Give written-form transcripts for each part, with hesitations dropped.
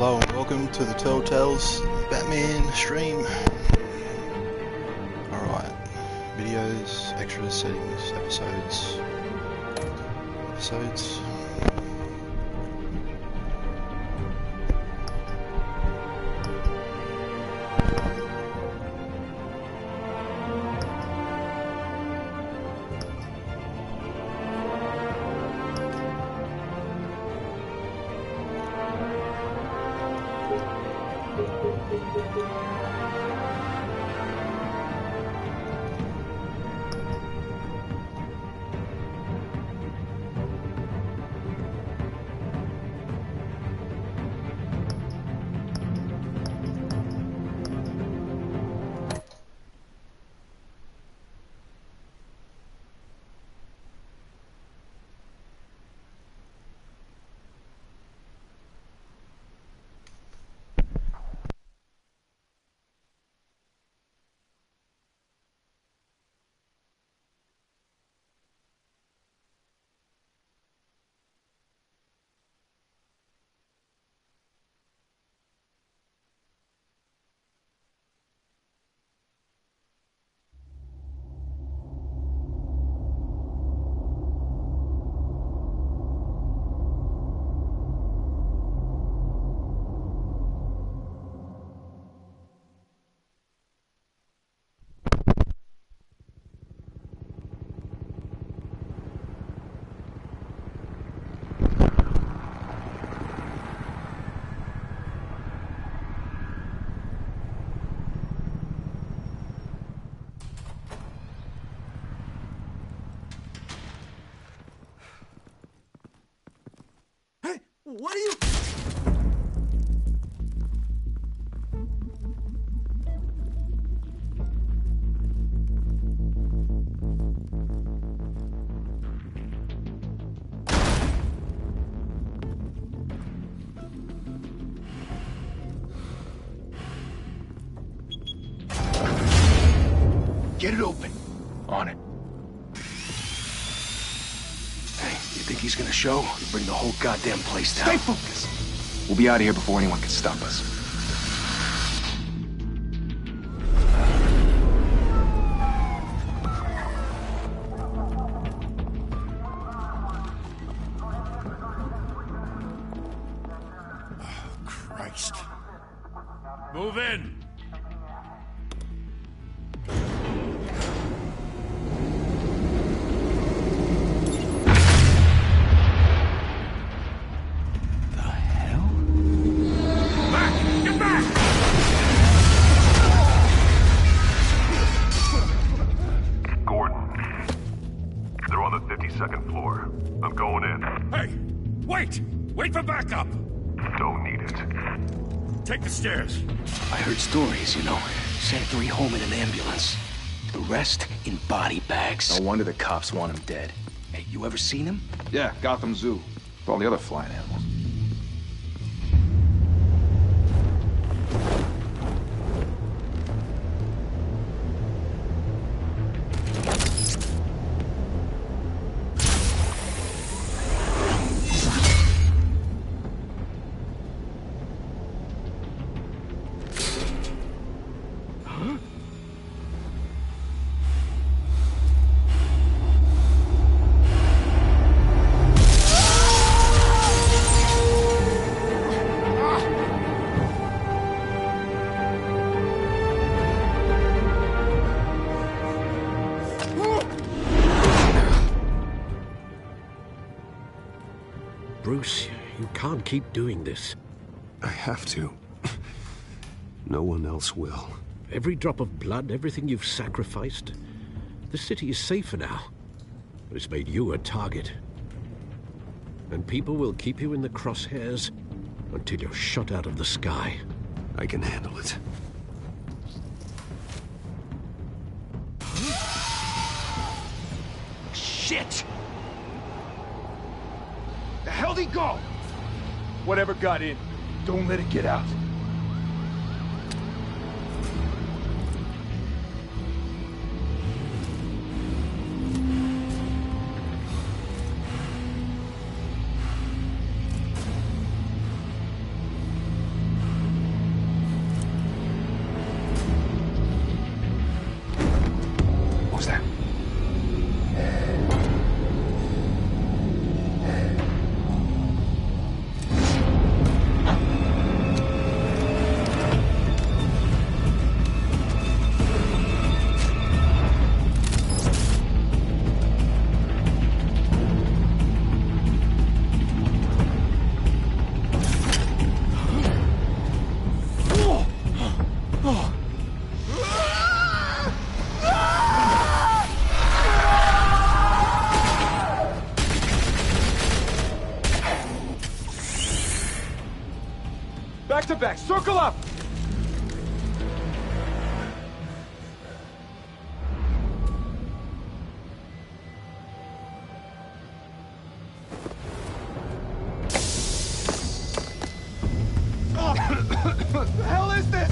Hello and welcome to the Telltale's Batman stream. Alright, videos, extras, settings, episodes. What are you... Get it open. On it. Hey, you think he's gonna show? Or bring the whole goddamn place down? Stay focused! We'll be out of here before anyone can stop us. Oh, Christ. Move in! Second floor. I'm going in. Hey! Wait! Wait for backup! Don't need it. Take the stairs. I heard stories, you know. Sent 3 home in an ambulance. The rest in body bags. No wonder the cops want him dead. Hey, you ever seen him? Yeah, Gotham Zoo. With all the other flying animals. Bruce, you can't keep doing this. I have to. No one else will. Every drop of blood, everything you've sacrificed. The city is safer now. It's made you a target. And people will keep you in the crosshairs until you're shot out of the sky. I can handle it. Shit! The hell'd he go? Whatever got in, don't let it get out. back. Circle up! What the hell is this?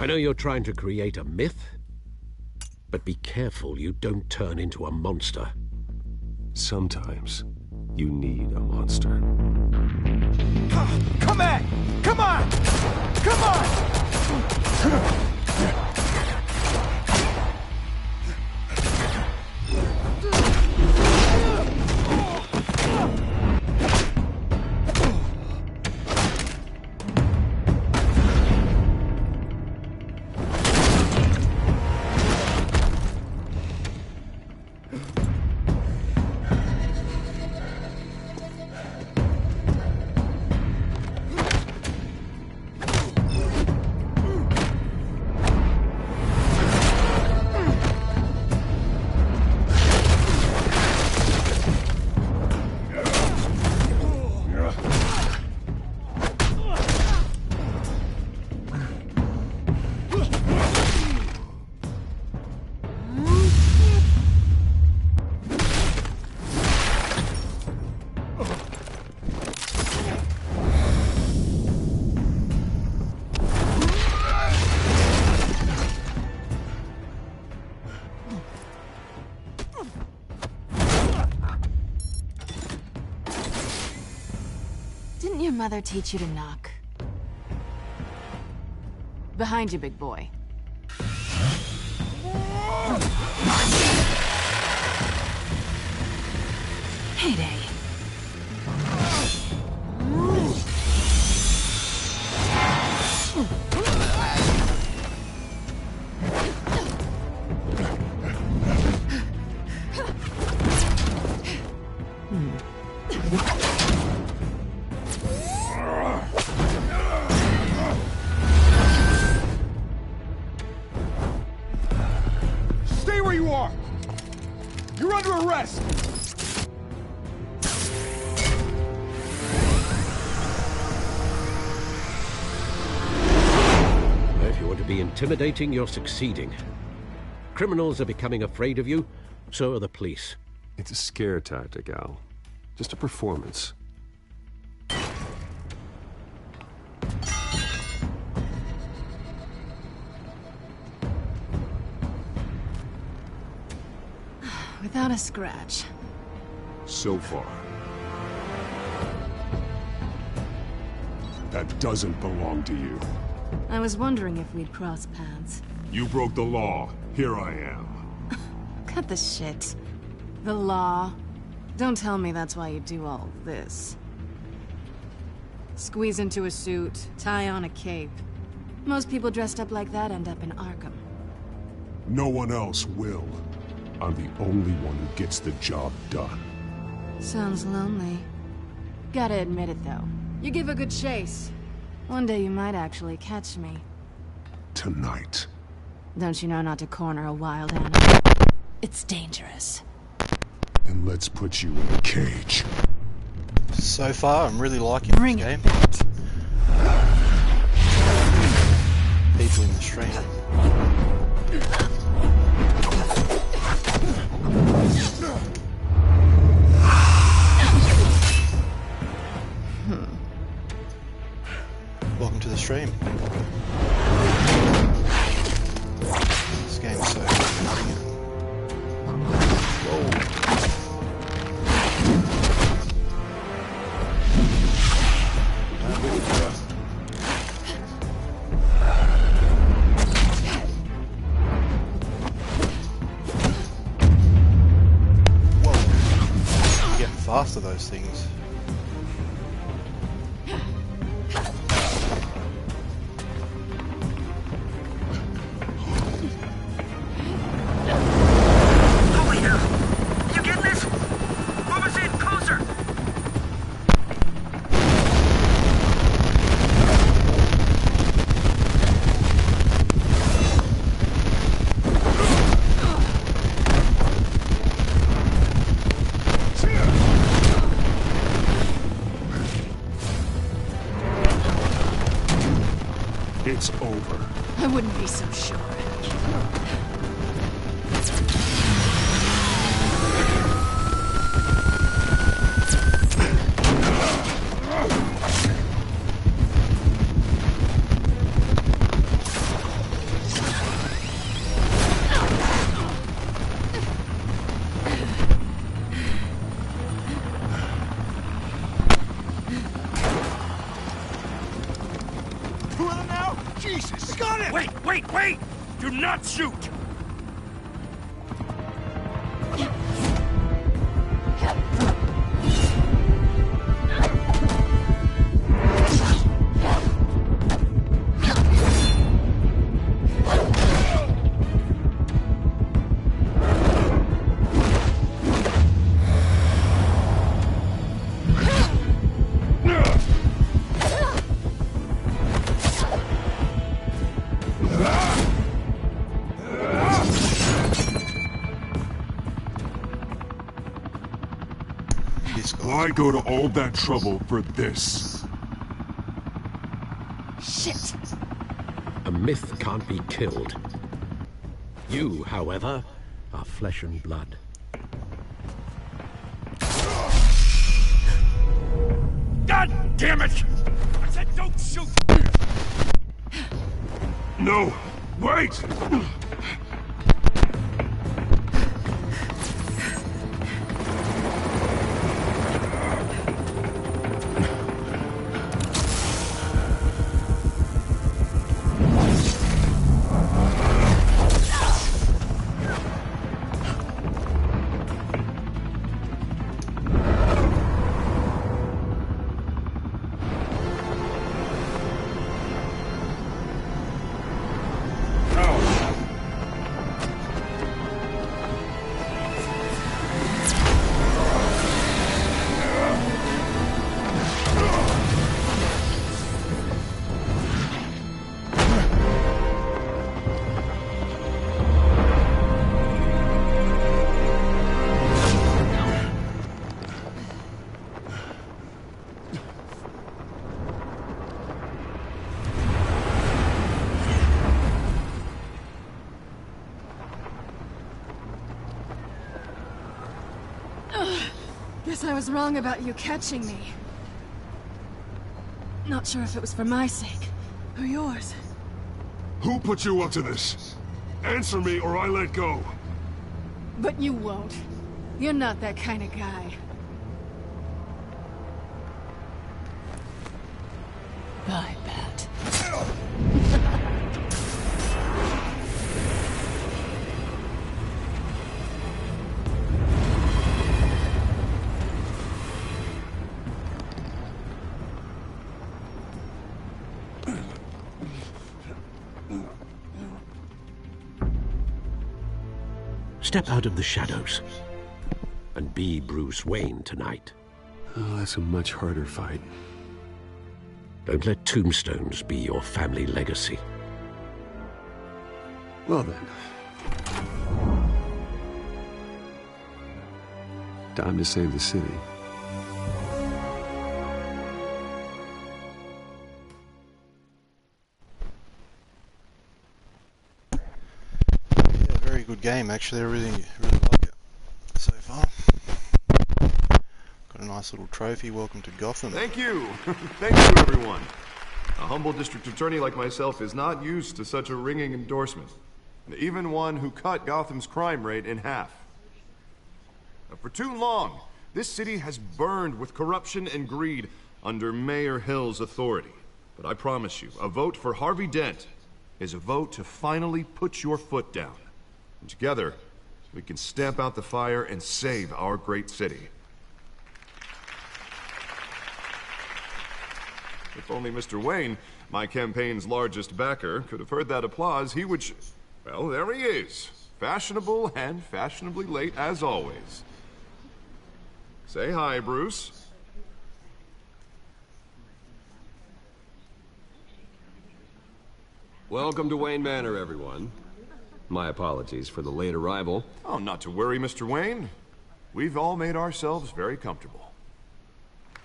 I know you're trying to create a myth, but be careful you don't turn into a monster. Sometimes you need a monster. Come at! Come on! Come on! Didn't your mother teach you to knock? Behind you, big boy. Heyday. Stay where you are! You're under arrest! If you want to be intimidating, you're succeeding. Criminals are becoming afraid of you, so are the police. It's a scare tactic, Al. Just a performance. Without a scratch. So far. That doesn't belong to you. I was wondering if we'd cross paths. You broke the law. Here I am. Cut the shit. The law. Don't tell me that's why you do all this. Squeeze into a suit, tie on a cape. Most people dressed up like that end up in Arkham. No one else will. I'm the only one who gets the job done. Sounds lonely. Gotta admit it, though. You give a good chase. One day you might actually catch me. Tonight. Don't you know not to corner a wild animal? It's dangerous. Then let's put you in a cage. So far, I'm really liking this game. People in the stream. Welcome to the stream. This game is so convenient. Whoa. those things. Holy hell! You get this? Move us in, closer! It's over. I wouldn't be so sure. Pull him now? Jesus! Got him! Wait! Do not shoot! Why go to all that trouble for this? Shit! A myth can't be killed. You, however, are flesh and blood. God damn it! I said don't shoot! No! Wait! Guess I was wrong about you catching me. Not sure if it was for my sake, or yours. Who put you up to this? Answer me or I let go. But you won't. You're not that kind of guy. I bet. Step out of the shadows and be Bruce Wayne tonight. Oh, that's a much harder fight. Don't let tombstones be your family legacy. Well then. Time to save the city. Yeah, very good game actually. I really like it so far. Got a nice little trophy. Welcome to Gotham. Thank you. Thank you, everyone. A humble district attorney like myself is not used to such a ringing endorsement. Even one who cut Gotham's crime rate in half. For too long, this city has burned with corruption and greed under Mayor Hill's authority. But I promise you, a vote for Harvey Dent is a vote to finally put your foot down. And together, we can stamp out the fire and save our great city. If only Mr. Wayne, my campaign's largest backer, could have heard that applause, he would well, there he is. Fashionable and fashionably late as always. Say hi, Bruce. Welcome to Wayne Manor, everyone. My apologies for the late arrival. Oh, not to worry, Mr. Wayne. We've all made ourselves very comfortable.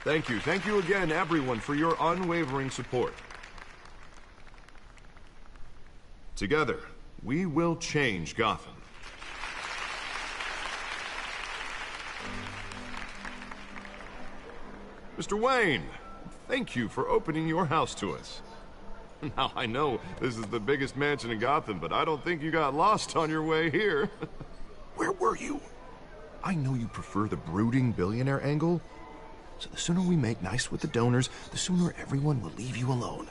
Thank you again, everyone, for your unwavering support. Together, we will change Gotham. Mr. Wayne, thank you for opening your house to us. Now, I know this is the biggest mansion in Gotham, but I don't think you got lost on your way here. Where were you? I know you prefer the brooding billionaire angle, so the sooner we make nice with the donors, the sooner everyone will leave you alone.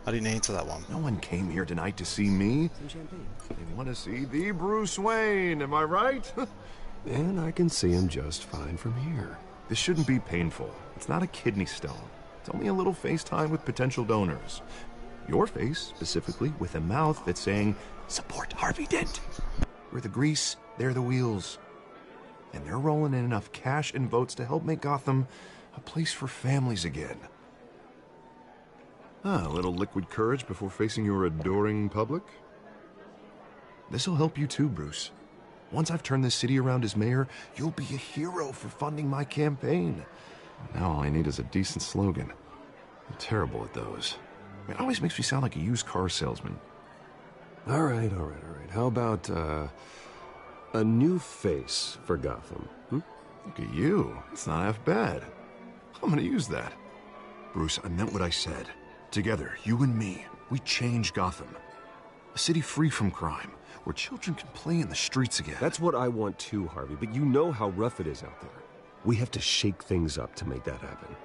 I didn't answer that one. No one came here tonight to see me. Some champagne. They want to see the Bruce Wayne, am I right? And I can see him just fine from here. This shouldn't be painful. It's not a kidney stone. It's only a little FaceTime with potential donors. Your face, specifically, with a mouth that's saying, support Harvey Dent. We're the grease, they're the wheels. And they're rolling in enough cash and votes to help make Gotham a place for families again. A little liquid courage before facing your adoring public? This'll help you too, Bruce. Once I've turned this city around as mayor, you'll be a hero for funding my campaign. Now all I need is a decent slogan. I'm terrible at those. It always makes me sound like a used car salesman. All right. How about, a new face for Gotham? Look at you. It's not half bad. I'm gonna use that. Bruce, I meant what I said. Together, you and me, we change Gotham. A city free from crime, where children can play in the streets again. That's what I want too, Harvey, but you know how rough it is out there. We have to shake things up to make that happen.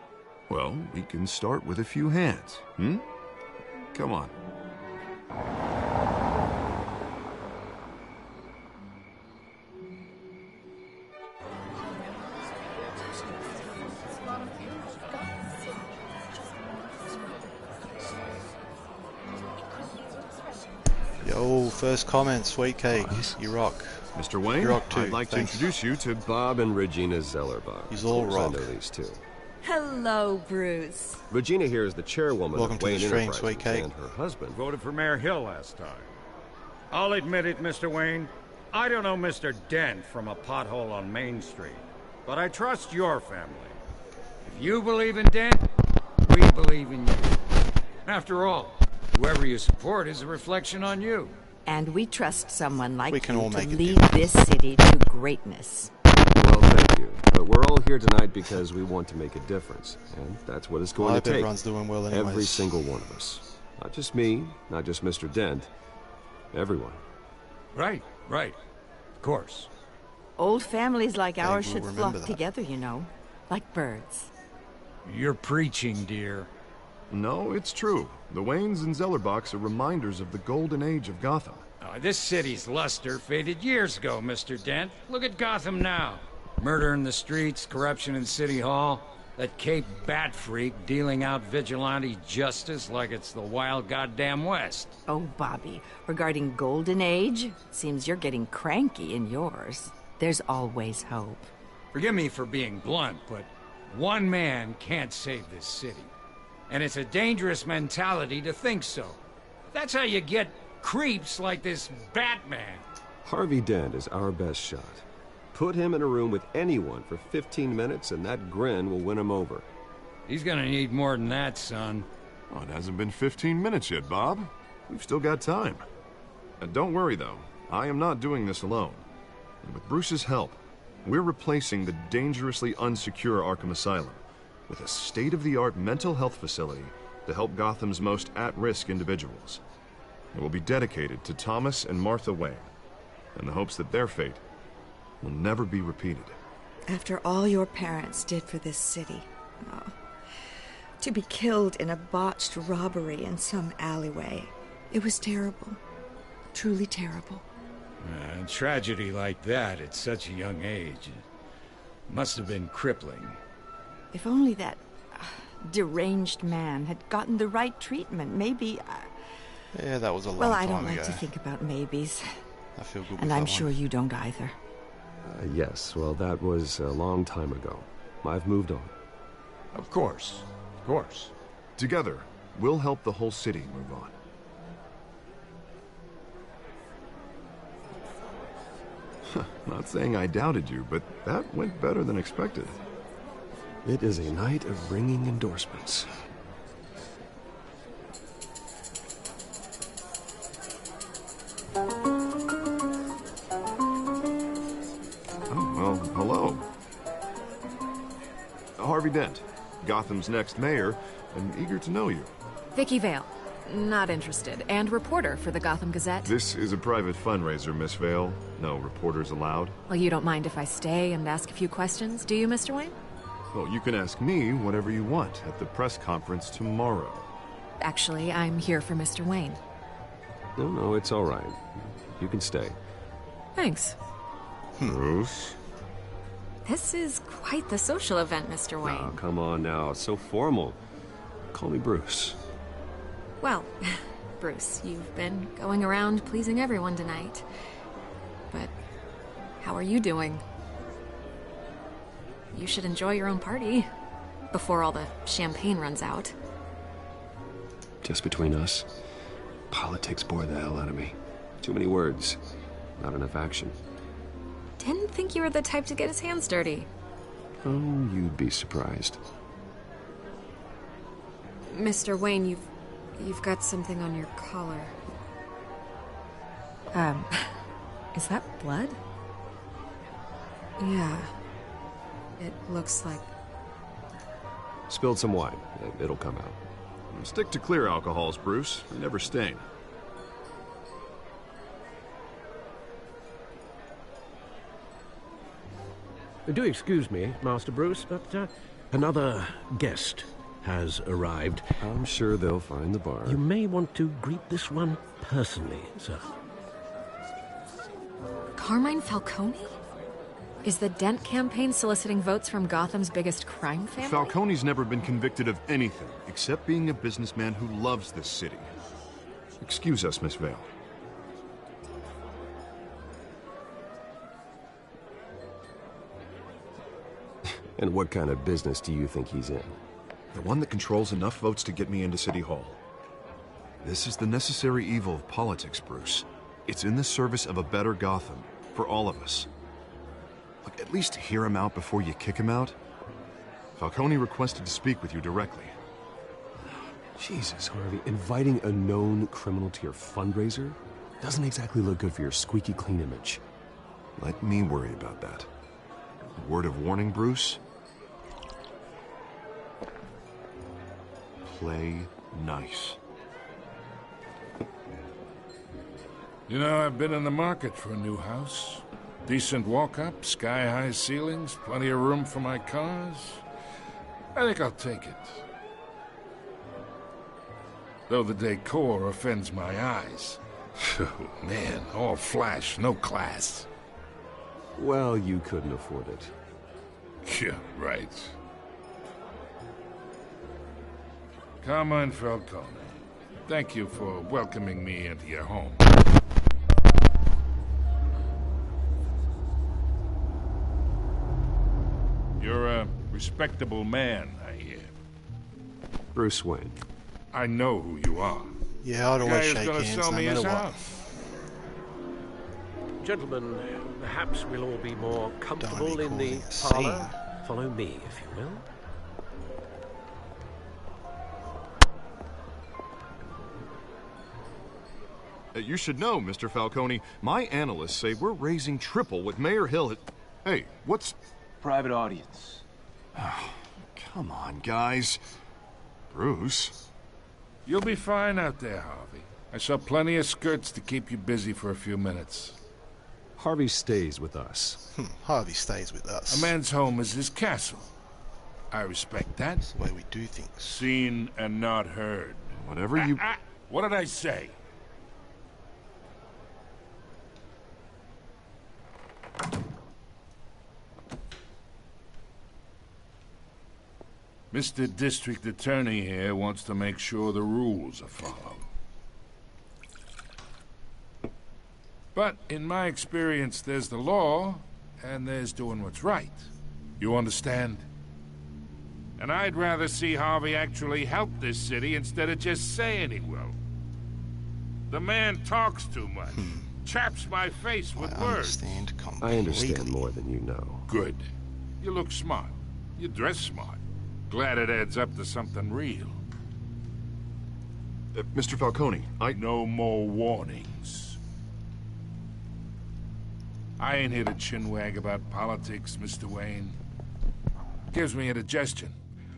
Well, we can start with a few hands, Come on. Yo, first comment, Sweet Cake. You rock. Mr. Wayne, You rock too. I'd like Thanks. to introduce you to Bob and Regina Zellerbach. He's all Of course rock. I know these two. Hello, Bruce. Regina here is the chairwoman Welcome of to the Wayne stream, Enterprises, Sweet Cake. and her husband. Voted for Mayor Hill last time. I'll admit it, Mr. Wayne. I don't know Mr. Dent from a pothole on Main Street, but I trust your family. If you believe in Dent, we believe in you. After all, whoever you support is a reflection on you. And we trust someone like We can you all to make a lead this city to greatness. Well, thank you. But we're all here tonight because we want to make a difference. And that's what it's I going hope to take. everyone's doing well anyways. Every single one of us. Not just me, not just Mr. Dent. Everyone. Right. Of course. Old families like ours will should remember flock that. together, you know, like birds. You're preaching, dear. No, it's true. The Waynes and Zellerbachs are reminders of the golden age of Gotham. This city's luster faded years ago, Mr. Dent. Look at Gotham now. Murder in the streets, corruption in City Hall, that Cape Bat freak dealing out vigilante justice like it's the wild goddamn West. Oh, Bobby, regarding Golden Age, seems you're getting cranky in yours. There's always hope. Forgive me for being blunt, but one man can't save this city. And it's a dangerous mentality to think so. That's how you get creeps like this Batman. Harvey Dent is our best shot. Put him in a room with anyone for 15 minutes and that grin will win him over. He's gonna need more than that, son. Oh, it hasn't been 15 minutes yet, Bob. We've still got time. Don't worry, though. I am not doing this alone. And with Bruce's help, we're replacing the dangerously unsecure Arkham Asylum with a state-of-the-art mental health facility to help Gotham's most at-risk individuals. It will be dedicated to Thomas and Martha Wayne, in the hopes that their fate will never be repeated. After all your parents did for this city, to be killed in a botched robbery in some alleyway, it was terrible. Truly terrible. A tragedy like that at such a young age. Must have been crippling. If only that deranged man had gotten the right treatment, maybe... Yeah, that was a long well, time I don't ago. like to think about maybes. I feel good with And that I'm sure one. you don't either. Yes, well, that was a long time ago. I've moved on. Of course. Of course. Together, we'll help the whole city move on. Not saying I doubted you, but that went better than expected. It is a night of ringing endorsements. Oh, well, hello. Harvey Dent, Gotham's next mayor, and eager to know you. Vicky Vale. Not interested. And reporter for the Gotham Gazette. This is a private fundraiser, Miss Vale. No reporters allowed. Well, you don't mind if I stay and ask a few questions, do you, Mr. Wayne? Well, you can ask me whatever you want at the press conference tomorrow. Actually, I'm here for Mr. Wayne. No, it's all right. You can stay. Thanks. Bruce? This is quite the social event, Mr. Wayne. Oh, come on now. It's so formal. Call me Bruce. Well, Bruce, you've been going around pleasing everyone tonight. But how are you doing? You should enjoy your own party before all the champagne runs out. Just between us, politics bore the hell out of me. Too many words, not enough action. Didn't think you were the type to get his hands dirty. Oh, you'd be surprised. Mr. Wayne, you've got something on your collar. Is that blood? Yeah. It looks like... Spilled some wine. It'll come out. Stick to clear alcohols, Bruce. They never stain. Do excuse me, Master Bruce, but another guest has arrived. I'm sure they'll find the bar. You may want to greet this one personally, sir. Carmine Falcone? Is the Dent campaign soliciting votes from Gotham's biggest crime family? Falcone's never been convicted of anything except being a businessman who loves this city. Excuse us, Miss Vale. And what kind of business do you think he's in? The one that controls enough votes to get me into City Hall. This is the necessary evil of politics, Bruce. It's in the service of a better Gotham, for all of us. Look, at least hear him out before you kick him out. Falcone requested to speak with you directly. Jesus, Harvey, inviting a known criminal to your fundraiser doesn't exactly look good for your squeaky clean image. Let me worry about that. A word of warning, Bruce? Play nice. You know, I've been in the market for a new house. Decent walk-up, sky-high ceilings, plenty of room for my cars. I think I'll take it. Though the decor offends my eyes. Oh, man, all flash, no class. Well, you couldn't afford it. Yeah, right. Carmine Falcone, thank you for welcoming me into your home. You're a respectable man, I hear. Bruce Wayne. I know who you are. Yeah, I'd always shake gonna hands sell no me his matter what. house. Gentlemen, perhaps we'll all be more comfortable Don't in be the causing a scene. parlor. Follow me, if you will. You should know, Mr. Falcone, my analysts say we're raising triple with Mayor Hill at... Hey, what's... Private audience. Oh, come on, guys. Bruce? You'll be fine out there, Harvey. I saw plenty of skirts to keep you busy for a few minutes. Harvey stays with us. Harvey stays with us. A man's home is his castle. I respect that. That's the way we do things. Seen and not heard. Whatever you... What did I say? Mr. District Attorney here wants to make sure the rules are followed. But in my experience, there's the law, and there's doing what's right. You understand? And I'd rather see Harvey actually help this city instead of just saying he will. The man talks too much. Chaps my face with words. I understand more than you know. Good. You look smart. You dress smart. Glad it adds up to something real. Mr. Falcone, No more warnings. I ain't here to chinwag about politics, Mr. Wayne. Gives me indigestion.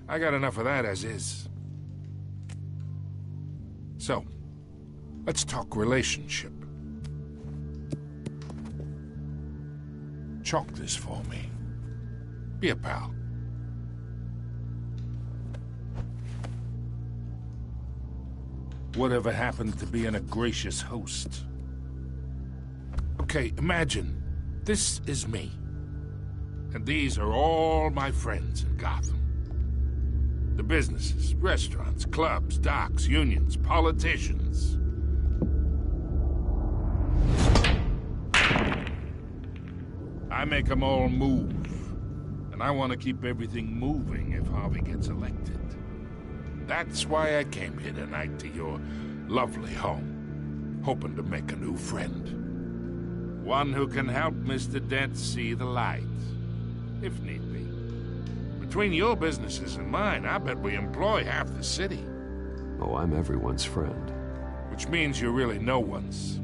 I got enough of that as is. So, let's talk relationship. Chalk this for me. Be a pal. Whatever happened to being a gracious host? Okay, imagine this is me. And these are all my friends in Gotham. The businesses, restaurants, clubs, docks, unions, politicians. I make them all move. And I want to keep everything moving if Harvey gets elected. That's why I came here tonight to your lovely home, hoping to make a new friend. One who can help Mr. Dent see the light, if need be. Between your businesses and mine, I bet we employ half the city. Oh, I'm everyone's friend. Which means you're really no one's.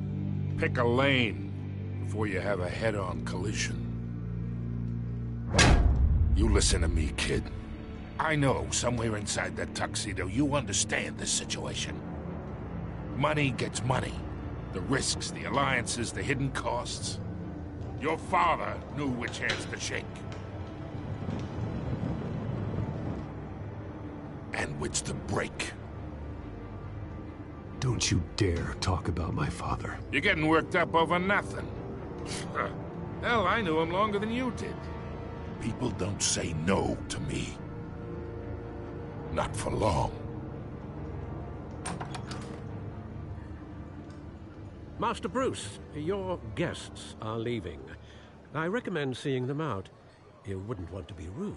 Pick a lane before you have a head-on collision. You listen to me, kid. I know somewhere inside that tuxedo you understand this situation. Money gets money. The risks, the alliances, the hidden costs. Your father knew which hands to shake. And which to break. Don't you dare talk about my father. You're getting worked up over nothing. Hell, I knew him longer than you did. People don't say no to me. Not for long. Master Bruce, your guests are leaving. I recommend seeing them out. You wouldn't want to be rude.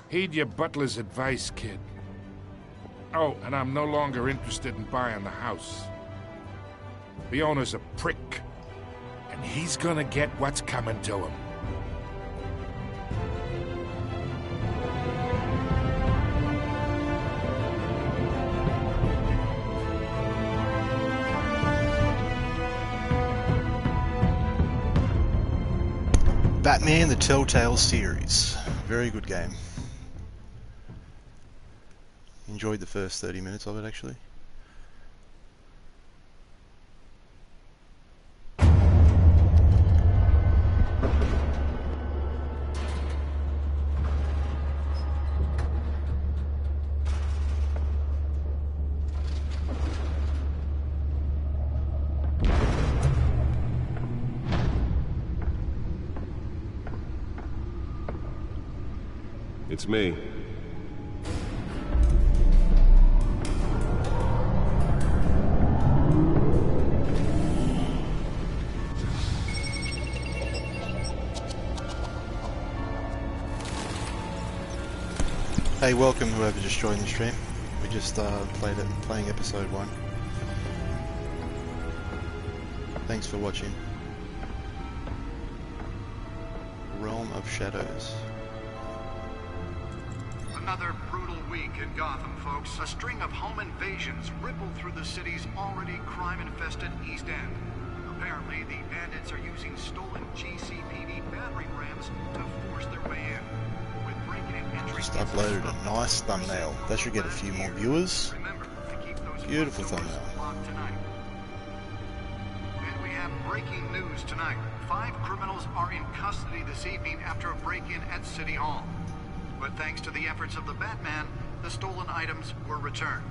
Heed your butler's advice, kid. Oh, and I'm no longer interested in buying the house. The owner's a prick, and he's gonna get what's coming to him. Batman: The Telltale Series. Very good game. Enjoyed the first 30 minutes of it, actually. It's me. Hey, welcome whoever just joined the stream. We just playing episode 1. Thanks for watching. Realm of Shadows. Another brutal week in Gotham, folks. A string of home invasions rippled through the city's already crime-infested East End. Apparently, the bandits are using stolen GCPD battering rams to force their way in. With breaking and entering... Just uploaded a nice thumbnail. That should get a few more viewers. Beautiful thumbnail. And we have breaking news tonight. 5 criminals are in custody this evening after a break-in at City Hall. But thanks to the efforts of the Batman, the stolen items were returned.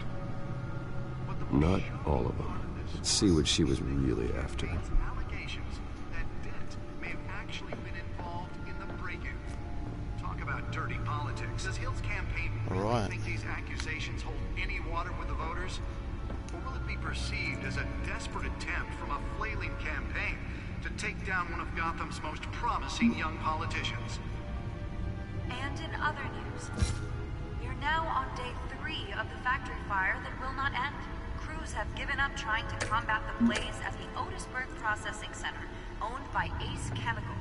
Not all of them. Let's see what she was really after. Allegations that Dent may have actually been involved in the break-in. Talk about dirty think these accusations hold any water with the voters? Or will it be perceived as a desperate attempt from a flailing campaign to take down one of Gotham's most promising young politicians? And in other news, we're now on day 3 of the factory fire that will not end. Crews have given up trying to combat the blaze at the Otisburg Processing Center, owned by Ace Chemical.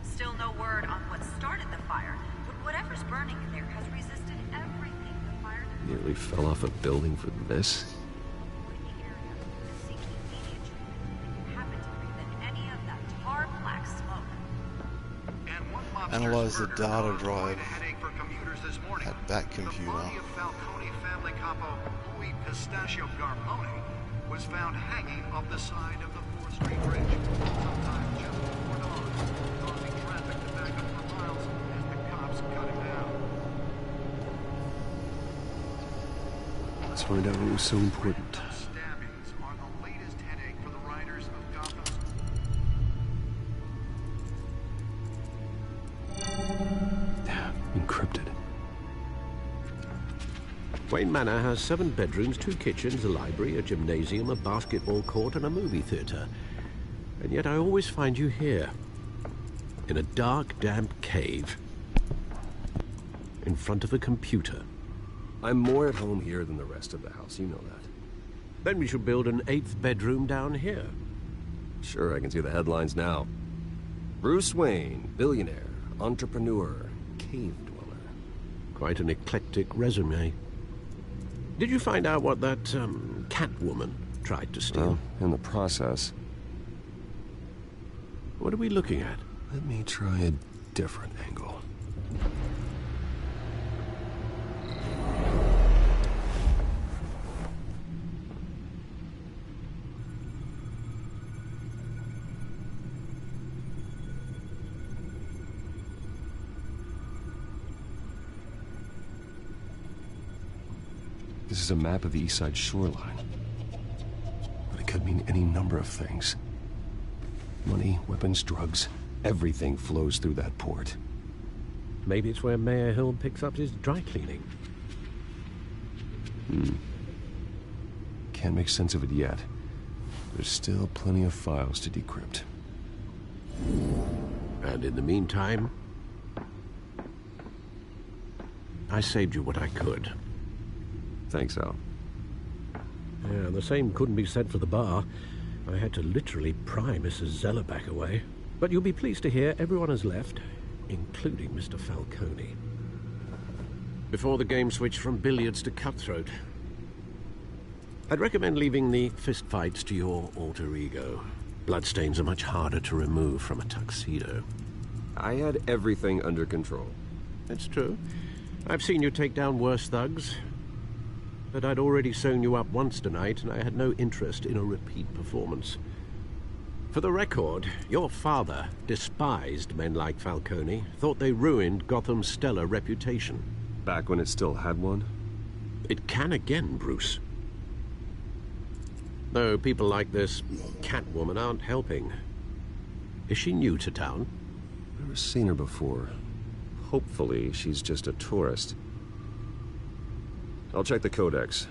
Still no word on what started the fire, but whatever's burning in there has resisted everything the fire did. Nearly fell off a building for this? Analyze the data drive at that computer. The body of Falcone family capo Louis Pistachio Garmone was found hanging off the side of the 4th Street Bridge sometime just before dawn, causing traffic to back up for miles as the cops cut him down. Let's find out what was so important. Stabbings are the latest headache for the riders of Gotham's. Encrypted. Wayne Manor has 7 bedrooms, 2 kitchens, a library, a gymnasium, a basketball court, and a movie theater. And yet I always find you here, in a dark, damp cave, in front of a computer. I'm more at home here than the rest of the house, you know that. Then we should build an 8th bedroom down here. Sure, I can see the headlines now. Bruce Wayne, billionaire, entrepreneur, cave dweller. Quite an eclectic resume. Did you find out what that, Catwoman tried to steal? In the process. What are we looking at? Let me try a different angle. This is a map of the East Side shoreline. But it could mean any number of things. Money, weapons, drugs, everything flows through that port. Maybe it's where Mayor Hill picks up his dry cleaning. Can't make sense of it yet. There's still plenty of files to decrypt. And in the meantime, I saved you what I could. Thanks, Al. Yeah, the same couldn't be said for the bar. I had to literally pry Mrs. Zeller back away. But you'll be pleased to hear everyone has left, including Mr. Falcone. Before the game switched from billiards to cutthroat. I'd recommend leaving the fistfights to your alter ego. Bloodstains are much harder to remove from a tuxedo. I had everything under control. That's true. I've seen you take down worse thugs. But I'd already sewn you up once tonight, and I had no interest in a repeat performance. For the record, your father despised men like Falcone, thought they ruined Gotham's stellar reputation. Back when it still had one? It can again, Bruce. Though people like this Catwoman aren't helping. Is she new to town? Never seen her before. Hopefully, she's just a tourist. I'll check the codex.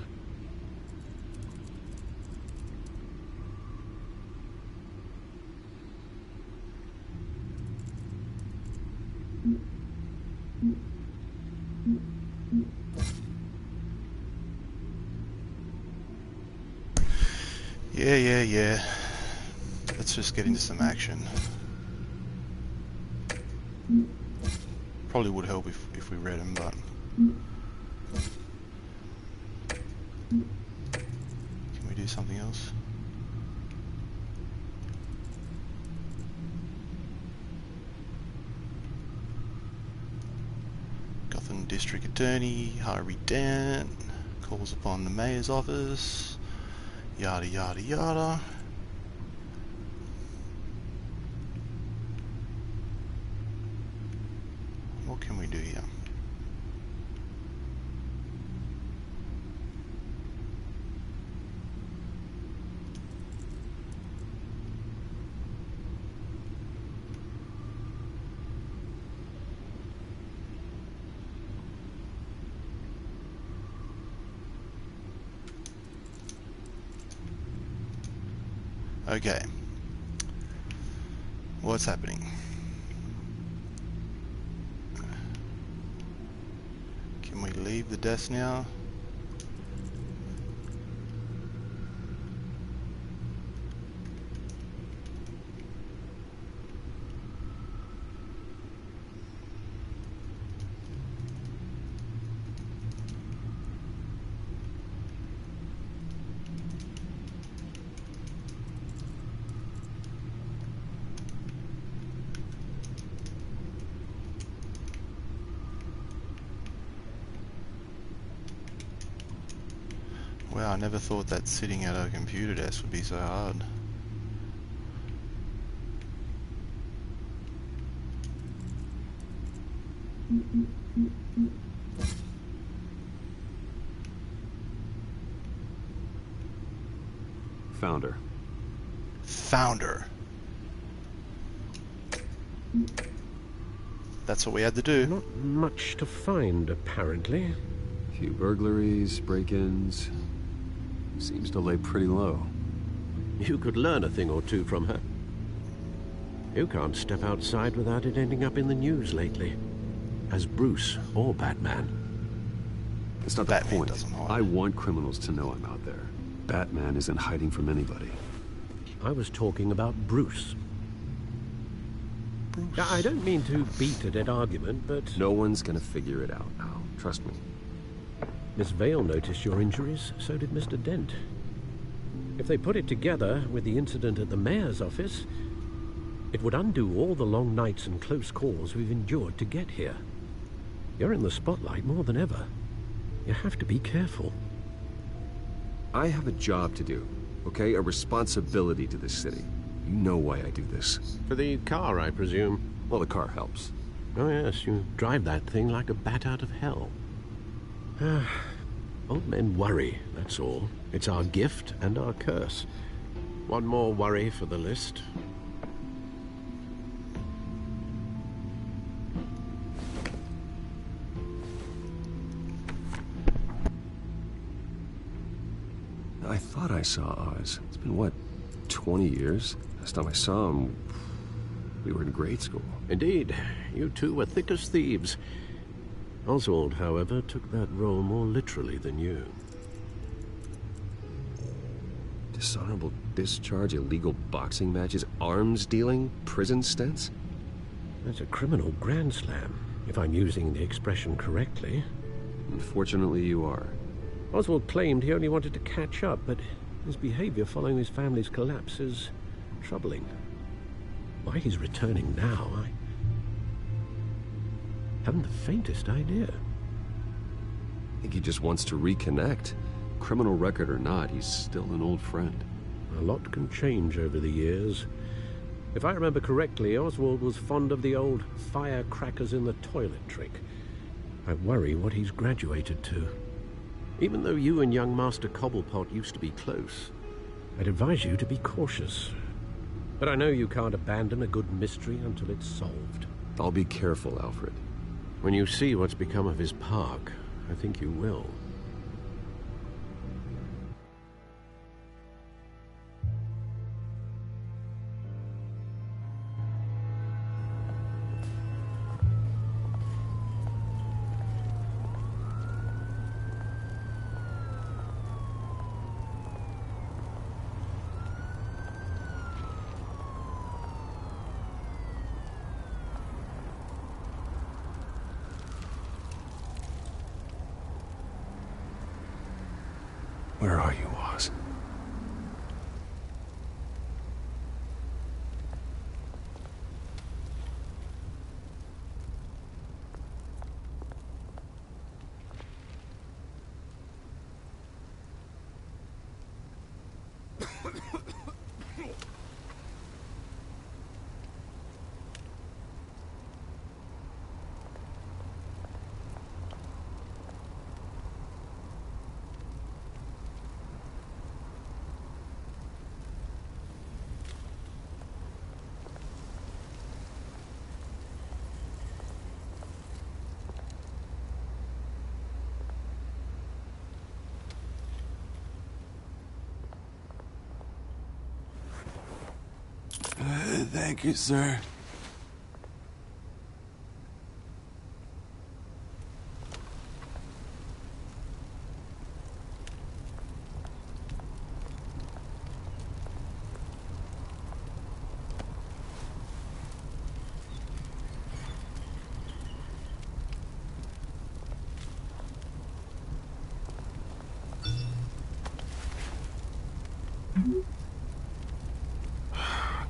Yeah. Let's just get into some action. Probably would help if we read them, but... Can we do something else? Gotham District Attorney Harvey Dent calls upon the mayor's office. Yada yada yada. What can we do here? Okay. What's happening? Can we leave the desk now? Wow, I never thought that sitting at a computer desk would be so hard. Founder. Founder. That's what we had to do. Not much to find, apparently. A few burglaries, break-ins. Seems to lay pretty low. You could learn a thing or two from her. You can't step outside without it ending up in the news lately. As Bruce or Batman. That's not the point. I want criminals to know I'm out there. Batman isn't hiding from anybody. I was talking about Bruce. Now, I don't mean to beat a dead argument, but... No one's gonna figure it out now. Trust me. Miss Vale noticed your injuries, so did Mr. Dent. If they put it together with the incident at the mayor's office, it would undo all the long nights and close calls we've endured to get here. You're in the spotlight more than ever. You have to be careful. I have a job to do, okay? A responsibility to this city. You know why I do this. For the car, I presume? Well, the car helps. Oh yes, you drive that thing like a bat out of hell. Old men worry, that's all. It's our gift and our curse. One more worry for the list. I thought I saw Oz. It's been, what, 20 years? Last time I saw him, we were in grade school. Indeed. You two were thick as thieves. Oswald, however, took that role more literally than you. Dishonorable discharge, illegal boxing matches, arms dealing, prison stints? That's a criminal grand slam, if I'm using the expression correctly. Unfortunately, you are. Oswald claimed he only wanted to catch up, but his behavior following his family's collapse is troubling. Why he's returning now, I haven't the faintest idea. I think he just wants to reconnect. Criminal record or not, he's still an old friend. A lot can change over the years. If I remember correctly, Oswald was fond of the old firecrackers in the toilet trick. I worry what he's graduated to. Even though you and young Master Cobblepot used to be close, I'd advise you to be cautious. But I know you can't abandon a good mystery until it's solved. I'll be careful, Alfred. When you see what's become of his park, I think you will. Where are you, Oz? Thank you, sir.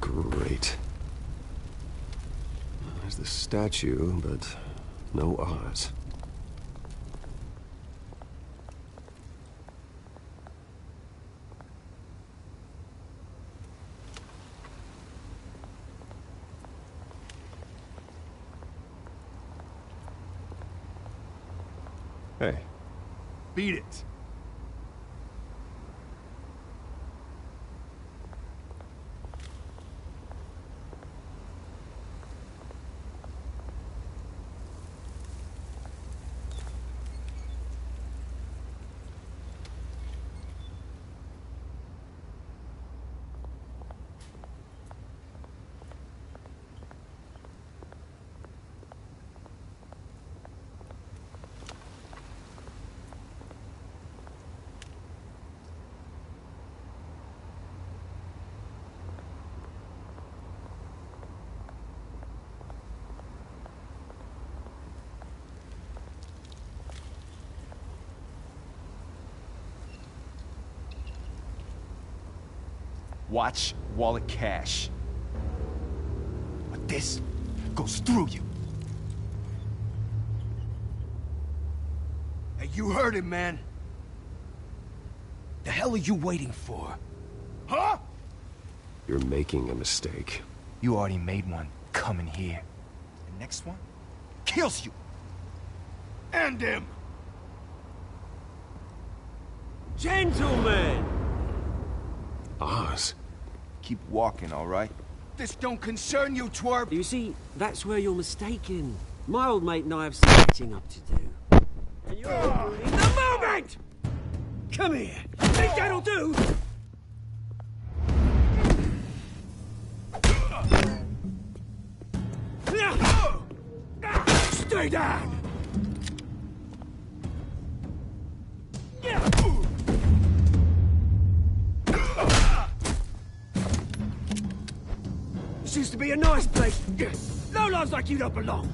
Great. There's the statue, but no Oz. Hey. Beat it. Watch wallet cash. But this goes through you. Hey, you heard him, man. The hell are you waiting for? Huh? You're making a mistake. You already made one coming here. The next one kills you. And him. Gentlemen! Oz. Keep walking, all right? This don't concern you, twerp! You see, that's where you're mistaken. My old mate and I have some catching up to do. And you're in the moment! Come here! Think that'll do? Stay down! This used to be a nice place. No lives like you don't belong.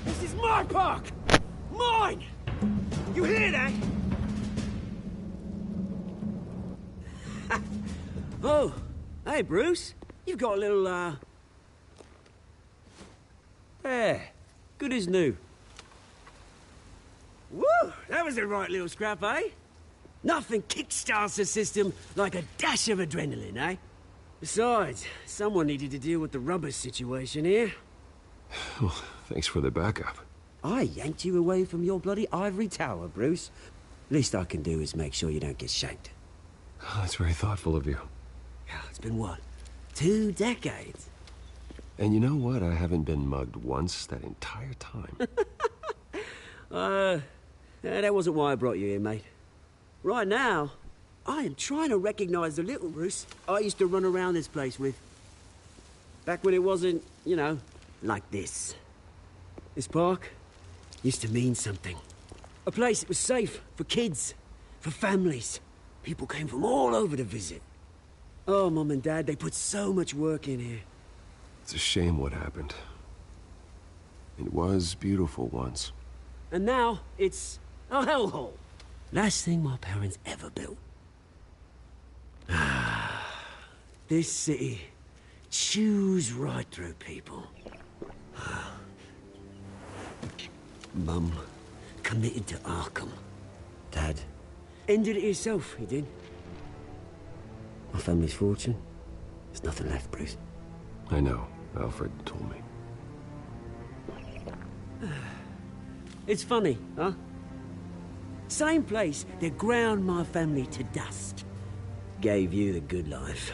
This is my park! Mine! You hear that? Oh, hey, Bruce. You've got a little, Yeah, good as new. Woo! That was a right little scrap, eh? Nothing kickstarts the system like a dash of adrenaline, eh? Besides, someone needed to deal with the rubber situation here. Well, thanks for the backup. I yanked you away from your bloody ivory tower, Bruce. Least I can do is make sure you don't get shanked. Oh, that's very thoughtful of you. It's been, what, 2 decades? And you know what? I haven't been mugged once that entire time. That wasn't why I brought you here, mate. Right now, I am trying to recognize the little Bruce I used to run around this place with. Back when it wasn't, you know, like this. This park used to mean something. A place that was safe for kids, for families. People came from all over to visit. Oh, Mum and Dad, they put so much work in here. It's a shame what happened. It was beautiful once. And now, it's a hellhole. Last thing my parents ever built. This city chews right through people. Mum committed to Arkham. Dad ended it himself, he did. My family's fortune, there's nothing left, Bruce. I know. Alfred told me. It's funny, huh? Same place that ground my family to dust. Gave you the good life.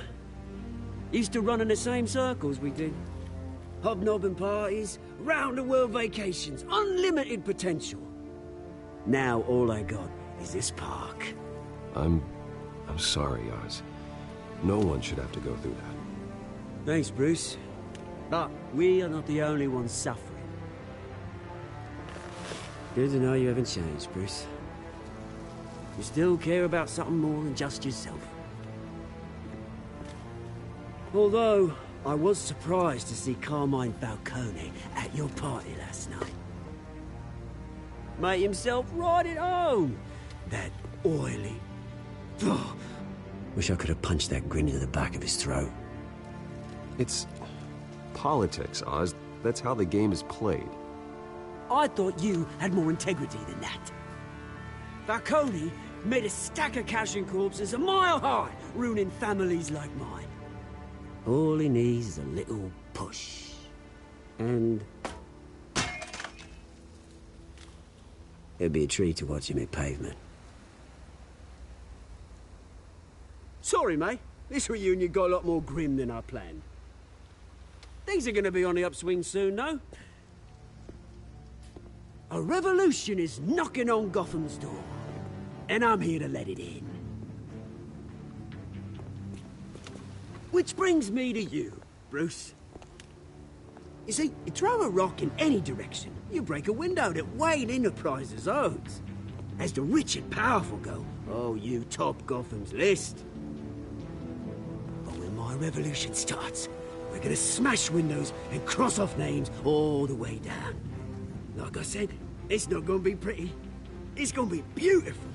Used to run in the same circles we did. Hobnobbing parties, round-the-world vacations, unlimited potential. Now all I got is this park. I'm sorry, Oz. No one should have to go through that. Thanks, Bruce. But we are not the only ones suffering. Good to know you haven't changed, Bruce. You still care about something more than just yourself. Although, I was surprised to see Carmine Falcone at your party last night. Made himself right at home. That oily... Oh, wish I could have punched that grin into the back of his throat. It's politics, Oz. That's how the game is played. I thought you had more integrity than that. Falcone made a stack of cash and corpses a mile high, ruining families like mine. All he needs is a little push. And... it'd be a treat to watch him hit pavement. Sorry, mate. This reunion got a lot more grim than I planned. Things are gonna be on the upswing soon, though. A revolution is knocking on Gotham's door. And I'm here to let it in. Which brings me to you, Bruce. You see, you throw a rock in any direction, you break a window that Wayne Enterprises owns. As the rich and powerful go, oh, you top Gotham's list. But when my revolution starts, we're gonna smash windows and cross off names all the way down. Like I said, it's not gonna be pretty. It's gonna be beautiful.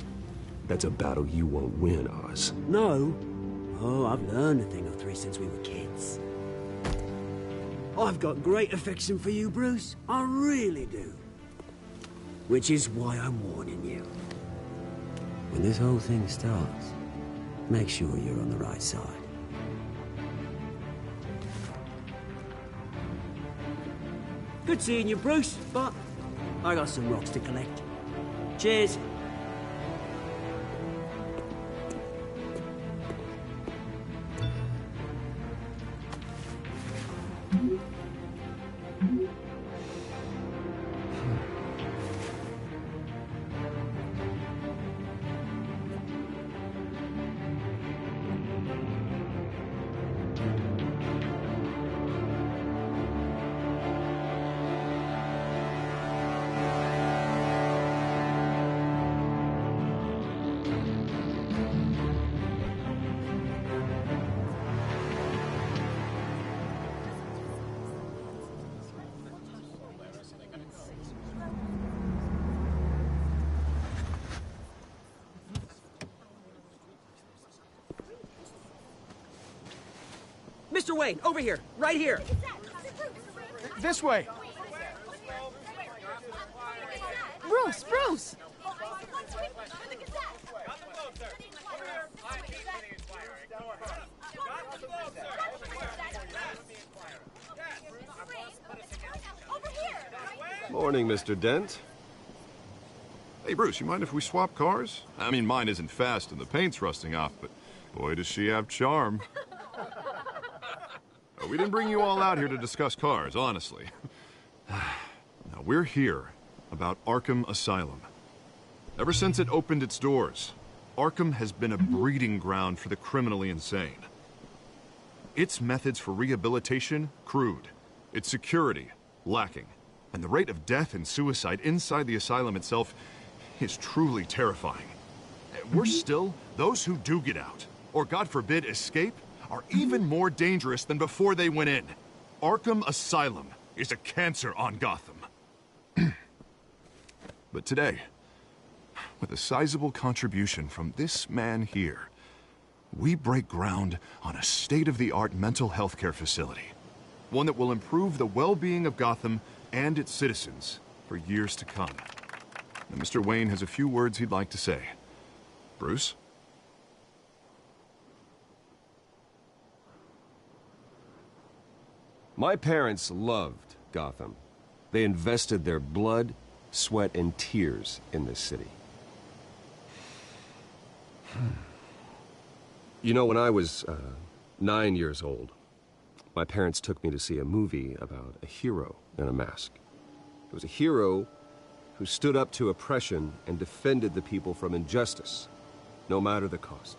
That's a battle you won't win, Oz. No. Oh, I've learned a thing or three since we were kids. I've got great affection for you, Bruce. I really do. Which is why I'm warning you. When this whole thing starts, make sure you're on the right side. Good seeing you, Bruce, but I got some rocks to collect. Cheers. Mr. Wayne, over here, right here. This way. Bruce, Bruce! Morning, Mr. Dent. Hey, Bruce, you mind if we swap cars? I mean, mine isn't fast and the paint's rusting off, but boy, does she have charm. We didn't bring you all out here to discuss cars, honestly. Now, we're here about Arkham Asylum. Ever since it opened its doors, Arkham has been a breeding ground for the criminally insane. Its methods for rehabilitation, crude. Its security, lacking. And the rate of death and suicide inside the asylum itself is truly terrifying. Worse still, those who do get out, or God forbid, escape, are even more dangerous than before they went in. Arkham Asylum is a cancer on Gotham. But today, with a sizable contribution from this man here, we break ground on a state-of-the-art mental health care facility. One that will improve the well-being of Gotham and its citizens for years to come. Now, Mr. Wayne has a few words he'd like to say. Bruce? My parents loved Gotham. They invested their blood, sweat, and tears in this city. You know, when I was 9 years old, my parents took me to see a movie about a hero in a mask. It was a hero who stood up to oppression and defended the people from injustice, no matter the cost.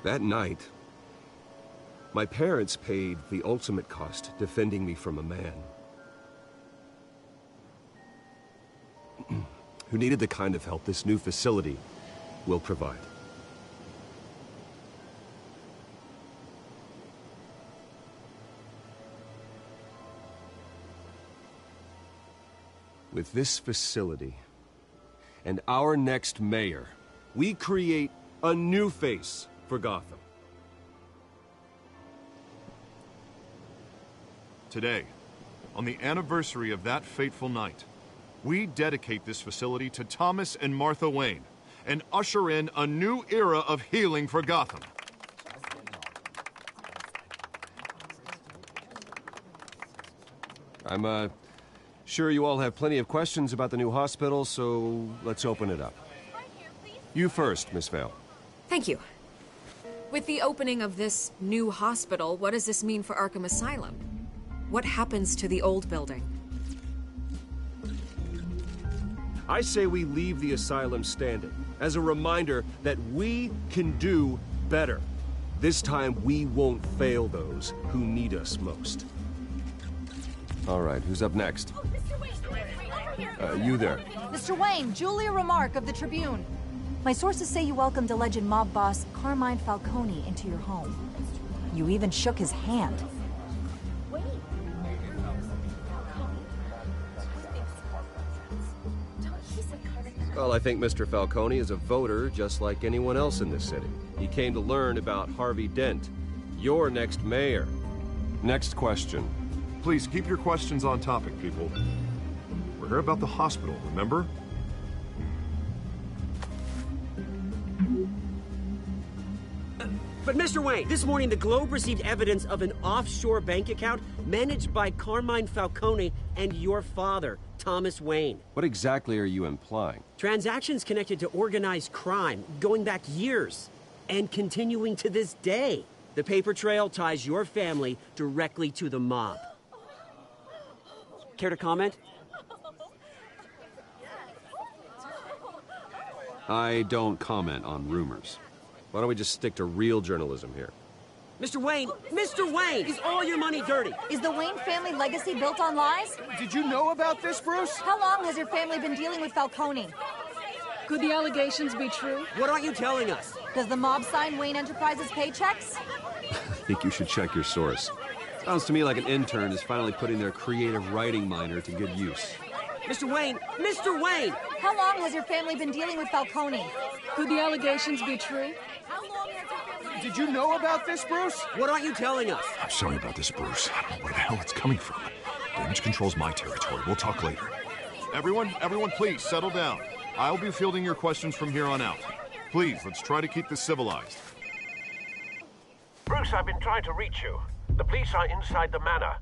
That night, my parents paid the ultimate cost defending me from a man who needed the kind of help this new facility will provide. With this facility and our next mayor, we create a new face for Gotham. Today, on the anniversary of that fateful night, we dedicate this facility to Thomas and Martha Wayne and usher in a new era of healing for Gotham. I'm, sure you all have plenty of questions about the new hospital, so let's open it up. You first, Miss Vale. Thank you. With the opening of this new hospital, what does this mean for Arkham Asylum? What happens to the old building? I say we leave the asylum standing as a reminder that we can do better. This time, we won't fail those who need us most. All right, who's up next? You there. Mr. Wayne, Julia Remark of the Tribune. My sources say you welcomed alleged mob boss Carmine Falcone into your home. You even shook his hand. Well, I think Mr. Falcone is a voter just like anyone else in this city. He came to learn about Harvey Dent, your next mayor. Next question. Please keep your questions on topic, people. We're here about the hospital, remember? But Mr. Wayne, this morning the Globe received evidence of an offshore bank account managed by Carmine Falcone and your father, Thomas Wayne. What exactly are you implying? Transactions connected to organized crime, going back years, and continuing to this day. The paper trail ties your family directly to the mob. Care to comment? I don't comment on rumors. Why don't we just stick to real journalism here? Mr. Wayne, is all your money dirty? Is the Wayne family legacy built on lies? Did you know about this, Bruce? How long has your family been dealing with Falcone? Could the allegations be true? What aren't you telling us? Does the mob sign Wayne Enterprises paychecks? I think you should check your source. Sounds to me like an intern is finally putting their creative writing minor to good use. Mr. Wayne! How long has your family been dealing with Falcone? Could the allegations be true? Did you know about this, Bruce? What aren't you telling us? I'm sorry about this, Bruce. I don't know where the hell it's coming from. Damage control's my territory. We'll talk later. Everyone, please settle down. I'll be fielding your questions from here on out. Please, let's try to keep this civilized. Bruce, I've been trying to reach you. The police are inside the manor.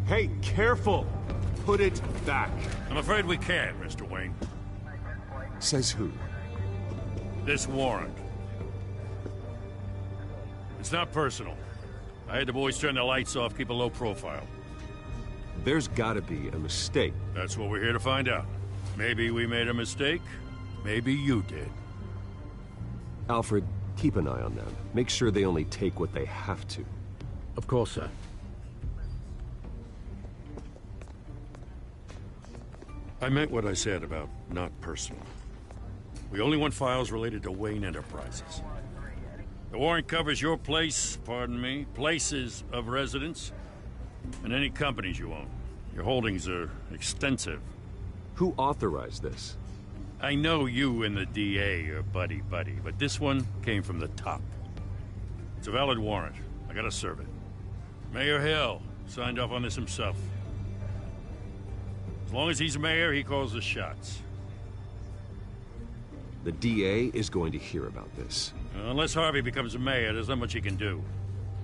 Hey, careful! Put it back. I'm afraid we can't, Mr. Wayne. Says who? This warrant. It's not personal. I had the boys turn the lights off, keep a low profile. There's gotta be a mistake. That's what we're here to find out. Maybe we made a mistake. Maybe you did. Alfred, keep an eye on them. Make sure they only take what they have to. Of course, sir. I meant what I said about not personal. We only want files related to Wayne Enterprises. The warrant covers your place, pardon me, places of residence, and any companies you own. Your holdings are extensive. Who authorized this? I know you and the DA are buddy-buddy, but this one came from the top. It's a valid warrant. I gotta serve it. Mayor Hill signed off on this himself. As long as he's mayor, he calls the shots. The DA is going to hear about this. Unless Harvey becomes mayor, there's not much he can do.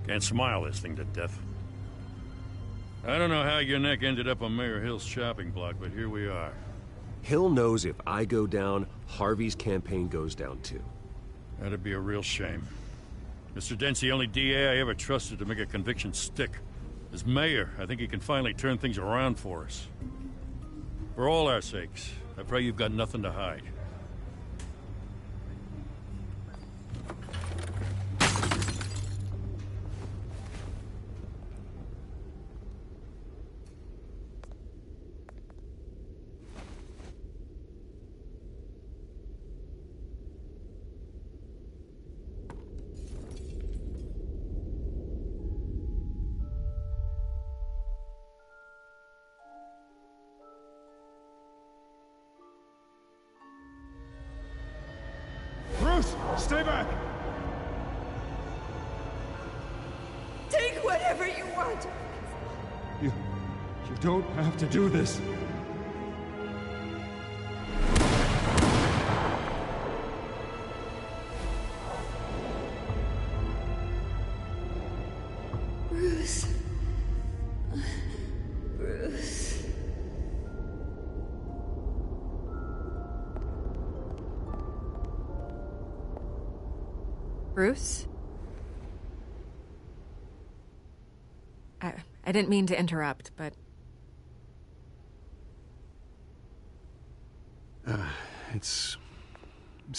Can't smile this thing to death. I don't know how your neck ended up on Mayor Hill's shopping block, but here we are. Hill knows if I go down, Harvey's campaign goes down too. That'd be a real shame. Mr. Dent's the only DA I ever trusted to make a conviction stick. As mayor, I think he can finally turn things around for us. For all our sakes, I pray you've got nothing to hide. Bruce, stay back! Take whatever you want! You don't have to do this. Bruce. Bruce. Bruce? I didn't mean to interrupt, but... It's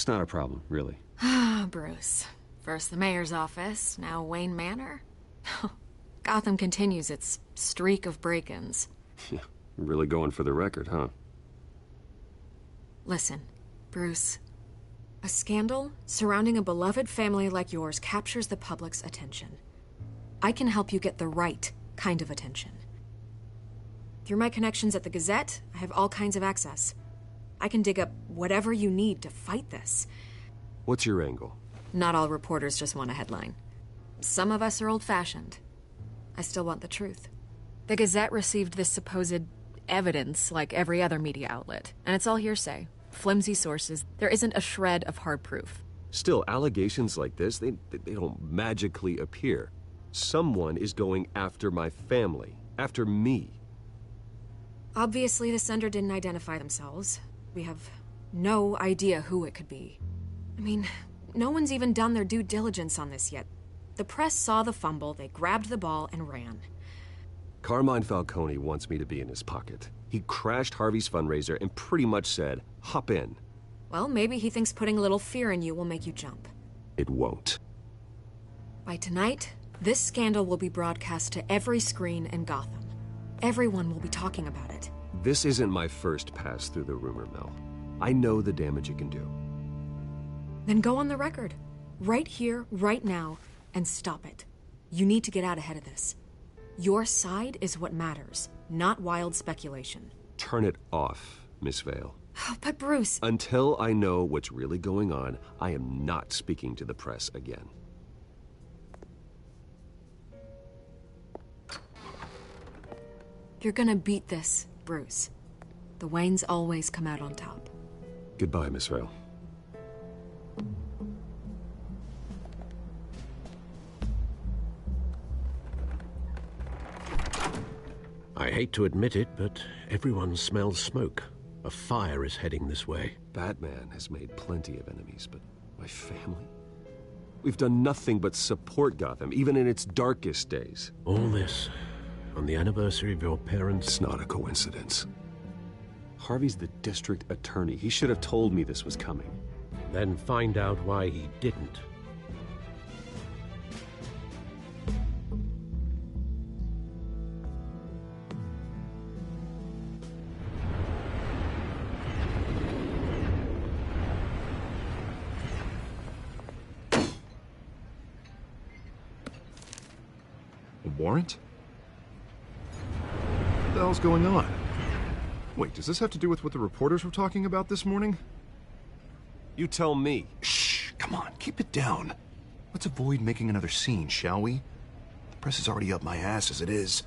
not a problem, really. Ah, Bruce. First the mayor's office, now Wayne Manor. Gotham continues its streak of break-ins. Yeah, really going for the record, huh? Listen, Bruce. A scandal surrounding a beloved family like yours captures the public's attention. I can help you get the right kind of attention. Through my connections at the Gazette, I have all kinds of access. I can dig up whatever you need to fight this. What's your angle? Not all reporters just want a headline. Some of us are old-fashioned. I still want the truth. The Gazette received this supposed evidence like every other media outlet, and it's all hearsay. Flimsy sources. There isn't a shred of hard proof. Still, allegations like this, they don't magically appear. Someone is going after my family, after me. Obviously, the sender didn't identify themselves. We have no idea who it could be. I mean, no one's even done their due diligence on this yet. The press saw the fumble, they grabbed the ball and ran. Carmine Falcone wants me to be in his pocket. He crashed Harvey's fundraiser and pretty much said, hop in. Well, maybe he thinks putting a little fear in you will make you jump. It won't. By tonight, this scandal will be broadcast to every screen in Gotham. Everyone will be talking about it. This isn't my first pass through the rumor mill. I know the damage it can do. Then go on the record. Right here, right now, and stop it. You need to get out ahead of this. Your side is what matters, not wild speculation. Turn it off, Miss Vale. Oh, but Bruce... Until I know what's really going on, I am not speaking to the press again. You're gonna beat this, Bruce. The Waynes always come out on top. Goodbye, Miss Vale. I hate to admit it, but everyone smells smoke. A fire is heading this way. Batman has made plenty of enemies, but my family? We've done nothing but support Gotham, even in its darkest days. All this on the anniversary of your parents'... It's not a coincidence. Harvey's the district attorney. He should have told me this was coming. Then find out why he didn't. Warrant? What the hell's going on? Wait, does this have to do with what the reporters were talking about this morning? You tell me. Shh, come on, keep it down. Let's avoid making another scene, shall we? The press is already up my ass as it is.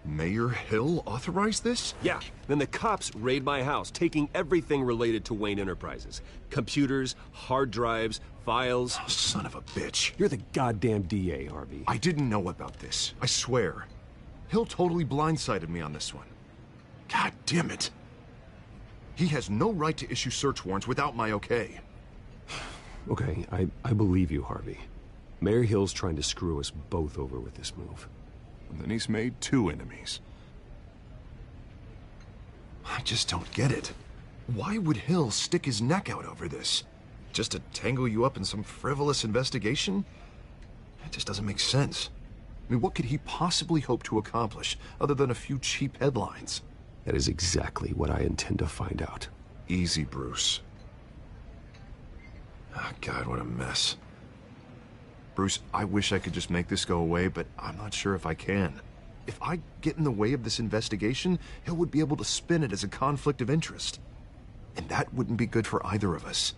Mayor Hill authorized this? Yeah. Then the cops raid my house, taking everything related to Wayne Enterprises. Computers, hard drives, files. Oh, son of a bitch. You're the goddamn DA, Harvey. I didn't know about this. I swear. Hill totally blindsided me on this one. God damn it. He has no right to issue search warrants without my okay. Okay, I believe you, Harvey. Mayor Hill's trying to screw us both over with this move. And then he's made 2 enemies. I just don't get it. Why would Hill stick his neck out over this? Just to tangle you up in some frivolous investigation? It just doesn't make sense. I mean, what could he possibly hope to accomplish other than a few cheap headlines? That is exactly what I intend to find out. Easy, Bruce. Oh, God, what a mess. Bruce, I wish I could just make this go away, but I'm not sure if I can. If I get in the way of this investigation, Hill would be able to spin it as a conflict of interest. And that wouldn't be good for either of us.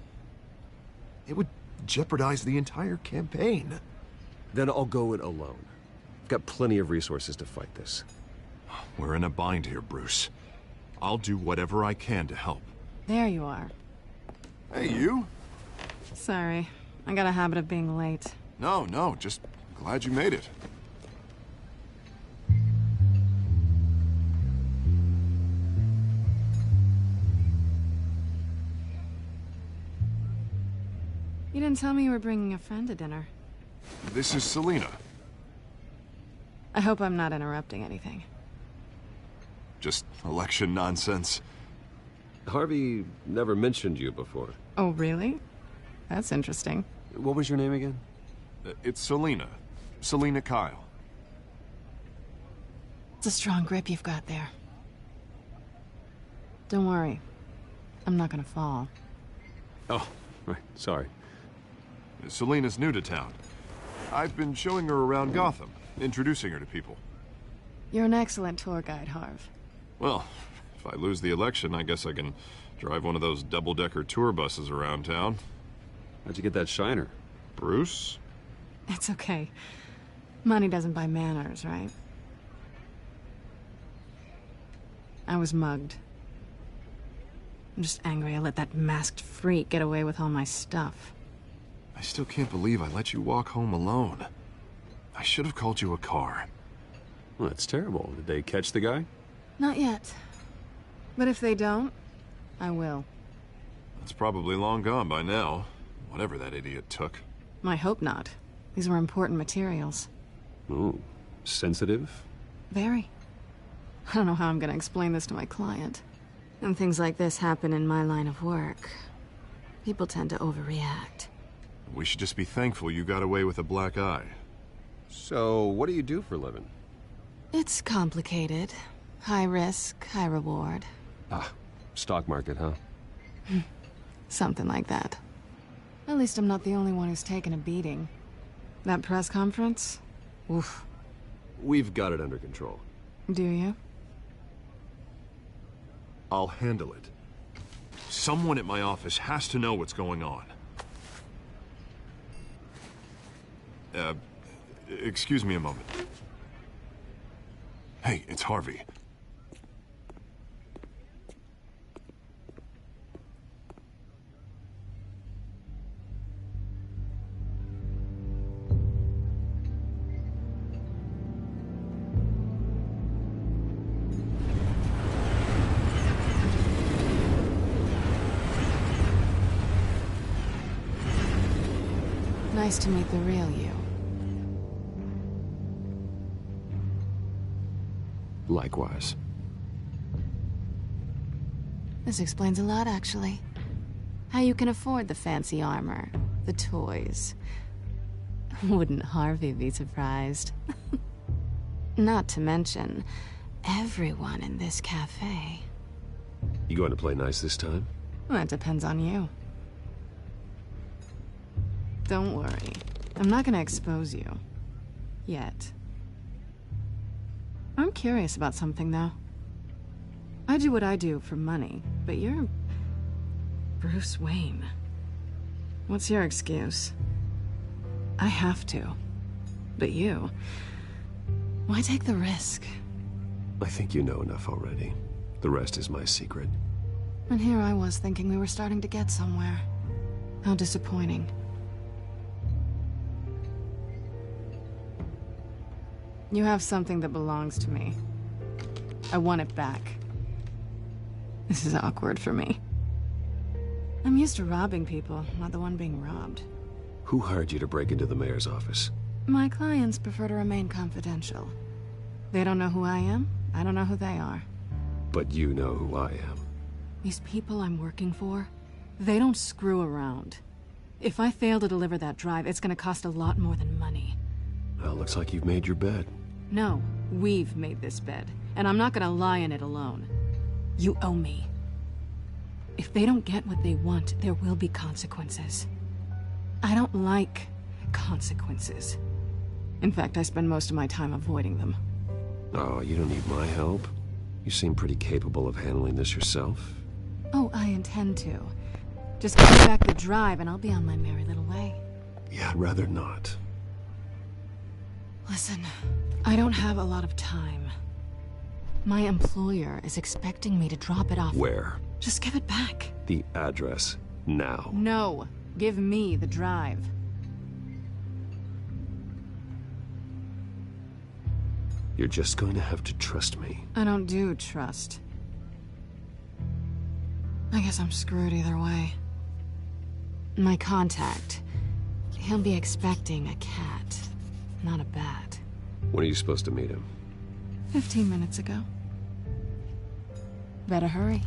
It would jeopardize the entire campaign. Then I'll go it alone. I've got plenty of resources to fight this. We're in a bind here, Bruce. I'll do whatever I can to help. There you are. Hey, you? Sorry. I got a habit of being late. No, just glad you made it. You didn't tell me you were bringing a friend to dinner. This is Selina. I hope I'm not interrupting anything. Just election nonsense. Harvey never mentioned you before. Oh, really? That's interesting. What was your name again? It's Selina. Selina Kyle. It's a strong grip you've got there. Don't worry. I'm not gonna fall. Oh, right. Sorry. Selina's new to town. I've been showing her around Gotham, introducing her to people. You're an excellent tour guide, Harv. Well, if I lose the election, I guess I can drive one of those double-decker tour buses around town. How'd you get that shiner? Bruce? It's okay. Money doesn't buy manners, right? I was mugged. I'm just angry I let that masked freak get away with all my stuff. I still can't believe I let you walk home alone. I should have called you a car. Well, that's terrible. Did they catch the guy? Not yet. But if they don't, I will. It's probably long gone by now, whatever that idiot took. I hope not. These were important materials. Ooh, sensitive? Very. I don't know how I'm gonna explain this to my client. And things like this happen in my line of work. People tend to overreact. We should just be thankful you got away with a black eye. So, what do you do for a living? It's complicated. High risk, high reward. Ah, stock market, huh? Something like that. At least I'm not the only one who's taken a beating. That press conference? Oof. We've got it under control. Do you? I'll handle it. Someone at my office has to know what's going on. Excuse me a moment. Hey, it's Harvey. Nice to meet the real you. Likewise. This explains a lot, actually. How you can afford the fancy armor, the toys. Wouldn't Harvey be surprised? Not to mention, everyone in this cafe. You going to play nice this time? Well, that depends on you. Don't worry. I'm not gonna expose you. Yet. I'm curious about something, though. I do what I do for money, but you're... Bruce Wayne. What's your excuse? I have to. But you... Why take the risk? I think you know enough already. The rest is my secret. And here I was thinking we were starting to get somewhere. How disappointing. You have something that belongs to me. I want it back. This is awkward for me. I'm used to robbing people, not the one being robbed. Who hired you to break into the mayor's office? My clients prefer to remain confidential. They don't know who I am, I don't know who they are. But you know who I am. These people I'm working for, they don't screw around. If I fail to deliver that drive, it's gonna cost a lot more than money. Well, looks like you've made your bed. No, we've made this bed, and I'm not gonna lie in it alone. You owe me. If they don't get what they want, there will be consequences. I don't like consequences. In fact, I spend most of my time avoiding them. Oh, you don't need my help. You seem pretty capable of handling this yourself. Oh, I intend to. Just give me back the drive and I'll be on my merry little way. Yeah, I'd rather not. Listen, I don't have a lot of time. My employer is expecting me to drop it off. Where? Just give it back. The address, now. No, give me the drive. You're just going to have to trust me. I don't do trust. I guess I'm screwed either way. My contact, he'll be expecting a cat, not a bat. When are you supposed to meet him? 15 minutes ago. Better hurry.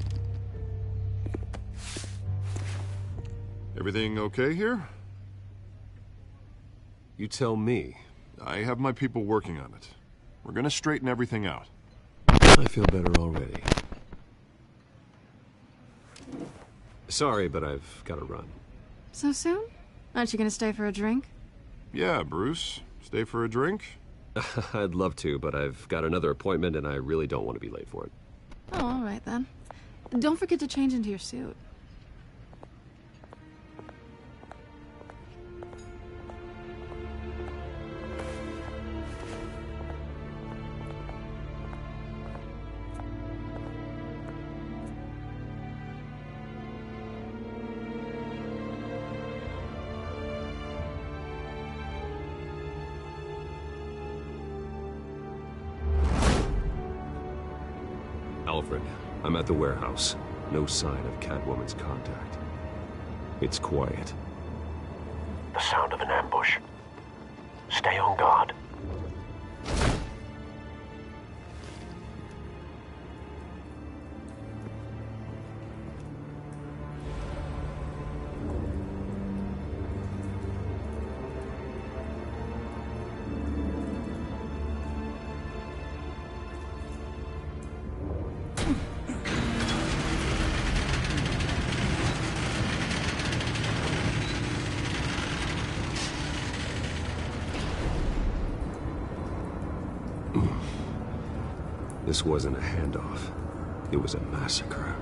Everything okay here? You tell me. I have my people working on it. We're gonna straighten everything out. I feel better already. Sorry, but I've got to run. So soon? Aren't you gonna stay for a drink? Yeah, Bruce. Stay for a drink? I'd love to, but I've got another appointment and I really don't want to be late for it. Oh, all right then. Don't forget to change into your suit. Alfred, I'm at the warehouse. No sign of Catwoman's contact. It's quiet. The sound of an ambush. Stay on guard. This wasn't a handoff. It was a massacre.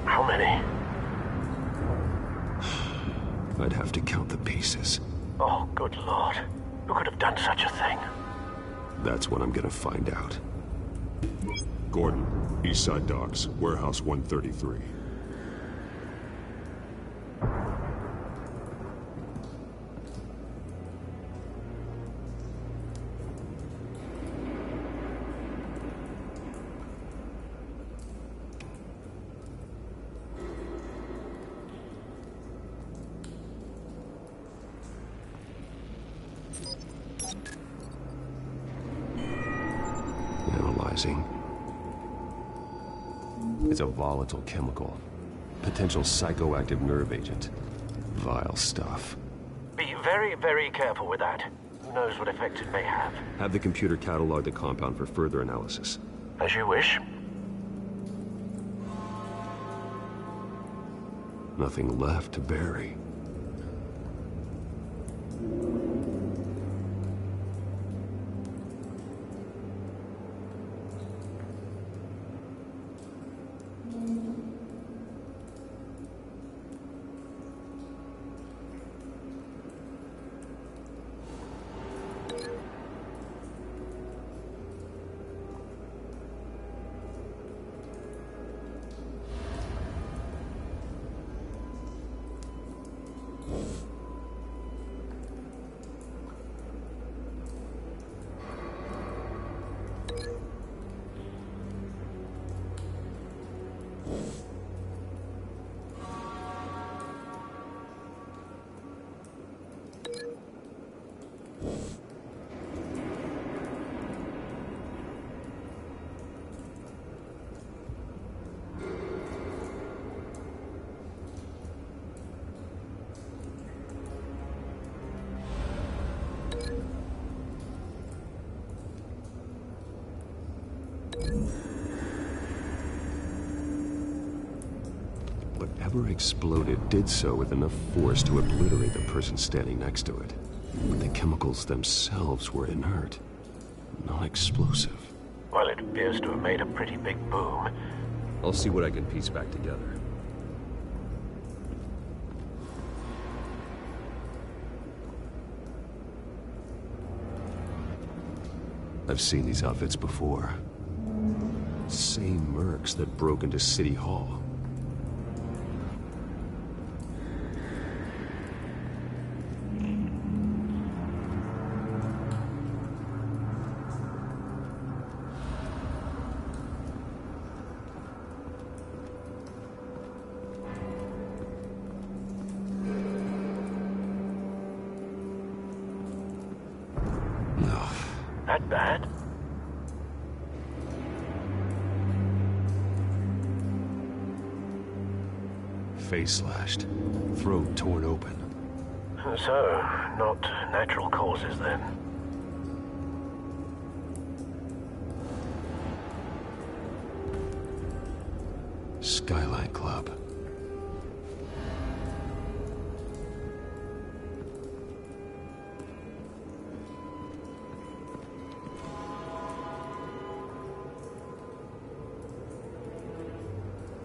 How many? I'd have to count the pieces. Oh, good Lord. Who could have done such a thing? That's what I'm gonna find out. Gordon, Eastside Docks, Warehouse 133. Analyzing. It's a volatile chemical. Potential psychoactive nerve agent. Vile stuff. Be very, very careful with that. Who knows what effects it may have. Have the computer catalog the compound for further analysis. As you wish. Nothing left to bury. Whatever exploded did so with enough force to obliterate the person standing next to it. But the chemicals themselves were inert, not explosive. Well, it appears to have made a pretty big boom. I'll see what I can piece back together. I've seen these outfits before. Same mercs that broke into City Hall. That bad? Face slashed, throat torn open. So, not natural causes then. Skyline Club.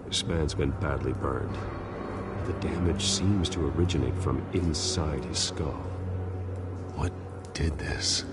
This man's been badly burned. The damage seems to originate from inside his skull. What did this?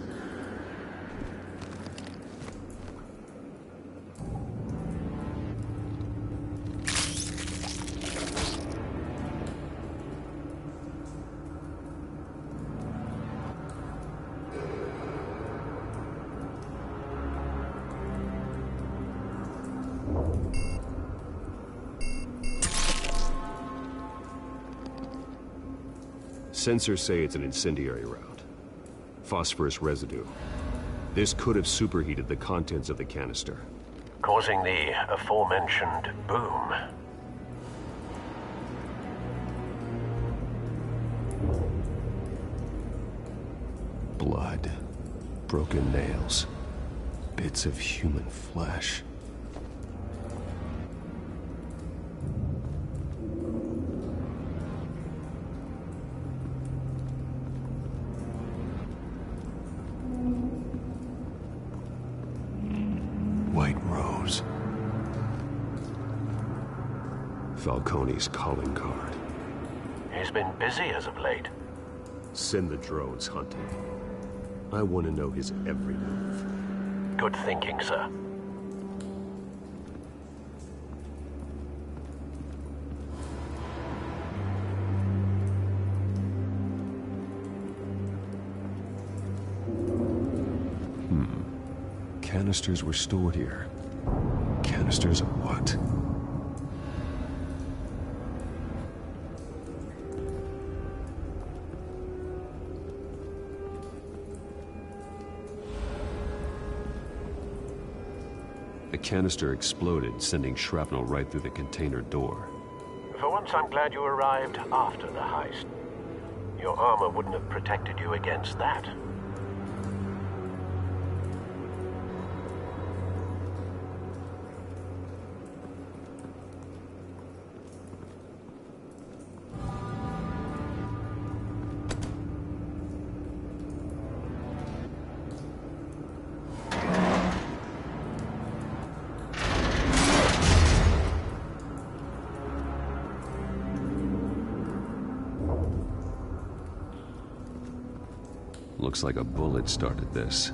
Sensors say it's an incendiary round. Phosphorus residue. This could have superheated the contents of the canister, causing the aforementioned boom. Blood, broken nails, bits of human flesh. White Rose. Falcone's calling card. He's been busy as of late. Send the drones hunting. I want to know his every move. Good thinking, sir. Canisters were stored here. Canisters of what? The canister exploded, sending shrapnel right through the container door. For once, I'm glad you arrived after the heist. Your armor wouldn't have protected you against that. Looks like a bullet started this.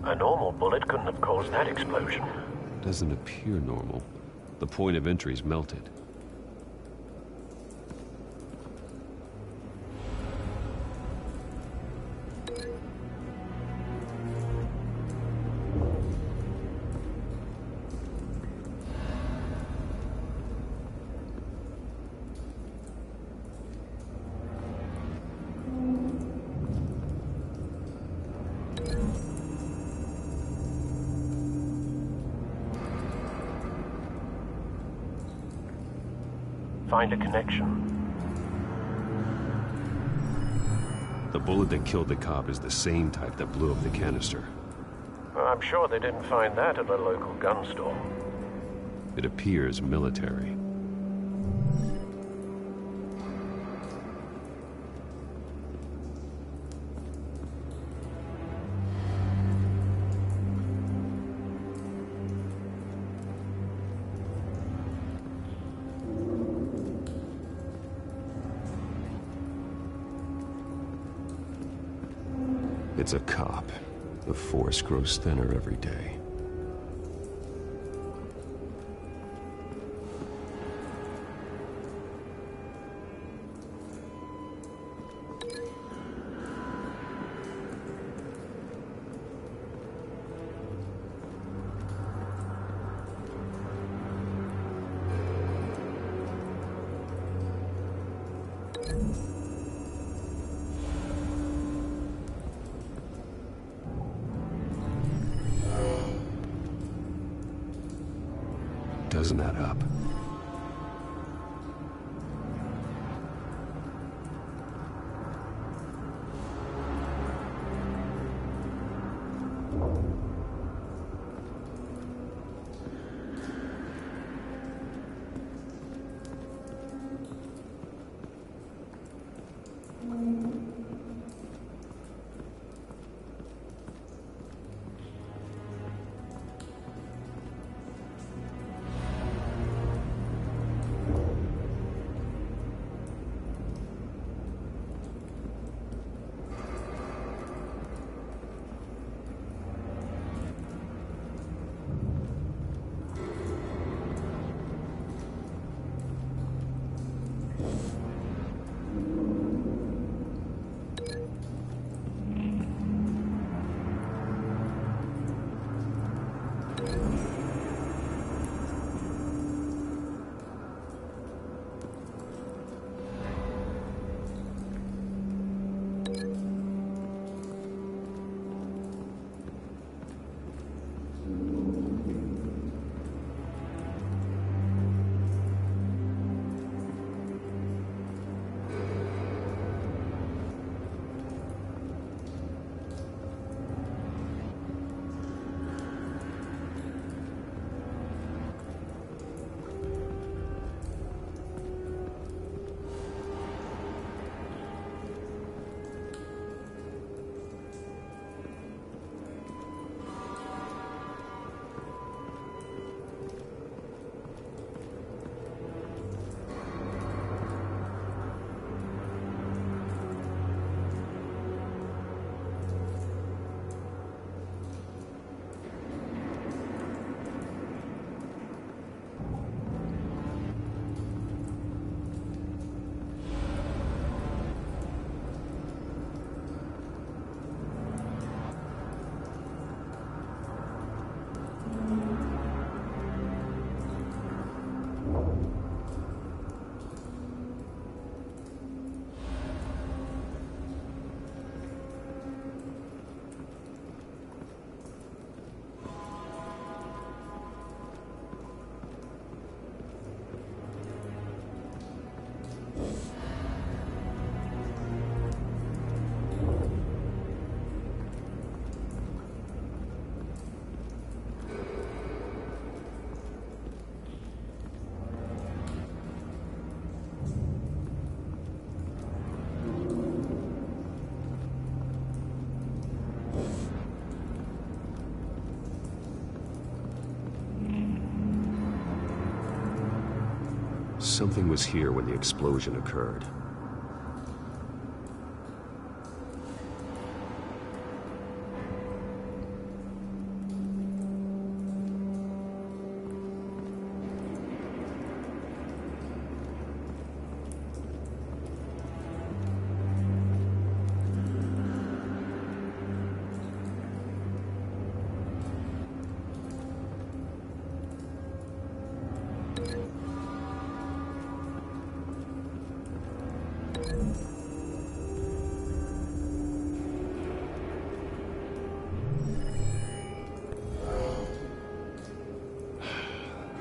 A normal bullet couldn't have caused that explosion. Doesn't appear normal. The point of entry's melted. Find a connection. The bullet that killed the cop is the same type that blew up the canister. I'm sure they didn't find that at a local gun store. It appears military. It's a cop. The force grows thinner every day. Doesn't add up. Something was here when the explosion occurred.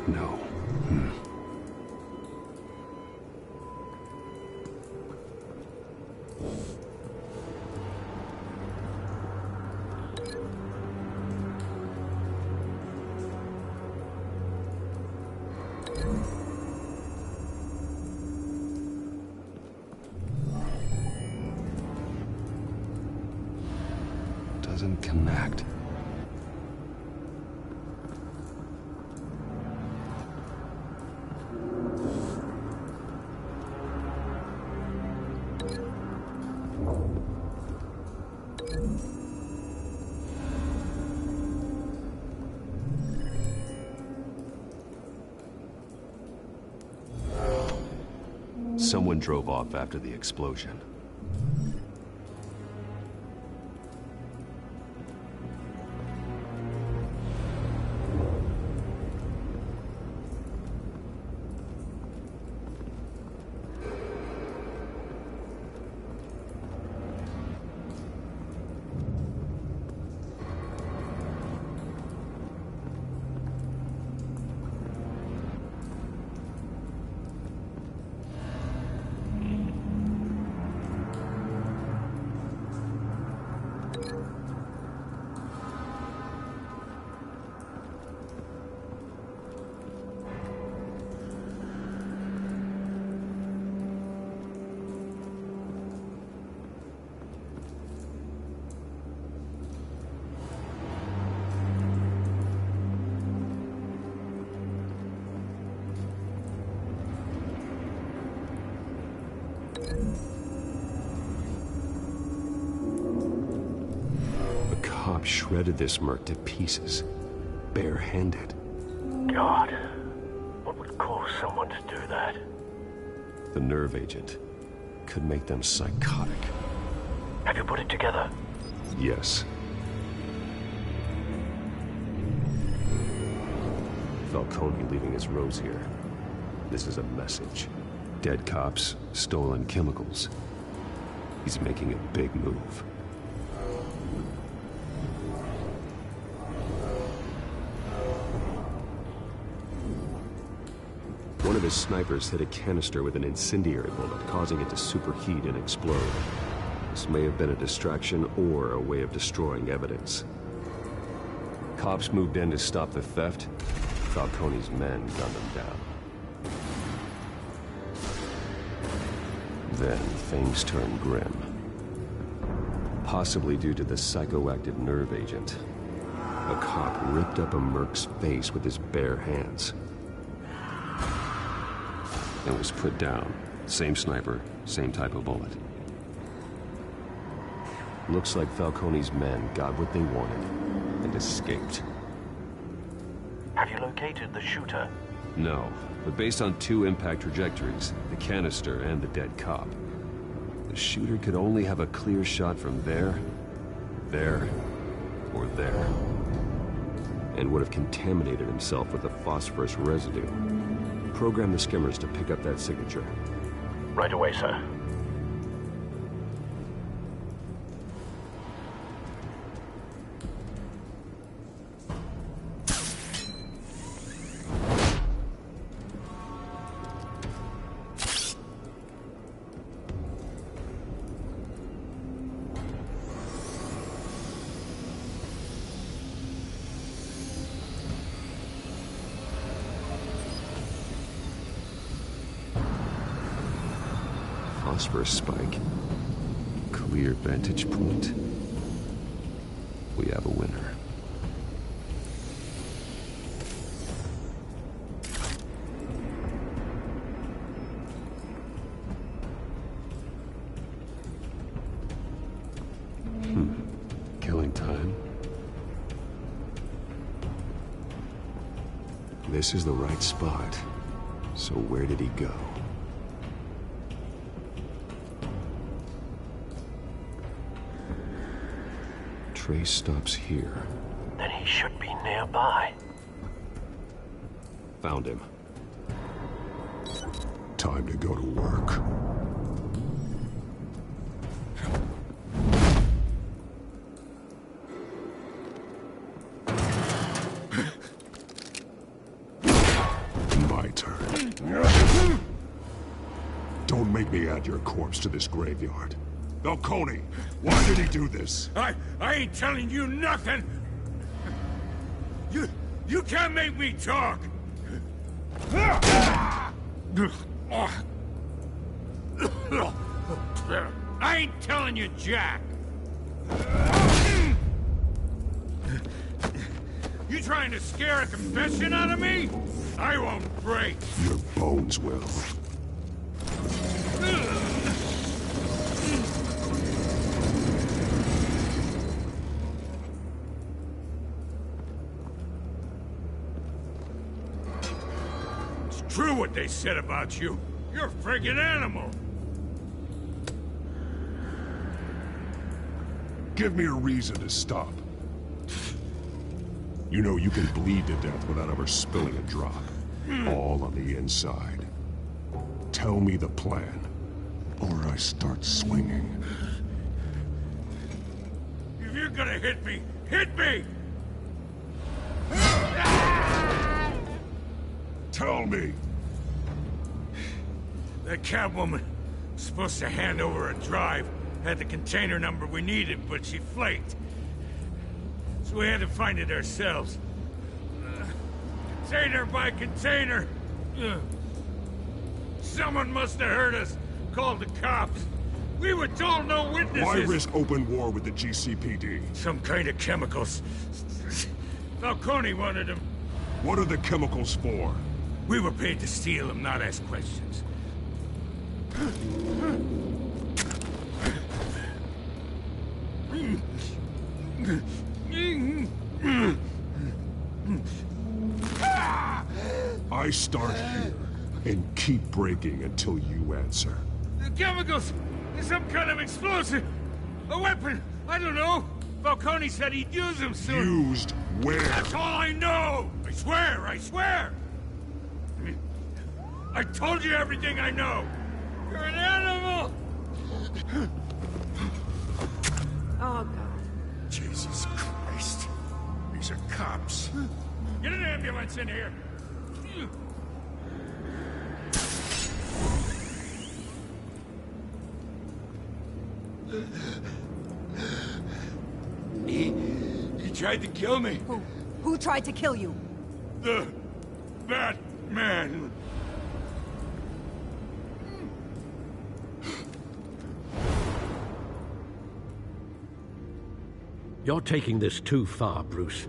No. doesn't connect. Someone drove off after the explosion. Shredded this merc to pieces, barehanded. God, what would cause someone to do that? The nerve agent could make them psychotic. Have you put it together? Yes. Falcone leaving his rose here. This is a message. Dead cops, stolen chemicals. He's making a big move. One of his snipers hit a canister with an incendiary bullet, causing it to superheat and explode. This may have been a distraction or a way of destroying evidence. Cops moved in to stop the theft. Falcone's men gunned them down. Then things turned grim. Possibly due to the psychoactive nerve agent. A cop ripped up a merc's face with his bare hands. And was put down. Same sniper, same type of bullet. Looks like Falcone's men got what they wanted and escaped. Have you located the shooter? No, but based on two impact trajectories, the canister and the dead cop, the shooter could only have a clear shot from there, or there, and would have contaminated himself with the phosphorus residue. Program the skimmers to pick up that signature. Right away, sir. Phosphorus spike. Clear vantage point. We have a winner. Killing time. This is the right spot. So where did he go? Trace stops here. Then he should be nearby. Found him. Time to go to work. My turn. Don't make me add your corpse to this graveyard. Falcone, why did he do this? I ain't telling you nothing! You can't make me talk! I ain't telling you, Jack! You trying to scare a confession out of me? I won't break. Your bones will. It's true what they said about you. You're a friggin' animal. Give me a reason to stop. You know you can bleed to death without ever spilling a drop. All on the inside. Tell me the plan, or I start swinging. If you're gonna hit me, hit me! Tell me! That Catwoman was supposed to hand over a drive. Had the container number we needed, but she flaked. So we had to find it ourselves. Container by container. Someone must have heard us. Called the cops. We were told no witnesses. Why risk open war with the GCPD? Some kind of chemicals. Falcone wanted them. What are the chemicals for? We were paid to steal them, not ask questions. I start here and keep breaking until you answer. The chemicals! Is some kind of explosive! A weapon! I don't know! Falcone said he'd use them soon! Used where? That's all I know! I swear! I swear! I told you everything I know! You're an animal! Oh, God. Jesus Christ. These are cops. Get an ambulance in here! He tried to kill me. Who tried to kill you? The Batman. You're taking this too far, Bruce.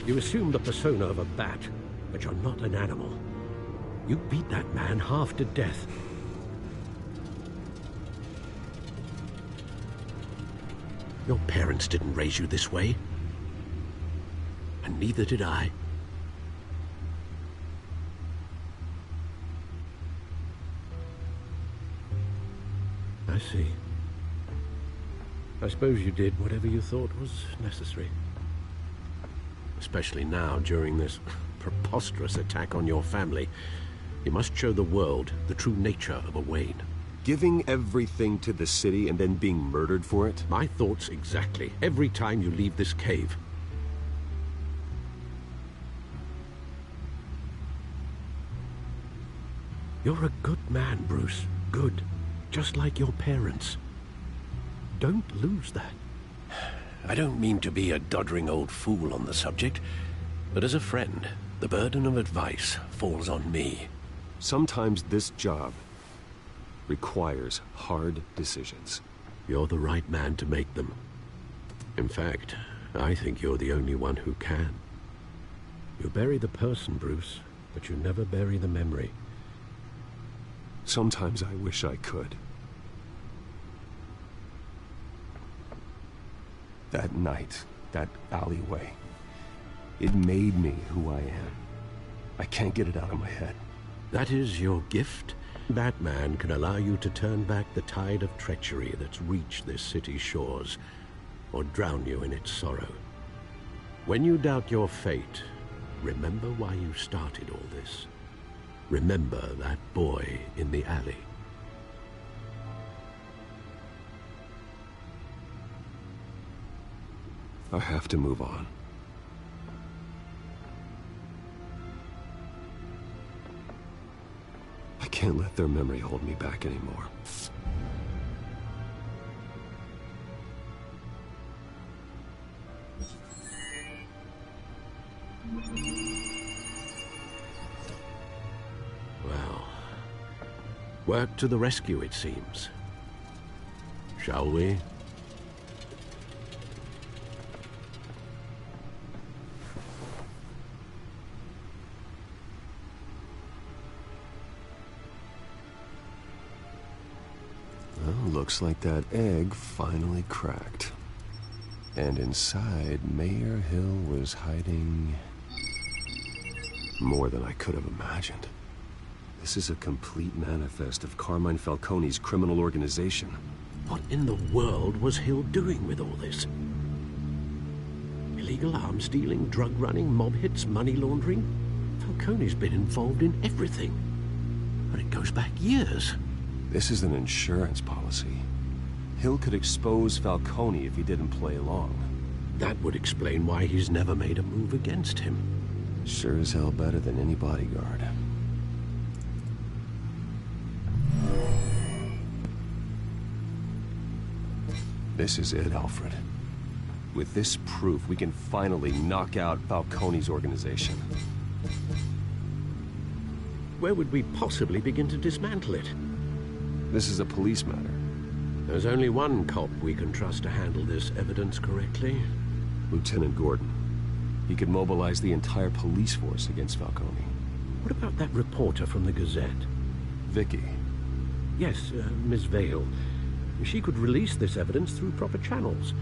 You assume the persona of a bat, but you're not an animal. You beat that man half to death. Your parents didn't raise you this way. And neither did I. I see. I suppose you did whatever you thought was necessary. Especially now, during this preposterous attack on your family. You must show the world the true nature of a Wayne. Giving everything to the city and then being murdered for it? My thoughts exactly. Every time you leave this cave. You're a good man, Bruce. Good. Just like your parents. Don't lose that. I don't mean to be a doddering old fool on the subject, but as a friend, the burden of advice falls on me. Sometimes this job requires hard decisions. You're the right man to make them. In fact, I think you're the only one who can. You bury the person, Bruce, but you never bury the memory. Sometimes I wish I could. That night, that alleyway, it made me who I am. I can't get it out of my head. That is your gift? Batman can allow you to turn back the tide of treachery that's reached this city's shores, or drown you in its sorrow. When you doubt your fate, remember why you started all this. Remember that boy in the alley. I have to move on. I can't let their memory hold me back anymore. Well, work to the rescue, it seems. Shall we? Well, looks like that egg finally cracked. And inside, Mayor Hill was hiding more than I could have imagined. This is a complete manifest of Carmine Falcone's criminal organization. What in the world was Hill doing with all this? Illegal arms dealing, drug running, mob hits, money laundering? Falcone's been involved in everything. And it goes back years. This is an insurance policy. Hill could expose Falcone if he didn't play along. That would explain why he's never made a move against him. Sure as hell better than any bodyguard. This is it, Alfred. With this proof, we can finally knock out Falcone's organization. Where would we possibly begin to dismantle it? This is a police matter. There's only one cop we can trust to handle this evidence correctly. Lieutenant Gordon. He could mobilize the entire police force against Falcone. What about that reporter from the Gazette? Vicky. Yes, Miss Vale. She could release this evidence through proper channels.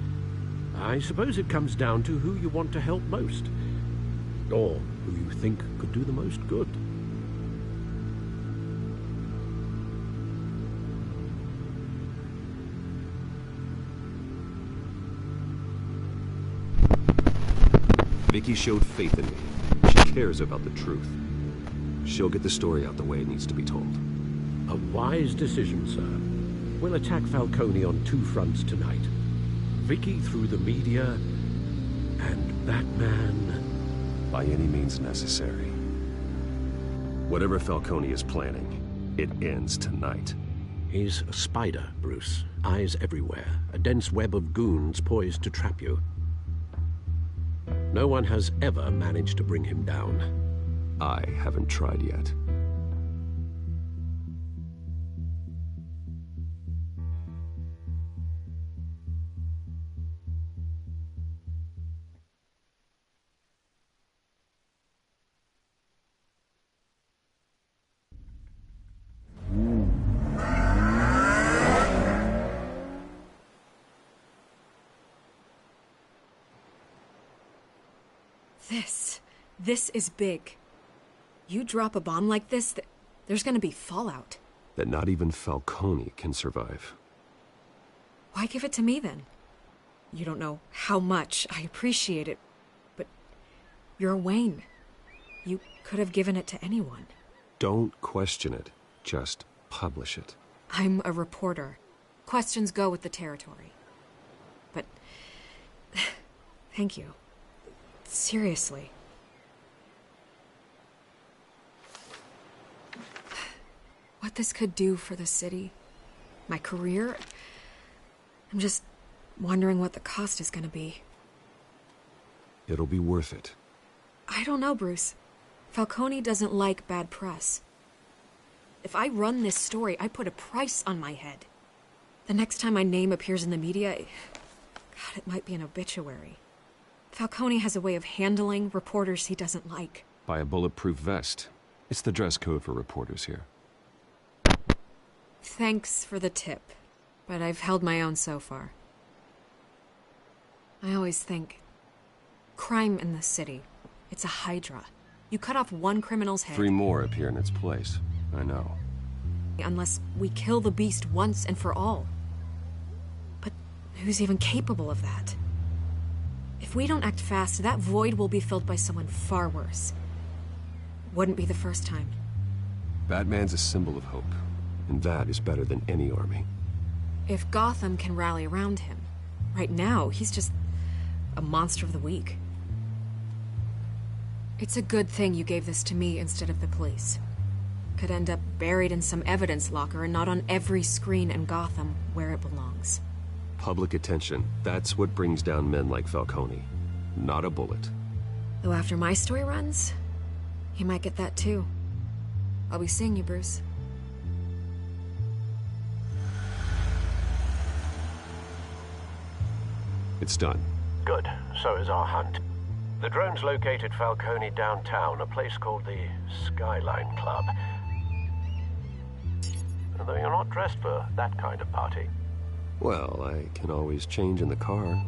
I suppose it comes down to who you want to help most. Or who you think could do the most good. Vicky showed faith in me. She cares about the truth. She'll get the story out the way it needs to be told. A wise decision, sir. We'll attack Falcone on two fronts tonight. Vicky through the media, and Batman... by any means necessary. Whatever Falcone is planning, it ends tonight. He's a spider, Bruce. Eyes everywhere. A dense web of goons poised to trap you. No one has ever managed to bring him down. I haven't tried yet. This is big. You drop a bomb like this, there's gonna be fallout. That not even Falcone can survive. Why give it to me, then? You don't know how much I appreciate it, but you're Wayne. You could have given it to anyone. Don't question it. Just publish it. I'm a reporter. Questions go with the territory. But... thank you. Seriously. What this could do for the city, my career, I'm just wondering what the cost is gonna be. It'll be worth it. I don't know, Bruce. Falcone doesn't like bad press. If I run this story, I put a price on my head. The next time my name appears in the media, God, it might be an obituary. Falcone has a way of handling reporters he doesn't like. Buy a bulletproof vest. It's the dress code for reporters here. Thanks for the tip, but I've held my own so far. I always think, crime in the city, it's a hydra. You cut off one criminal's head... 3 more appear in its place. I know. Unless we kill the beast once and for all. But who's even capable of that? If we don't act fast, that void will be filled by someone far worse. Wouldn't be the first time. Batman's a symbol of hope. And that is better than any army. If Gotham can rally around him, right now, he's just a monster of the week. It's a good thing you gave this to me instead of the police. Could end up buried in some evidence locker and not on every screen in Gotham where it belongs. Public attention, that's what brings down men like Falcone. Not a bullet. Though after my story runs, he might get that too. I'll be seeing you, Bruce. It's done. Good. So is our hunt. The drones located Falcone downtown, a place called the Skyline Club. Although you're not dressed for that kind of party. Well, I can always change in the car.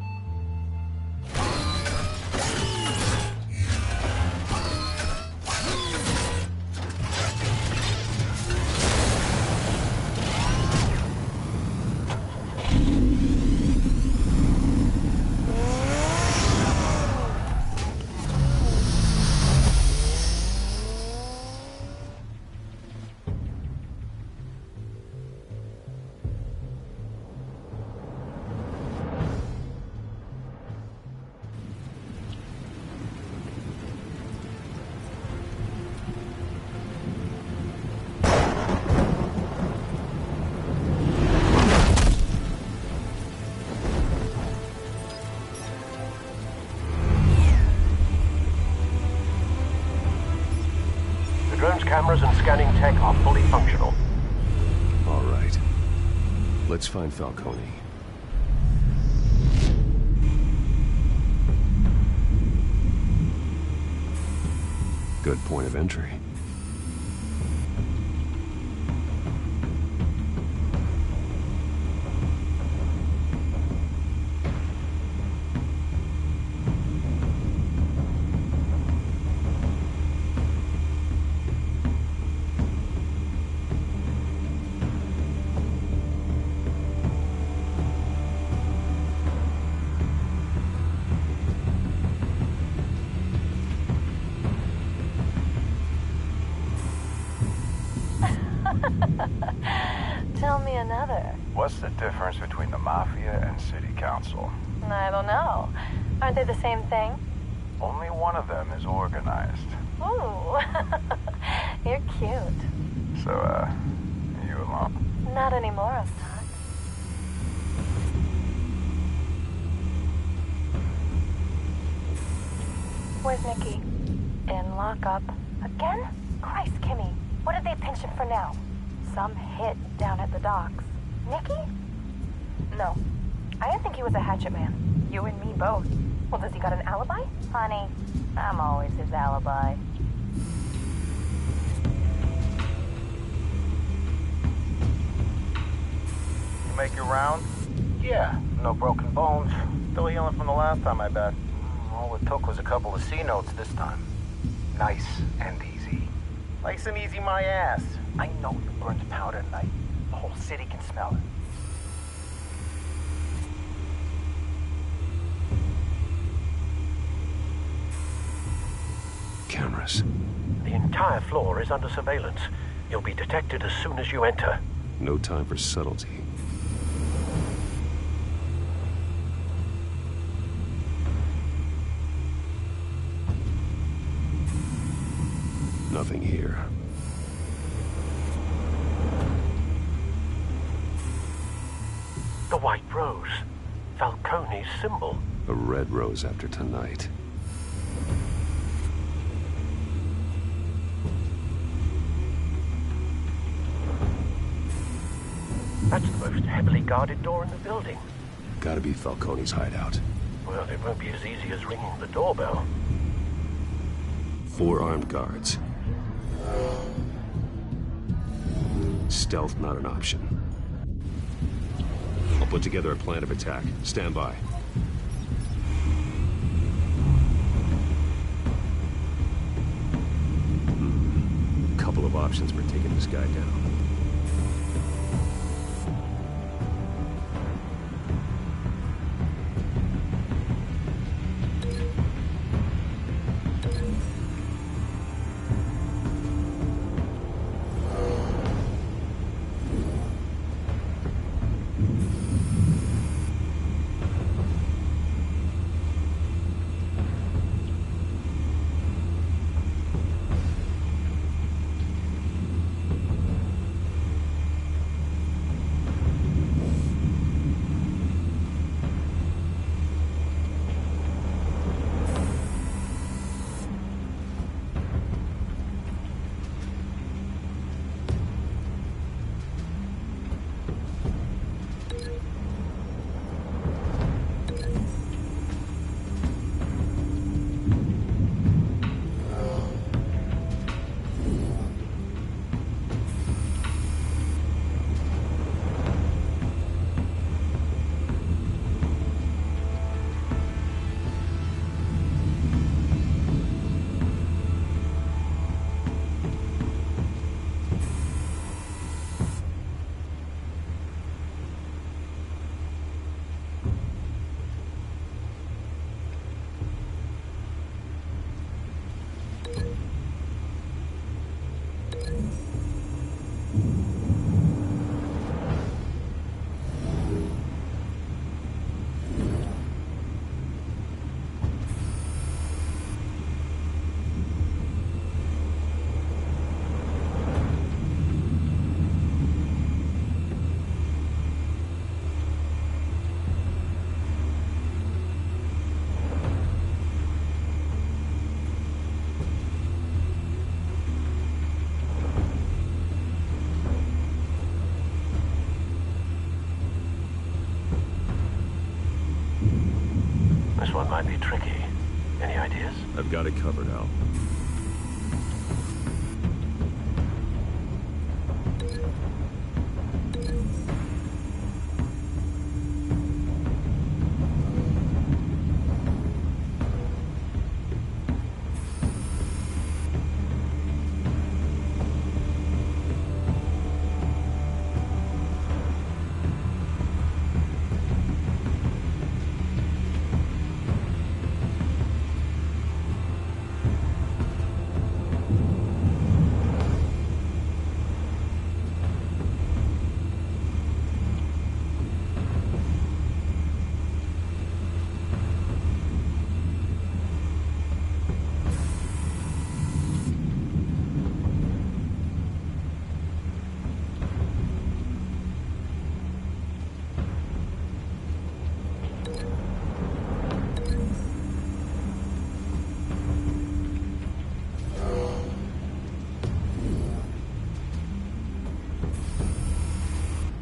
Drone's cameras and scanning tech are fully functional. All right. Let's find Falcone. Good point of entry. Tell me another. What's the difference between the Mafia and City Council? I don't know. Aren't they the same thing? Only one of them is organized. Ooh. You're cute. So, you alone? Not anymore, I'm not. Where's Nikki? In lockup. Again? Christ, Kimmy. What did they pinch him for now? Some hit down at the docks. Nikki? No. I didn't think he was a hatchet man. You and me both. Well, does he got an alibi? Honey, I'm always his alibi. You make your round? Yeah, no broken bones. Still healing from the last time, I bet. All it took was a couple of C notes this time. Nice and easy. Nice and easy my ass. I know you burned powder tonight. The whole city can smell it. Cameras. The entire floor is under surveillance. You'll be detected as soon as you enter. No time for subtlety. Nothing here. The white rose. Falcone's symbol. A red rose after tonight. That's the most heavily guarded door in the building. Gotta be Falcone's hideout. Well, it won't be as easy as ringing the doorbell. 4 armed guards. Stealth not an option. I'll put together a plan of attack. Stand by. Couple of options for taking this guy down. This one might be tricky. Any ideas? I've got it covered, Al.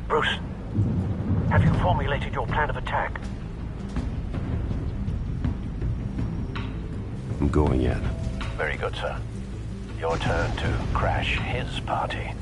Bruce, have you formulated your plan of attack? I'm going in. Very good, sir. Your turn to crash his party.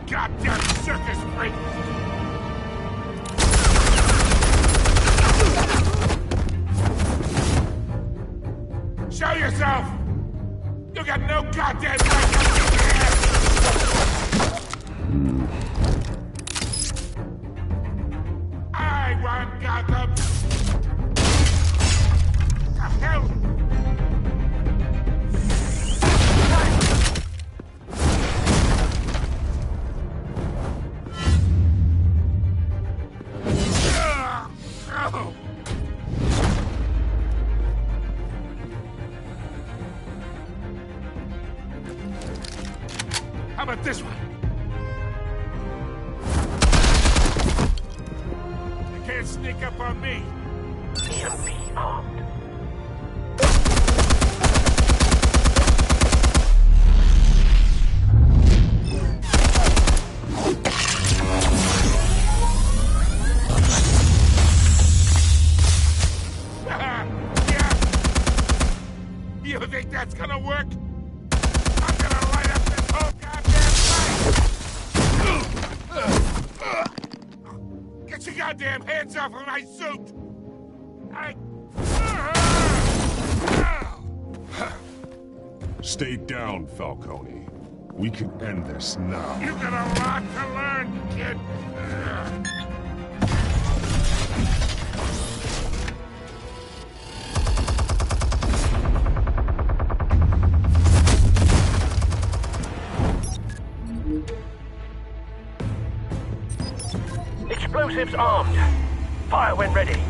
Goddamn circus freak! Show yourself! You got no goddamn right to be here! I want Gotham! The hell? How about this one? You can't sneak up on me. EMP armed. Yeah. You think that's gonna work? I'm gonna light up this whole goddamn place! Get your goddamn hands off of my suit! Stay down, Falcone. We can end this now. You got a lot to learn, kid! Explosives armed. Fire when ready.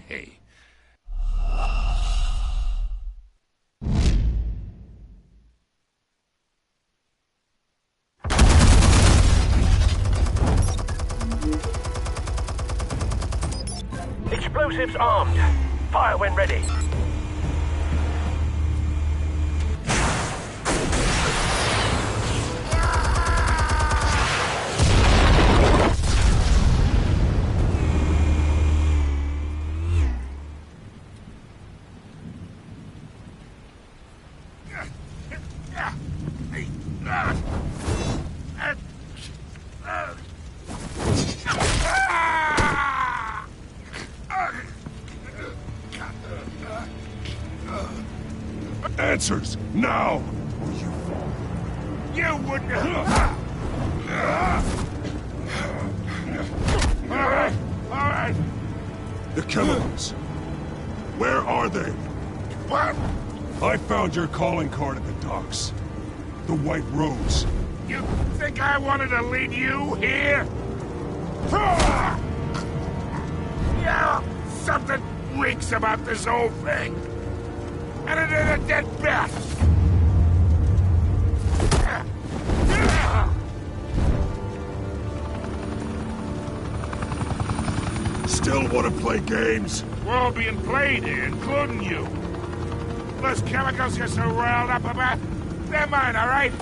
Hey. Explosives armed. Fire when ready. Answers, now! Or you fall. You wouldn't... All right. The chemicals. Where are they? What? I found your calling card at the docks. The White Rose. You think I wanted to lead you here? Yeah, something reeks about this whole thing. And it is a dead bat. Still want to play games? We're all being played here, including you. Those chemicals you're so riled up about, they're mine, all right?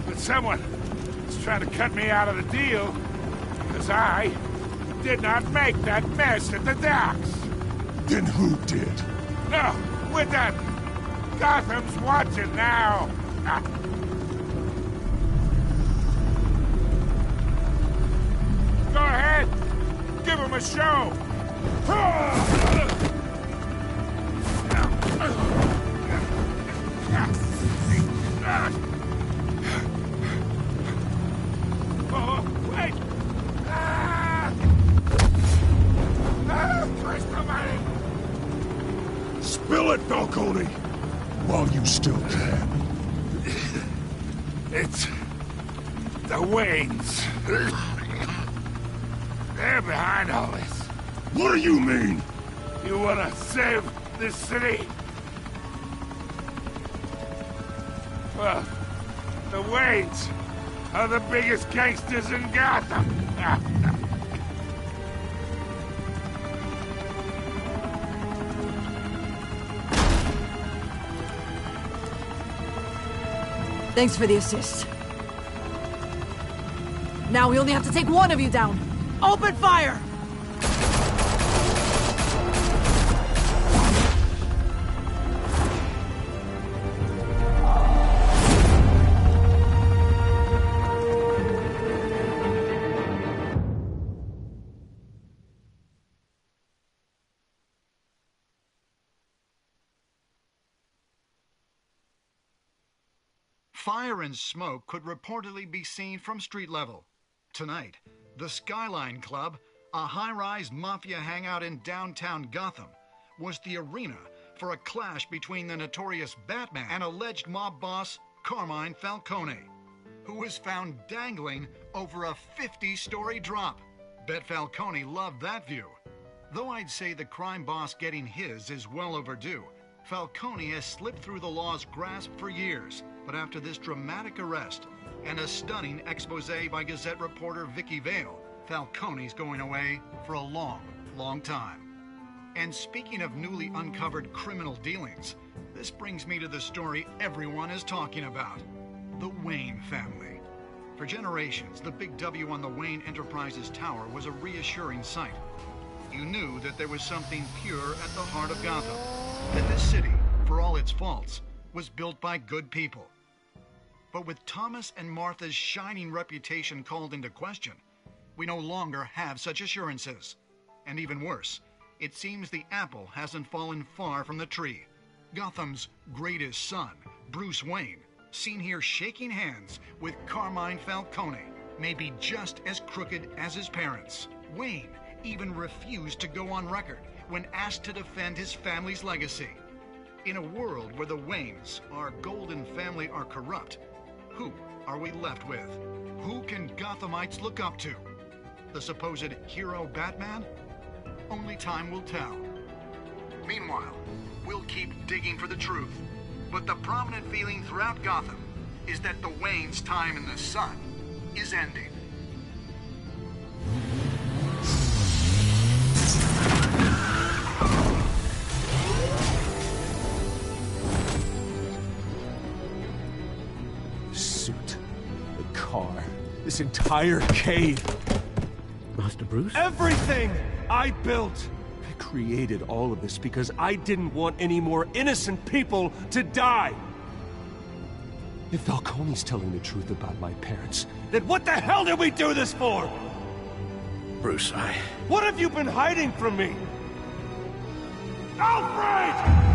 But someone is trying to cut me out of the deal, because I did not make that mess at the docks. Then who did? No, we're done. Gotham's watching now. Go ahead. Give him a show. Oh, wait. Spill it, Falcone! While you still can. It's... the Waynes. They're behind all this. What do you mean? You wanna save this city? Well, the Waynes are the biggest gangsters in Gotham. Thanks for the assist. Now we only have to take one of you down. Open fire! Fire and smoke could reportedly be seen from street level. Tonight, the Skyline Club, a high-rise mafia hangout in downtown Gotham, was the arena for a clash between the notorious Batman and alleged mob boss Carmine Falcone, who was found dangling over a 50-story drop. Bet Falcone loved that view. Though I'd say the crime boss getting his is well overdue, Falcone has slipped through the law's grasp for years. But after this dramatic arrest and a stunning expose by Gazette reporter Vicky Vale, Falcone's going away for a long, long time. And speaking of newly uncovered criminal dealings, this brings me to the story everyone is talking about: the Wayne family. For generations, the big W on the Wayne Enterprises Tower was a reassuring sight. You knew that there was something pure at the heart of Gotham, that this city, for all its faults, was built by good people. But with Thomas and Martha's shining reputation called into question, we no longer have such assurances. And even worse, it seems the apple hasn't fallen far from the tree. Gotham's greatest son, Bruce Wayne, seen here shaking hands with Carmine Falcone, may be just as crooked as his parents. Wayne even refused to go on record when asked to defend his family's legacy. In a world where the Waynes, our golden family, are corrupt, who are we left with? Who can Gothamites look up to? The supposed hero Batman? Only time will tell. Meanwhile, we'll keep digging for the truth. But the prominent feeling throughout Gotham is that the Waynes' time in the sun is ending. car, this entire cave. Master Bruce? Everything I built! I created all of this because I didn't want any more innocent people to die! If Falcone's telling the truth about my parents, then what the hell did we do this for? Bruce, What have you been hiding from me? Alfred!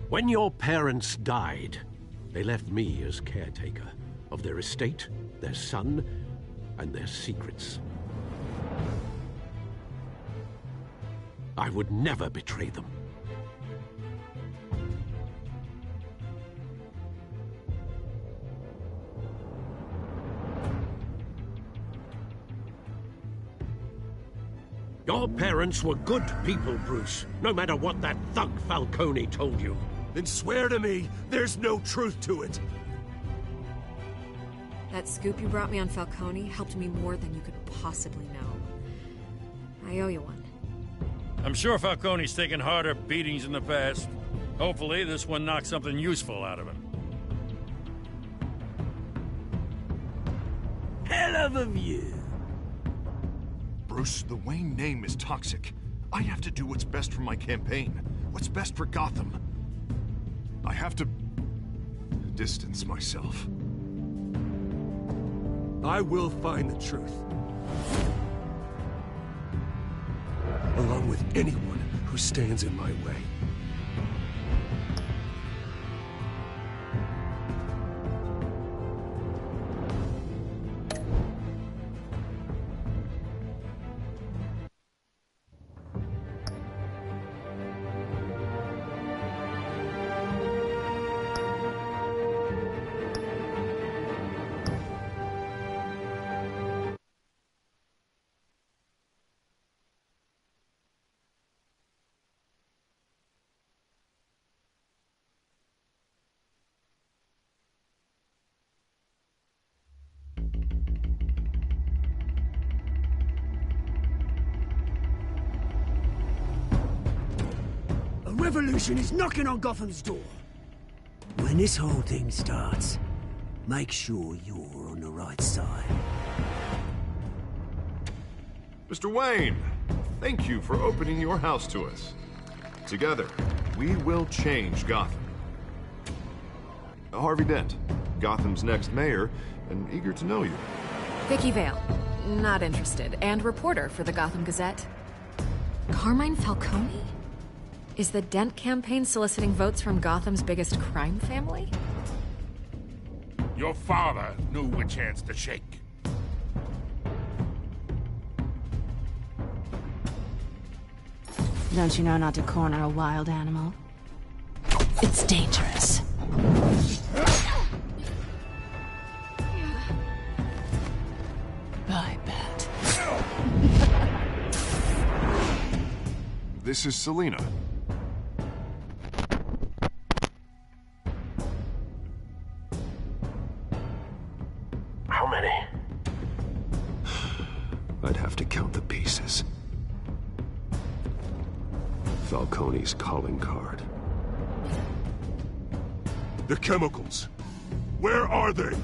When your parents died, they left me as caretaker. of their estate, their son, and their secrets. I would never betray them. Your parents were good people, Bruce, no matter what that thug Falcone told you. Then swear to me there's no truth to it. That scoop you brought me on Falcone helped me more than you could possibly know. I owe you one. I'm sure Falcone's taken harder beatings in the past. Hopefully, this one knocks something useful out of him. Hell of a view. Bruce, the Wayne name is toxic. I have to do what's best for my campaign. What's best for Gotham. I have to distance myself. I will find the truth. Along with anyone who stands in my way. Revolution is knocking on Gotham's door. When this whole thing starts, make sure you're on the right side. Mr. Wayne, thank you for opening your house to us. Together, we will change Gotham. Harvey Dent, Gotham's next mayor, and eager to know you. Vicky Vale, not interested, and reporter for the Gotham Gazette. Carmine Falcone? Is the Dent campaign soliciting votes from Gotham's biggest crime family? Your father knew which hands to shake. Don't you know not to corner a wild animal? It's dangerous. Bye, Bat. This is Selina. How many? I'd have to count the pieces. Falcone's calling card. The chemicals. Where are they?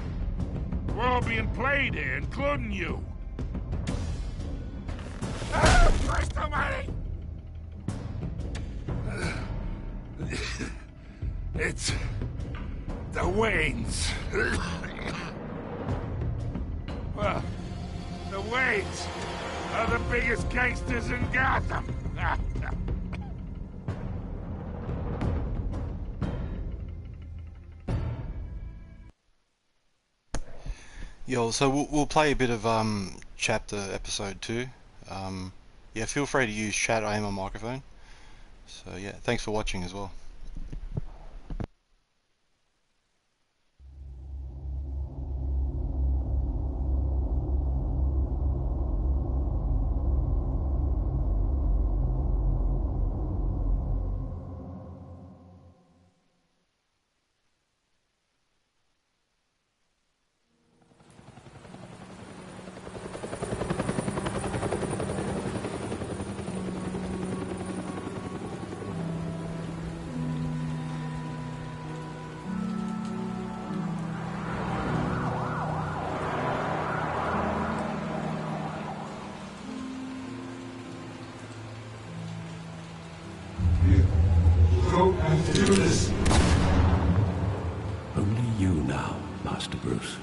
We're all being played here, including you. Christ almighty! It's the Waynes. Well, the Waynes are the biggest gangsters in Gotham. Yo, so we'll play a bit of chapter episode 2. Yeah, feel free to use chat. I am on microphone. So yeah, thanks for watching as well. Only you now, Master Bruce.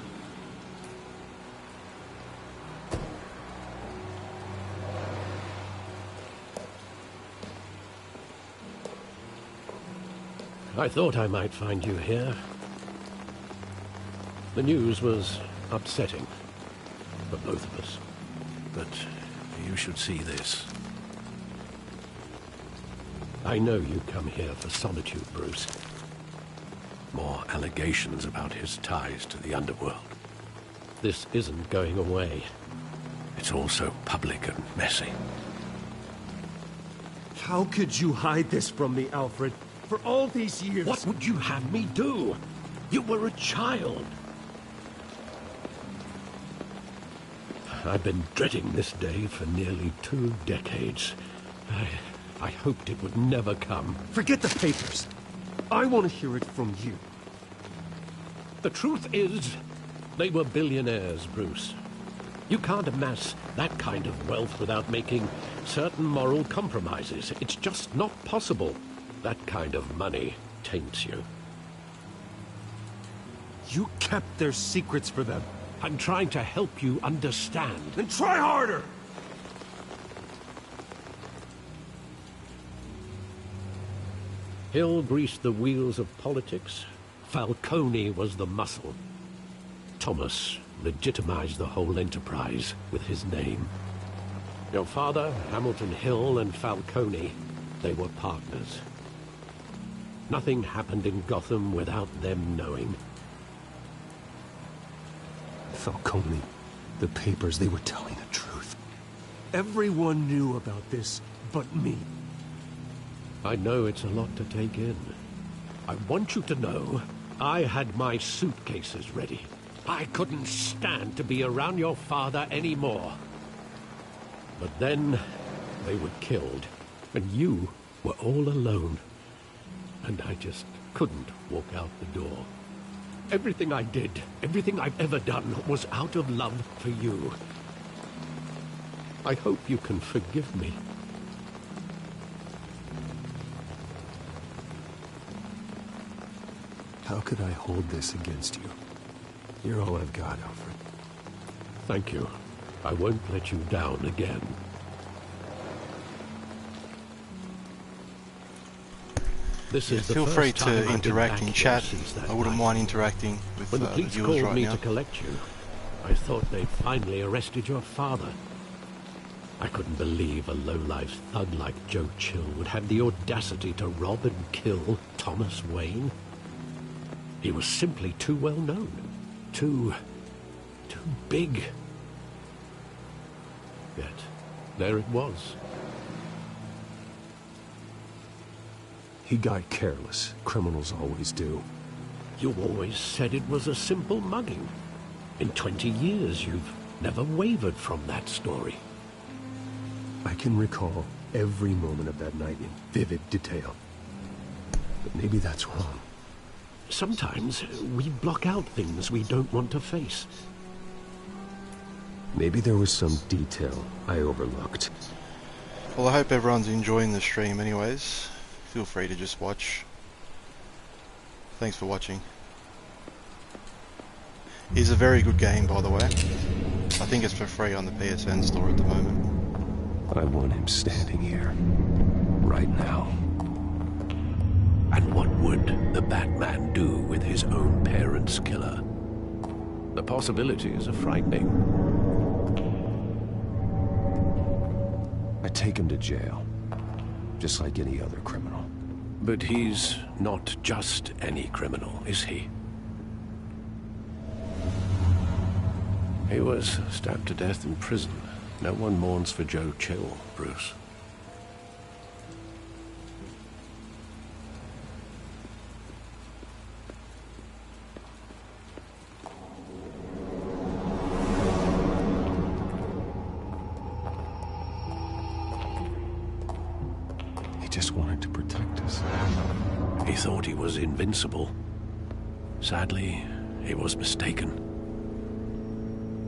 I thought I might find you here. The news was upsetting for both of us. But you should see this. I know you come here for solitude, Bruce. More allegations about his ties to the underworld. This isn't going away. It's all so public and messy. How could you hide this from me, Alfred? For all these years... What would you have me do? You were a child. I've been dreading this day for nearly 2 decades. I hoped it would never come. Forget the papers. I want to hear it from you. The truth is, they were billionaires, Bruce. You can't amass that kind of wealth without making certain moral compromises. It's just not possible. That kind of money taints you. You kept their secrets for them. I'm trying to help you understand. Then try harder! Hill greased the wheels of politics. Falcone was the muscle. Thomas legitimized the whole enterprise with his name. Your father, Hamilton Hill, and Falcone, they were partners. Nothing happened in Gotham without them knowing. Falcone, the papers, they were telling the truth. Everyone knew about this but me. I know it's a lot to take in. I want you to know I had my suitcases ready. I couldn't stand to be around your father anymore. But then they were killed, and you were all alone. And I just couldn't walk out the door. Everything I did, everything I've ever done, was out of love for you. I hope you can forgive me. How could I hold this against you? You're all I've got, Alfred. Thank you. I won't let you down again. This is the feel first free time to I've interact been in back chat. here since that I wouldn't night. mind interacting with When the the police viewers called right me now. to collect you, I thought they'd finally arrested your father. I couldn't believe a low-life thug like Joe Chill would have the audacity to rob and kill Thomas Wayne. He was simply too well known. Too big. Yet, there it was. He got careless. Criminals always do. You always said it was a simple mugging. In 20 years, you've never wavered from that story. I can recall every moment of that night in vivid detail. But maybe that's wrong. Sometimes we block out things we don't want to face. Maybe there was some detail I overlooked. Well, I hope everyone's enjoying the stream anyways. Feel free to just watch. Thanks for watching. It's a very good game, by the way. I think it's for free on the PSN store at the moment. I want him standing here. Right now. And what would the Batman do with his own parents' killer? The possibilities are frightening. I take him to jail. Just like any other criminal. But he's not just any criminal, is he? He was stabbed to death in prison. No one mourns for Joe Chill, Bruce. He just wanted to protect us. He thought he was invincible. Sadly, he was mistaken.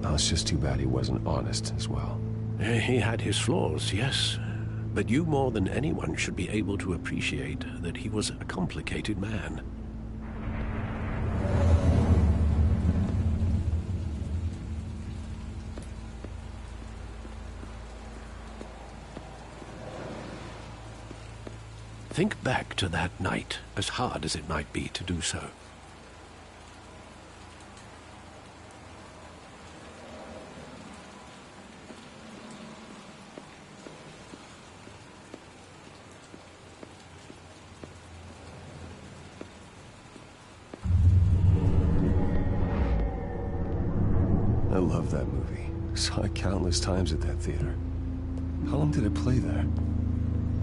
Oh, it's just too bad he wasn't honest as well. He had his flaws, yes. But you more than anyone should be able to appreciate that he was a complicated man. Think back to that night, as hard as it might be to do so. I love that movie. Saw it countless times at that theater. How long did it play there?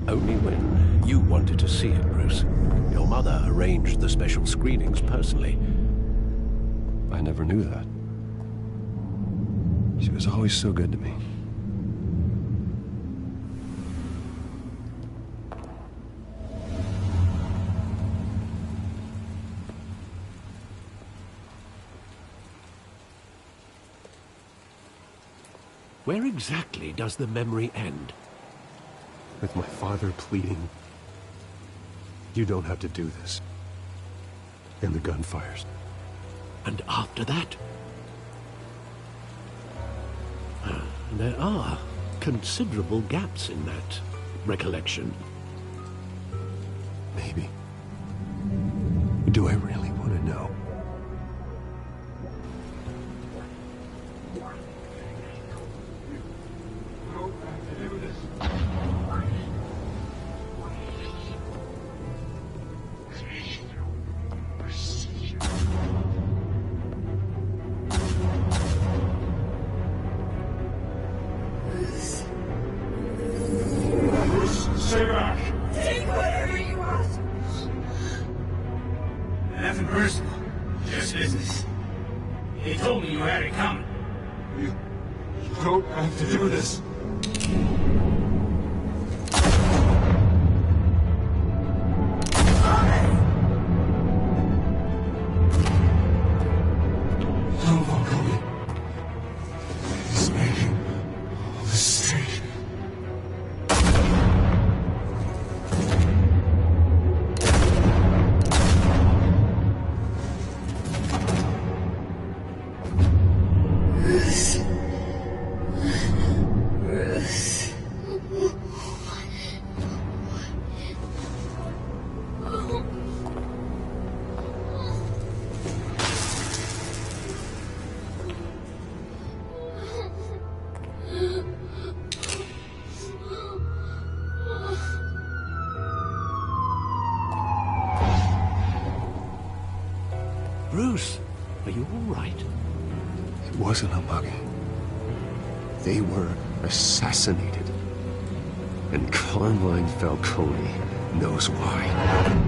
Only when you wanted to see it, Bruce. Your mother arranged the special screenings personally. I never knew that. She was always so good to me. Where exactly does the memory end? With my father pleading, "You don't have to do this." And the gunfires. And after that? There are considerable gaps in that recollection. Maybe. Do I really want to know? Take whatever you want. Nothing personal, just business. He told me you had it coming. You don't have to do this. Don't walk away. He's making a mistake. Bruce, are you all right? It wasn't a mugging. They were assassinated. And Carmine Falcone knows why.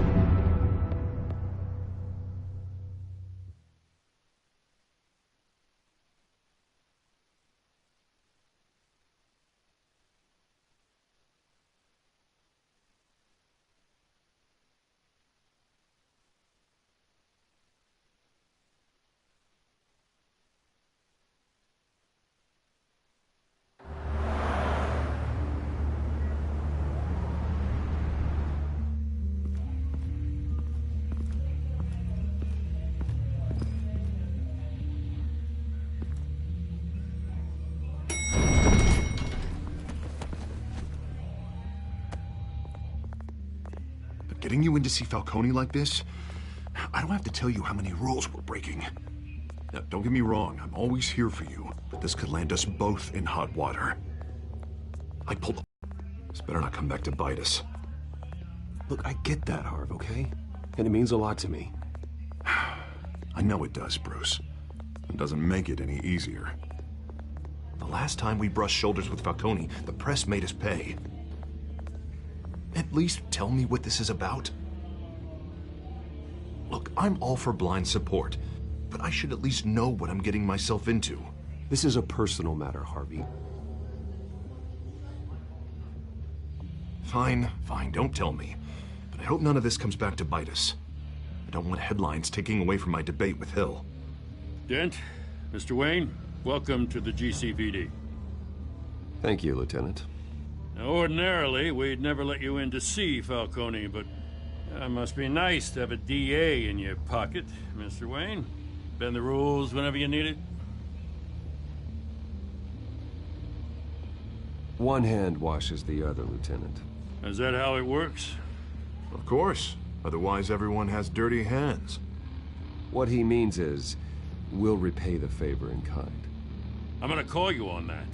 Getting you in to see Falcone like this? I don't have to tell you how many rules we're breaking. Now, don't get me wrong, I'm always here for you, but this could land us both in hot water. I pulled the... This better not come back to bite us. Look, I get that, Harv, okay? And it means a lot to me. I know it does, Bruce. It doesn't make it any easier. The last time we brushed shoulders with Falcone, the press made us pay. At least tell me what this is about. Look, I'm all for blind support, but I should at least know what I'm getting myself into. This is a personal matter, Harvey. Fine, don't tell me. But I hope none of this comes back to bite us. I don't want headlines taking away from my debate with Hill. Dent, Mr. Wayne, welcome to the GCPD. Thank you, Lieutenant. Now, ordinarily, we'd never let you in to see Falcone, but it must be nice to have a DA in your pocket, Mr. Wayne. Bend the rules whenever you need it. One hand washes the other, Lieutenant. Is that how it works? Of course. Otherwise, everyone has dirty hands. What he means is, we'll repay the favor in kind. I'm gonna call you on that.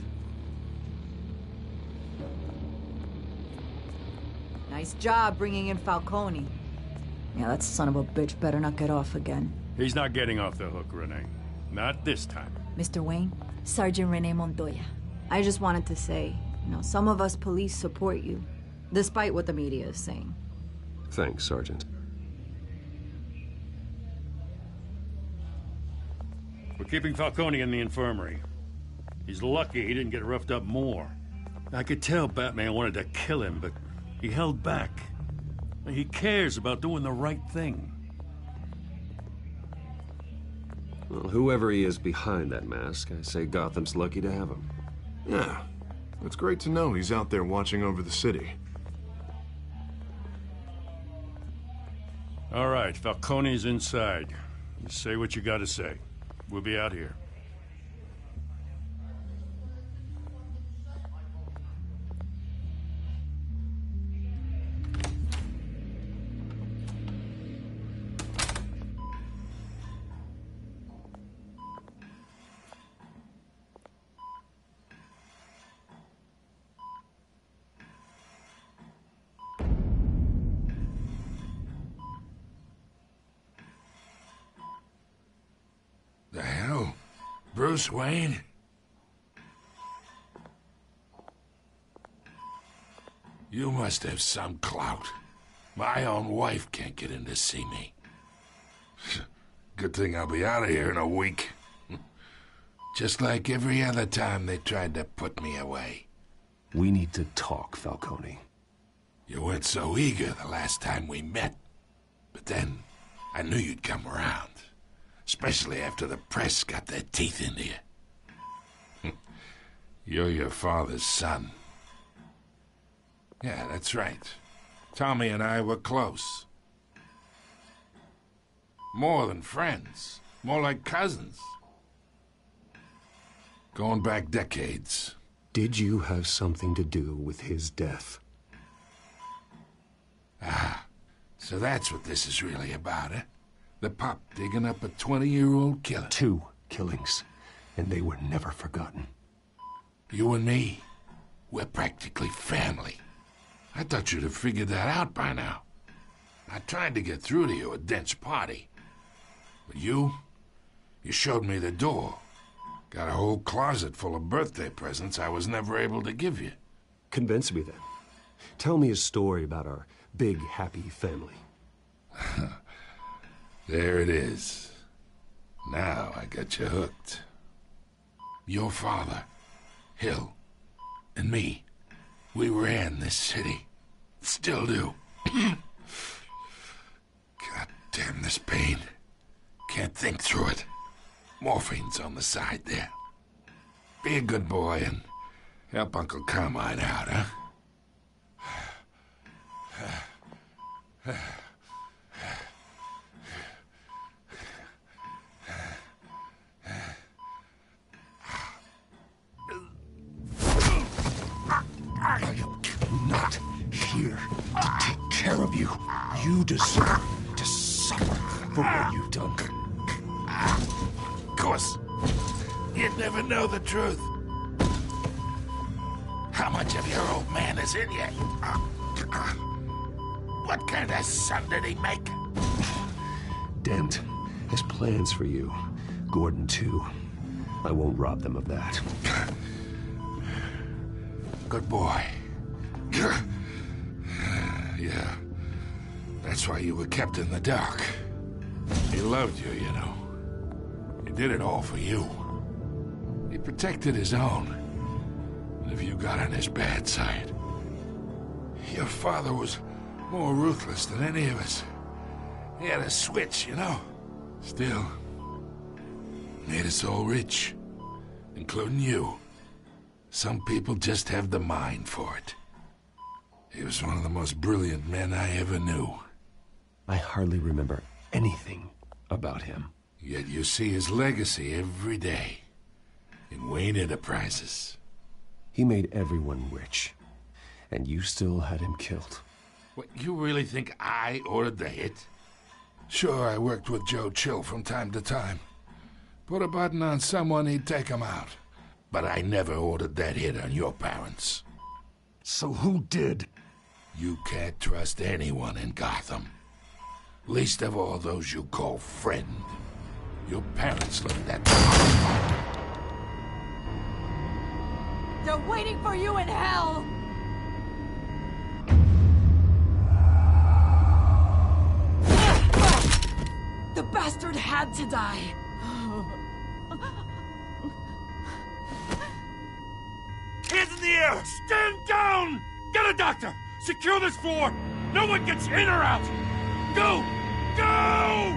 Nice job bringing in Falcone. Yeah, that son of a bitch better not get off again. He's not getting off the hook, Renee. Not this time. Mr. Wayne, Sergeant Rene Montoya. I just wanted to say, some of us police support you, despite what the media is saying. Thanks, Sergeant. We're keeping Falcone in the infirmary. He's lucky he didn't get roughed up more. I could tell Batman wanted to kill him, but he held back. He cares about doing the right thing. Well, whoever he is behind that mask, I say Gotham's lucky to have him. Yeah, it's great to know he's out there watching over the city. All right, Falcone's inside. You say what you gotta say. We'll be out here. The hell? Bruce Wayne? You must have some clout. My own wife can't get in to see me. Good thing I'll be out of here in a week. Just like every other time they tried to put me away. We need to talk, Falcone. You weren't so eager the last time we met. But then, I knew you'd come around. Especially after the press got their teeth into you. You're your father's son. Yeah, that's right. Tommy and I were close. More than friends. More like cousins. Going back decades. Did you have something to do with his death? Ah, so that's what this is really about, eh? The pop digging up a 20-year-old killer. 2 killings, and they were never forgotten. You and me, we're practically family. I thought you'd have figured that out by now. I tried to get through to you at Dent's party. But you showed me the door. Got a whole closet full of birthday presents I was never able to give you. Convince me then. Tell me a story about our big, happy family. There it is. Now I got you hooked. Your father, Hill, and me, we ran this city. Still do. God damn this pain. Can't think through it. Morphine's on the side there. Be a good boy and help Uncle Carmine out, huh? I'm not here to take care of you. You deserve to suffer for what you've done. Of course. You'd never know the truth. How much of your old man is in you? What kind of son did he make? Dent has plans for you. Gordon, too. I won't rob them of that. Good boy. Yeah. That's why you were kept in the dark. He loved you, you know. He did it all for you. He protected his own. And if you got on his bad side... Your father was more ruthless than any of us. He had a switch, you know. Still, made us all rich. Including you. Some people just have the mind for it. He was one of the most brilliant men I ever knew. I hardly remember anything about him. Yet you see his legacy every day. In Wayne Enterprises. He made everyone rich. And you still had him killed. What, you really think I ordered the hit? Sure, I worked with Joe Chill from time to time. Put a button on someone, he'd take him out. But I never ordered that hit on your parents. So who did? You can't trust anyone in Gotham. Least of all those you call friend. Your parents let that... They're waiting for you in hell! The bastard had to die! Hands in the air! Stand down! Get a doctor! Secure this floor! No one gets in or out! Go! Go!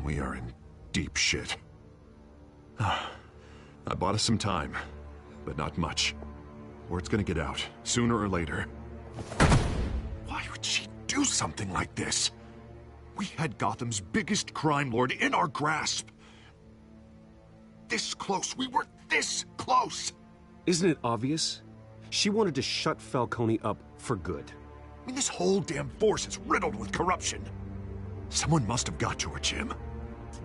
We are in deep shit. I bought us some time, but not much. Word's gonna get out, sooner or later. Why would she do something like this? We had Gotham's biggest crime lord in our grasp. This close, we were this close! Isn't it obvious? She wanted to shut Falcone up for good. I mean, this whole damn force is riddled with corruption. Someone must have got to her, Jim.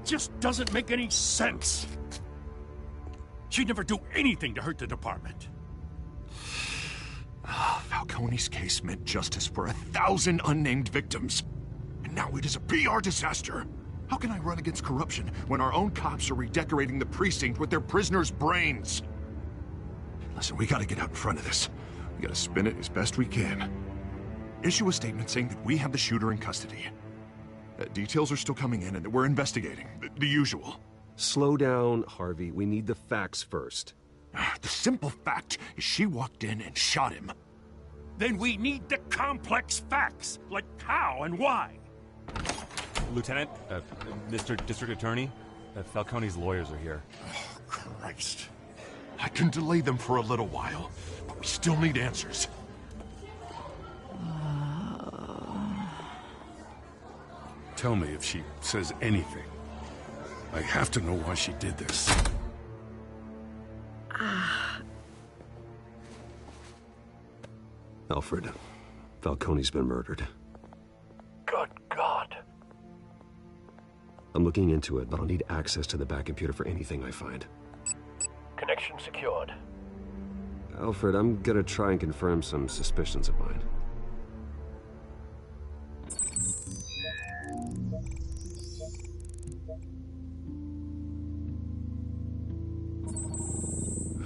Just doesn't make any sense. She'd never do anything to hurt the department. Falcone's case meant justice for 1,000 unnamed victims. And now it is a PR disaster. How can I run against corruption when our own cops are redecorating the precinct with their prisoners' brains? Listen, we gotta get out in front of this. We gotta spin it as best we can. Issue a statement saying that we have the shooter in custody. Details are still coming in and that we're investigating. The usual. Slow down, Harvey. We need the facts first. The simple fact is she walked in and shot him. Then we need the complex facts, like how and why. Lieutenant, Mr. District Attorney, Falcone's lawyers are here. Oh, Christ. I can delay them for a little while, but we still need answers. Tell me if she says anything. I have to know why she did this. Alfred, Falcone's been murdered. Good God. I'm looking into it, but I'll need access to the back computer for anything I find. Connection secured. Alfred, I'm gonna try and confirm some suspicions of mine.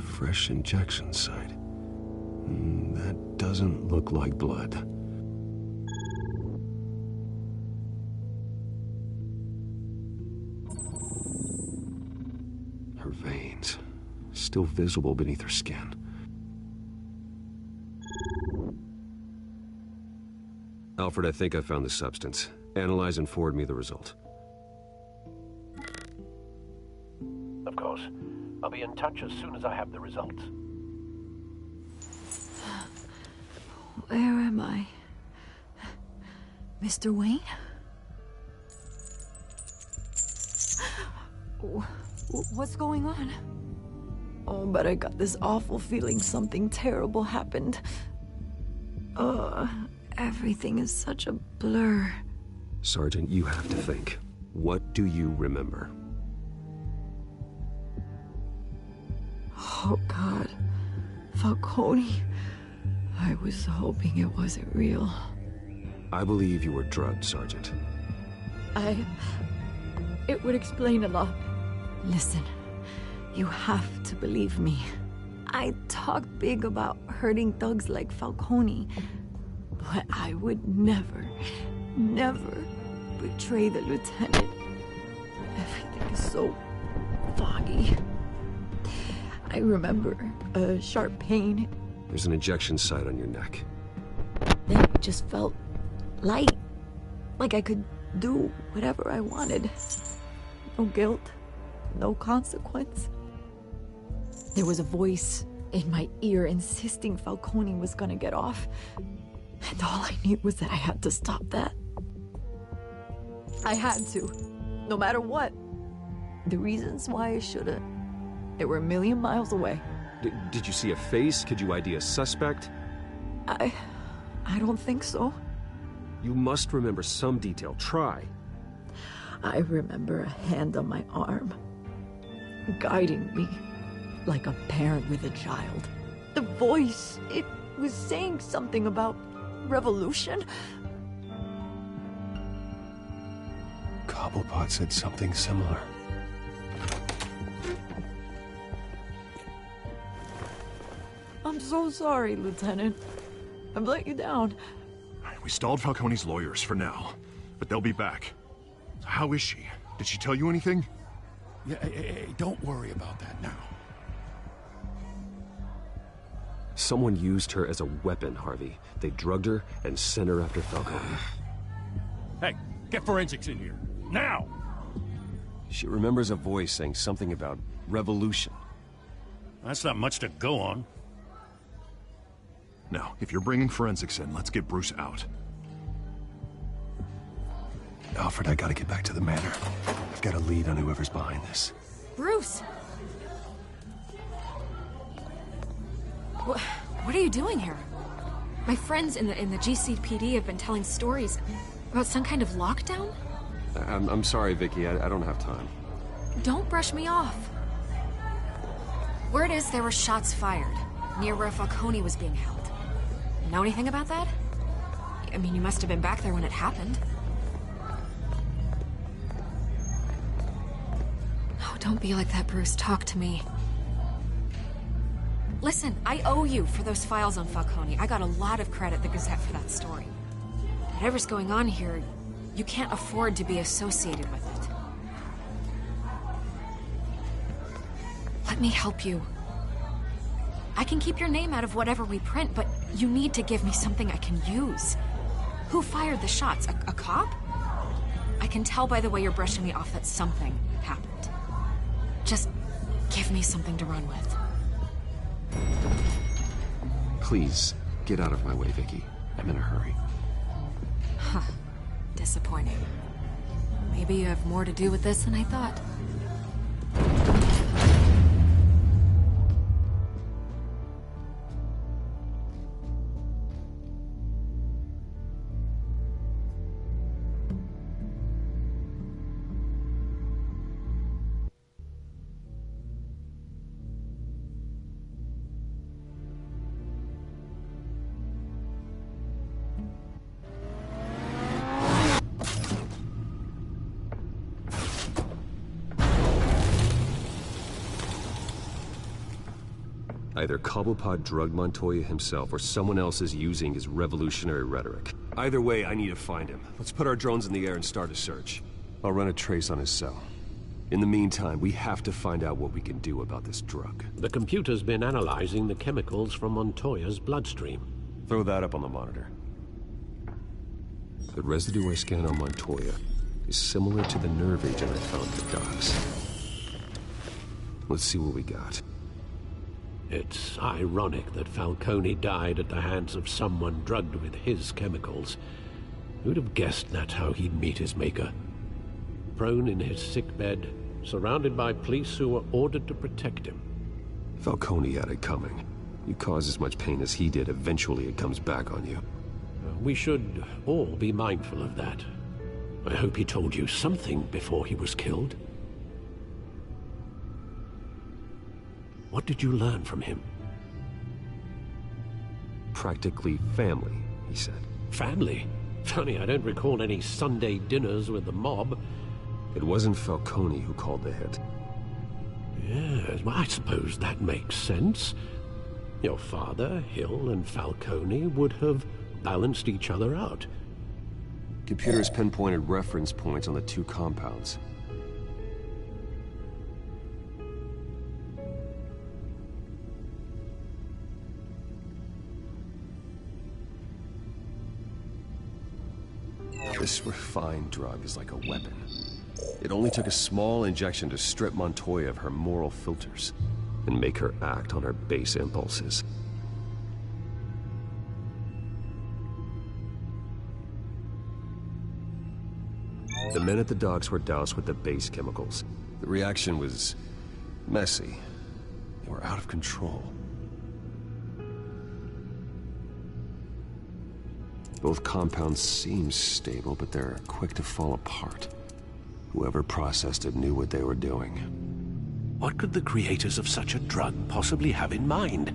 Fresh injection site. That doesn't look like blood. Her veins, still visible beneath her skin. Alfred, I think I found the substance. Analyze and forward me the result. Of course. I'll be in touch as soon as I have the results. Where am I? Mr. Wayne? What's going on? Oh, but I got this awful feeling something terrible happened. Everything is such a blur. Sergeant, you have to think. What do you remember? Oh, God. Falcone. I was hoping it wasn't real. I believe you were drugged, Sergeant. It would explain a lot. Listen, you have to believe me. I talk big about hurting thugs like Falcone, but I would never, never betray the lieutenant. Everything is so foggy. I remember a sharp pain. There's an injection site on your neck. Then it just felt light. Like I could do whatever I wanted. No guilt, no consequence. There was a voice in my ear insisting Falcone was gonna get off. And all I knew was that I had to stop that. I had to, no matter what. The reasons why I should've, they were a million miles away. Did you see a face? Could you ID a suspect? I don't think so. You must remember some detail. Try. I remember a hand on my arm, guiding me like a parent with a child. The voice, it was saying something about revolution. Cobblepot said something similar. I'm so sorry, Lieutenant. I've let you down. We stalled Falcone's lawyers for now, but they'll be back. So how is she? Did she tell you anything? Yeah, hey, don't worry about that now. Someone used her as a weapon, Harvey. They drugged her and sent her after Falcone. Hey, get forensics in here. Now! She remembers a voice saying something about revolution. That's not much to go on. Now, if you're bringing forensics in, let's get Bruce out. Alfred, I gotta get back to the manor. I've got a lead on whoever's behind this. Bruce! What are you doing here? My friends in the GCPD have been telling stories about some kind of lockdown? I'm sorry, Vicky. I don't have time. Don't brush me off. Word is there were shots fired near where Falcone was being held. Know anything about that? I mean, you must have been back there when it happened. Oh, don't be like that, Bruce. Talk to me. Listen, I owe you for those files on Falcone. I got a lot of credit at the Gazette for that story. Whatever's going on here, you can't afford to be associated with it. Let me help you. I can keep your name out of whatever we print, but you need to give me something I can use. Who fired the shots? A cop? I can tell by the way you're brushing me off that something happened. Just give me something to run with. Please, get out of my way, Vicky. I'm in a hurry. Huh. Disappointing. Maybe you have more to do with this than I thought. Either Cobblepot drugged Montoya himself, or someone else is using his revolutionary rhetoric. Either way, I need to find him. Let's put our drones in the air and start a search. I'll run a trace on his cell. In the meantime, we have to find out what we can do about this drug. The computer's been analyzing the chemicals from Montoya's bloodstream. Throw that up on the monitor. The residue I scanned on Montoya is similar to the nerve agent I found at the docks. Let's see what we got. It's ironic that Falcone died at the hands of someone drugged with his chemicals. Who'd have guessed that's how he'd meet his maker? Prone in his sickbed, surrounded by police who were ordered to protect him. Falcone had it coming. You cause as much pain as he did, eventually it comes back on you. We should all be mindful of that. I hope he told you something before he was killed. What did you learn from him? Practically family, he said. Family? Funny, I don't recall any Sunday dinners with the mob. It wasn't Falcone who called the hit. Yes, well, I suppose that makes sense. Your father, Hill, and Falcone would have balanced each other out. Computers pinpointed reference points on the two compounds. This refined drug is like a weapon. It only took a small injection to strip Montoya of her moral filters and make her act on her base impulses. The men at the docks were doused with the base chemicals. The reaction was messy. They were out of control. Both compounds seem stable, but they're quick to fall apart. Whoever processed it knew what they were doing. What could the creators of such a drug possibly have in mind?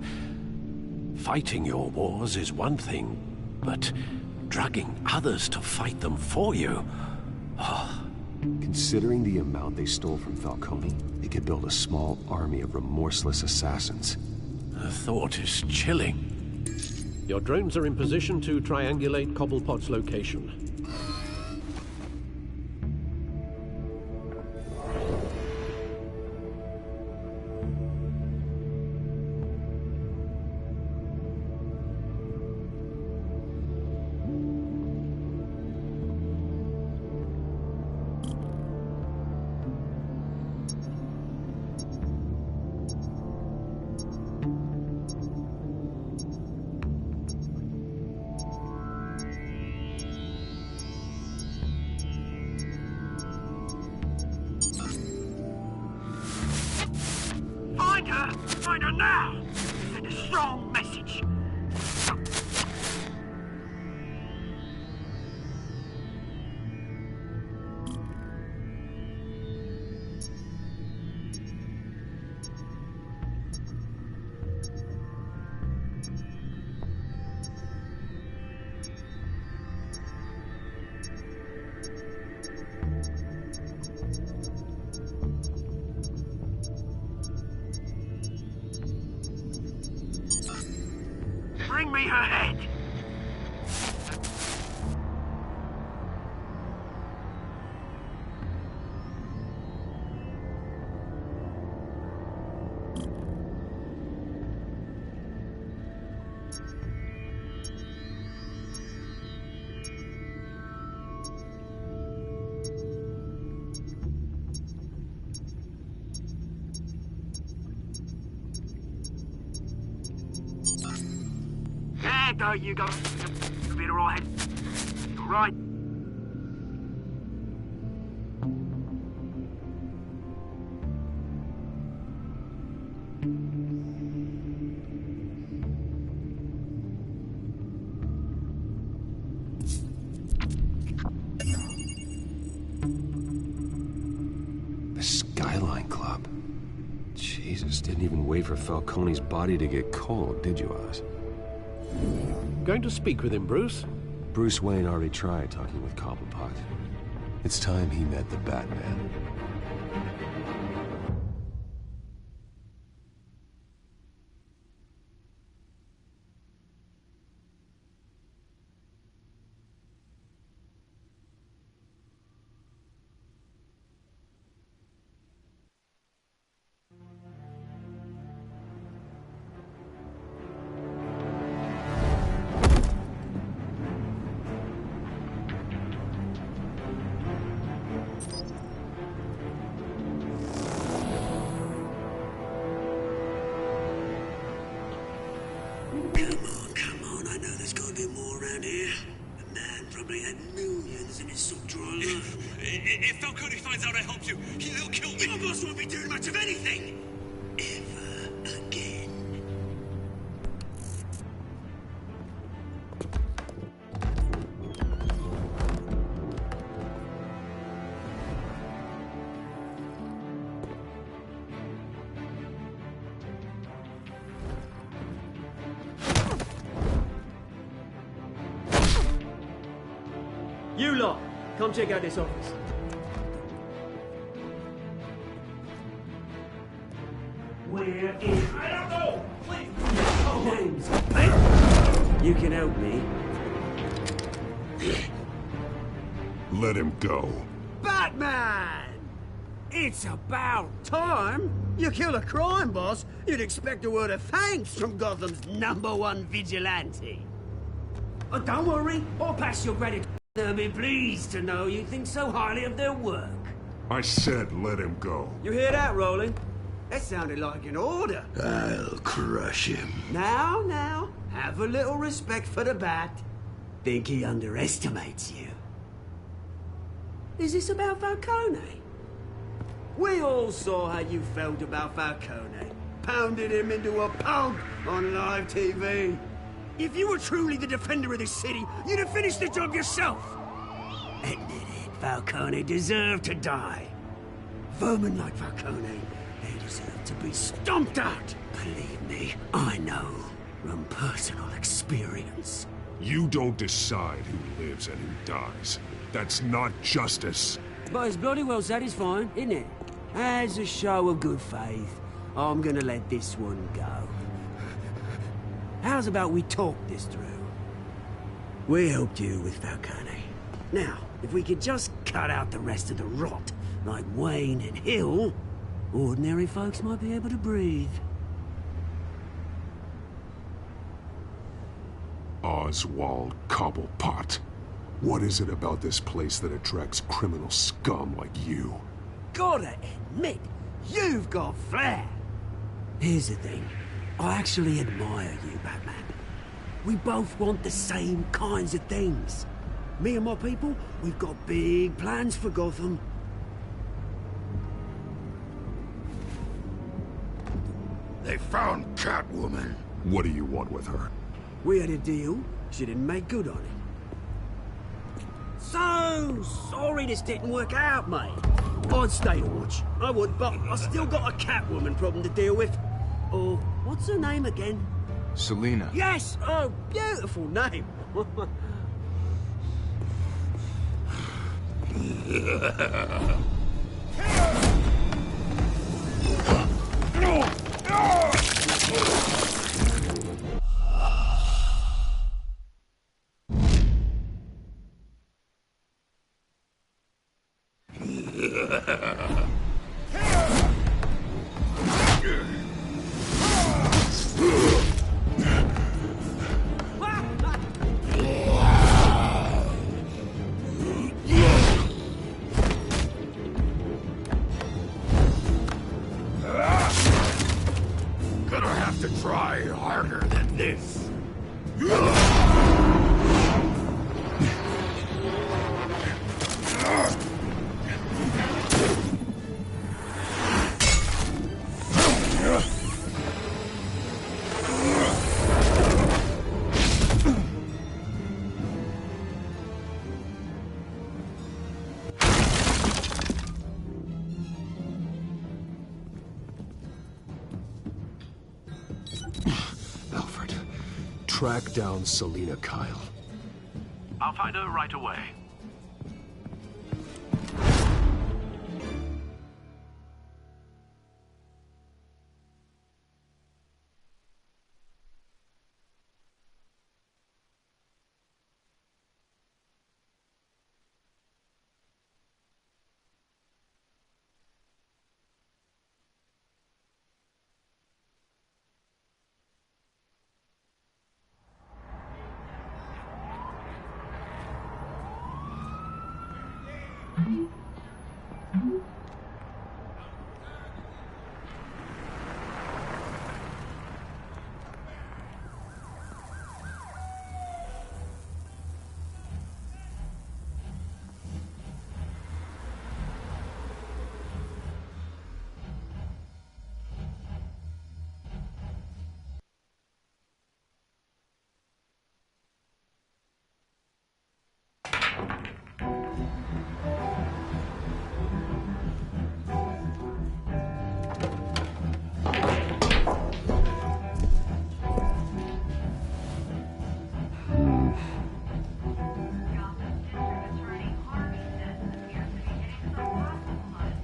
Fighting your wars is one thing, but drugging others to fight them for you? Oh. Considering the amount they stole from Falcone, they could build a small army of remorseless assassins. The thought is chilling. Your drones are in position to triangulate Cobblepot's location. Find her now! Send a strong message. Bring me her head! There you go. You'll be alright. You're right. The Skyline Club. Jesus, didn't even wait for Falcone's body to get cold, did you, Oz? Going to speak with him, Bruce? Bruce Wayne already tried talking with Cobblepot. It's time he met the Batman. Come on, I know there's gotta be more around here. The man probably had millions in his sock-drawer alone. If Falcone finds out I helped you, he'll kill me. Your boss won't be doing much of anything! Ever again. You lot, come check out this office. Where is... I don't know! Please! Oh, names. You can help me. Let him go. Batman! It's about time. You kill a crime boss, you'd expect a word of thanks from Gotham's #1 vigilante. Oh, don't worry, I'll pass your gratitude. They'll be pleased to know you think so highly of their work. I said let him go. You hear that, Roland? That sounded like an order. I'll crush him. Now, have a little respect for the Bat. Think he underestimates you. Is this about Falcone? We all saw how you felt about Falcone. Pounded him into a pulp on live TV. If you were truly the defender of this city, you'd have finished the job yourself. Admit it, Falcone deserved to die. Vermin like Falcone, they deserve to be stomped out. Believe me, I know from personal experience. You don't decide who lives and who dies. That's not justice. But it's bloody well satisfying, isn't it? As a show of good faith, I'm gonna let this one go. How's about we talk this through? We helped you with Falcone. Now, if we could just cut out the rest of the rot, like Wayne and Hill, ordinary folks might be able to breathe. Oswald Cobblepot. What is it about this place that attracts criminal scum like you? Gotta admit, you've got flair. Here's the thing. I actually admire you, Batman. We both want the same kinds of things. Me and my people, we've got big plans for Gotham. They found Catwoman. What do you want with her? We had a deal. She didn't make good on it. So sorry this didn't work out, mate. I'd stay to watch. I would, but I still got a Catwoman problem to deal with. Oh, what's her name again? Selina. Yes! Oh, beautiful name. Gonna have to try harder than this. Alfred, track down Selina Kyle. I'll find her right away.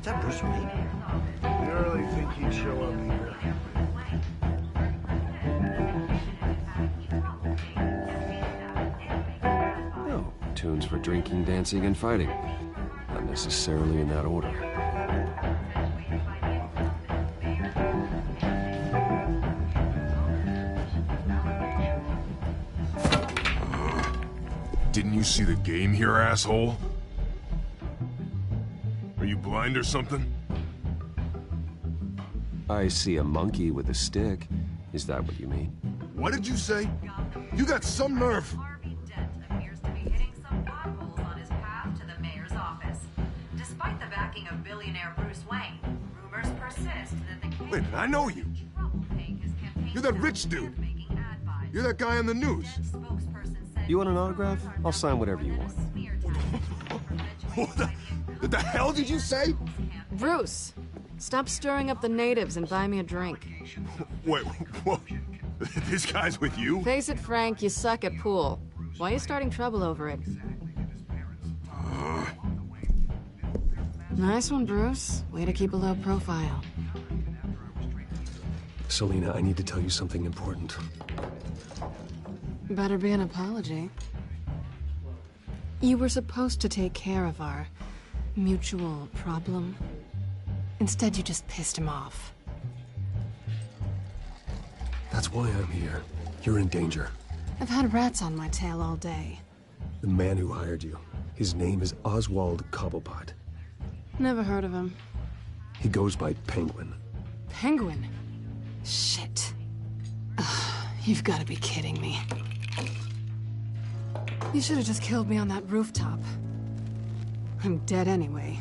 Is that Bruce Wayne? You really think he'd show up here? Oh, tunes for drinking, dancing, and fighting. Not necessarily in that order. Didn't you see the game here, asshole? Are you blind or something? I see a monkey with a stick. Is that what you mean? What did you say? You got some nerve. Appears to be hitting some potholes on his path to the mayor's office. Despite the fact tracking of billionaire Bruce Wayne. Rumors persist that the Wait a minute, I know you. You're that rich dude. You're that guy on the news. You want an autograph? I'll sign whatever you want. What the hell did you say? Bruce, stop stirring up the natives and buy me a drink. Wait, whoa. This guy's with you? Face it, Frank, you suck at pool. Why are you starting trouble over it? Nice one, Bruce. Way to keep a low profile. Selina, I need to tell you something important. Better be an apology. You were supposed to take care of our mutual problem. Instead, you just pissed him off. That's why I'm here. You're in danger. I've had rats on my tail all day. The man who hired you, his name is Oswald Cobblepot. Never heard of him. He goes by Penguin. Penguin? Shit. Ugh, you've got to be kidding me. You should have just killed me on that rooftop. I'm dead anyway.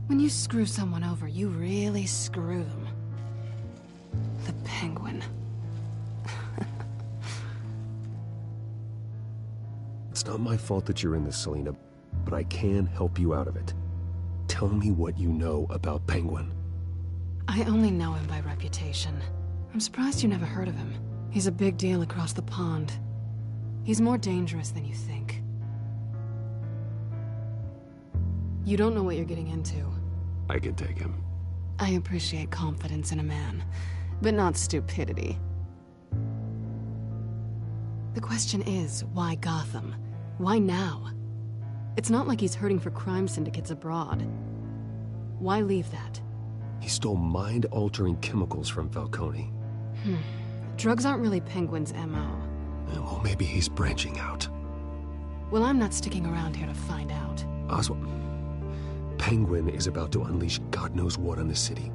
When you screw someone over, you really screw them. The Penguin. It's not my fault that you're in this, Selina, but I can help you out of it. Tell me what you know about Penguin. I only know him by reputation. I'm surprised you never heard of him. He's a big deal across the pond. He's more dangerous than you think. You don't know what you're getting into. I can take him. I appreciate confidence in a man, but not stupidity. The question is, why Gotham? Why now? It's not like he's hurting for crime syndicates abroad. Why leave that? He stole mind-altering chemicals from Falcone. Drugs aren't really Penguin's MO. Well, maybe he's branching out. Well, I'm not sticking around here to find out. Oswald, Penguin is about to unleash God knows what on the city.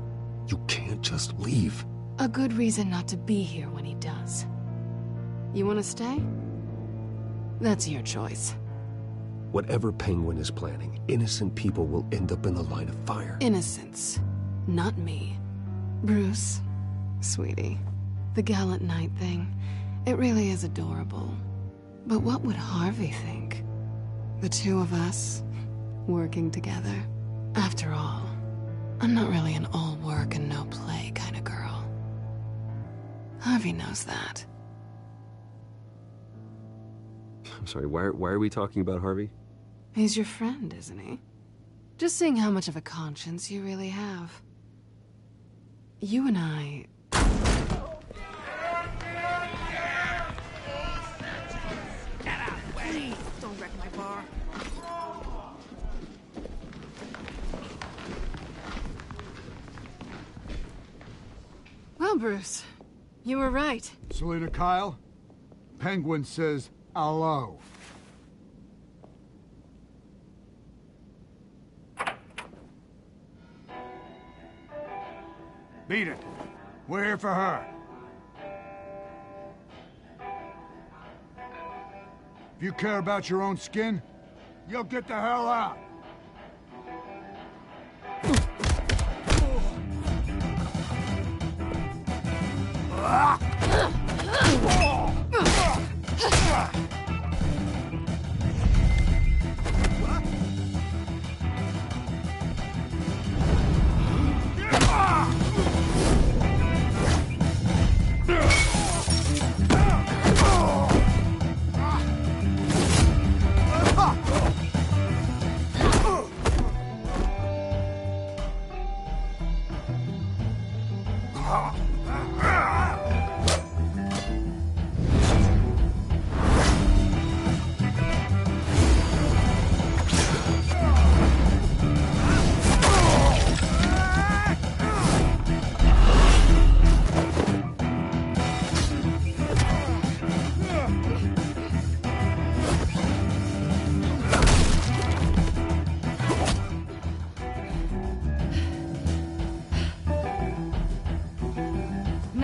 You can't just leave. A good reason not to be here when he does. You want to stay? That's your choice. Whatever Penguin is planning, innocent people will end up in the line of fire. Innocence. Not me. Bruce, sweetie, the gallant knight thing, it really is adorable. But what would Harvey think? The two of us, working together. After all, I'm not really an all work and no play kind of girl. Harvey knows that. I'm sorry, why are we talking about Harvey? He's your friend, isn't he? Just seeing how much of a conscience you really have. You and I... Get out of the way! Don't wreck my bar. Well, Bruce, you were right. Selina Kyle, Penguin says hello. Beat it. We're here for her. If you care about your own skin, you'll get the hell out.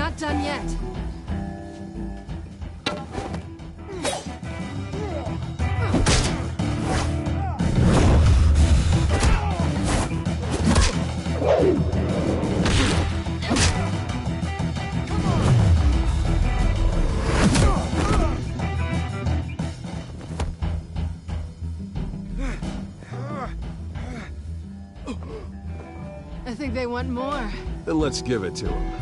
Not done yet. want more. Then let's give it to him.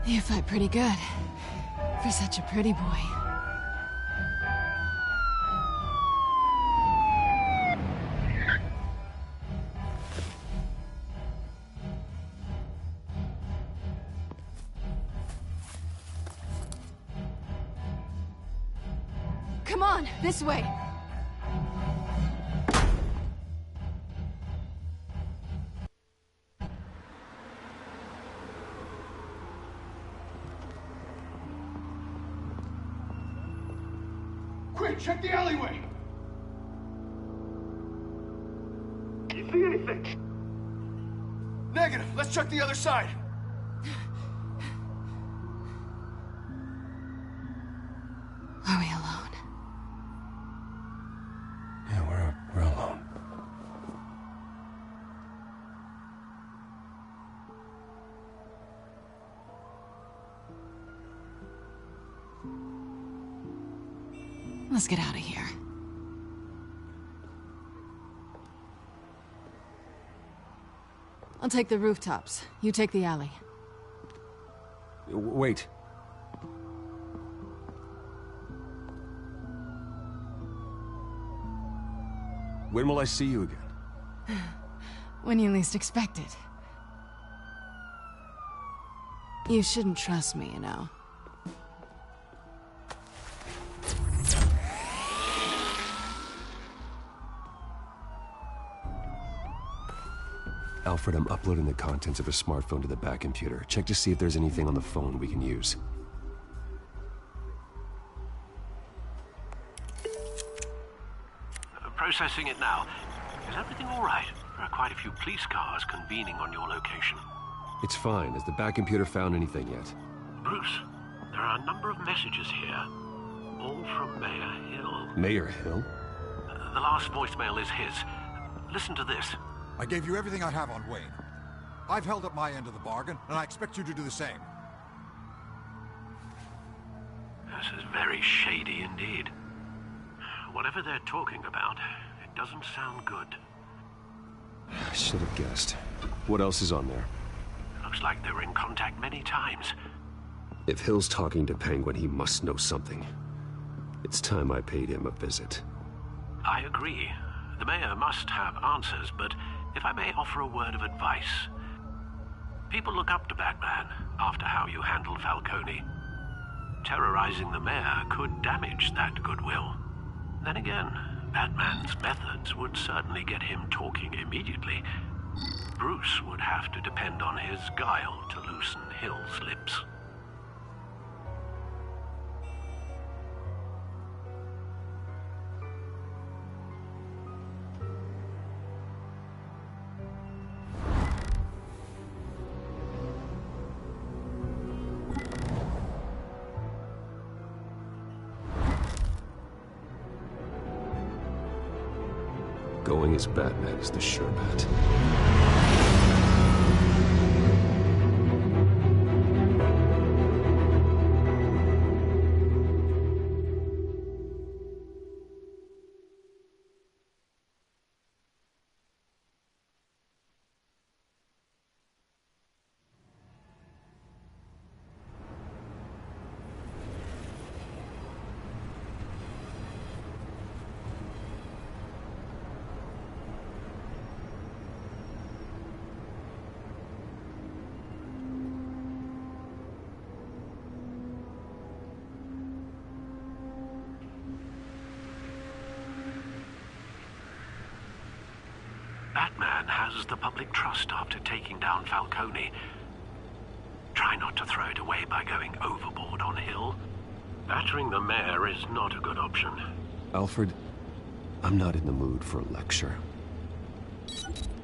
You fight pretty good. For such a pretty boy. Come on, this way. Quick, check the alleyway! You see anything? Negative. Let's check the other side. Are we alone? Yeah, we're alone. Let's get out of here. I'll take the rooftops. You take the alley. Wait. When will I see you again? When you least expect it. You shouldn't trust me, you know. Alfred, I'm uploading the contents of a smartphone to the back computer. Check to see if there's anything on the phone we can use. Processing it now. Is everything all right? There are quite a few police cars convening on your location. It's fine. Has the back computer found anything yet? Bruce, there are a number of messages here. All from Mayor Hill. Mayor Hill? The last voicemail is his. Listen to this. I gave you everything I have on Wayne. I've held up my end of the bargain, and I expect you to do the same. This is very shady indeed. Whatever they're talking about, it doesn't sound good. I should have guessed. What else is on there? Looks like they were in contact many times. If Hill's talking to Penguin, he must know something. It's time I paid him a visit. I agree. The mayor must have answers, but if I may offer a word of advice. People look up to Batman after how you handled Falcone. Terrorizing the mayor could damage that goodwill. Then again, Batman's methods would certainly get him talking immediately. Bruce would have to depend on his guile to loosen Hill's lips. Going as Batman is the sure bet. has the public trust after taking down Falcone. Try not to throw it away by going overboard on Hill. Battering the mayor is not a good option. Alfred, I'm not in the mood for a lecture.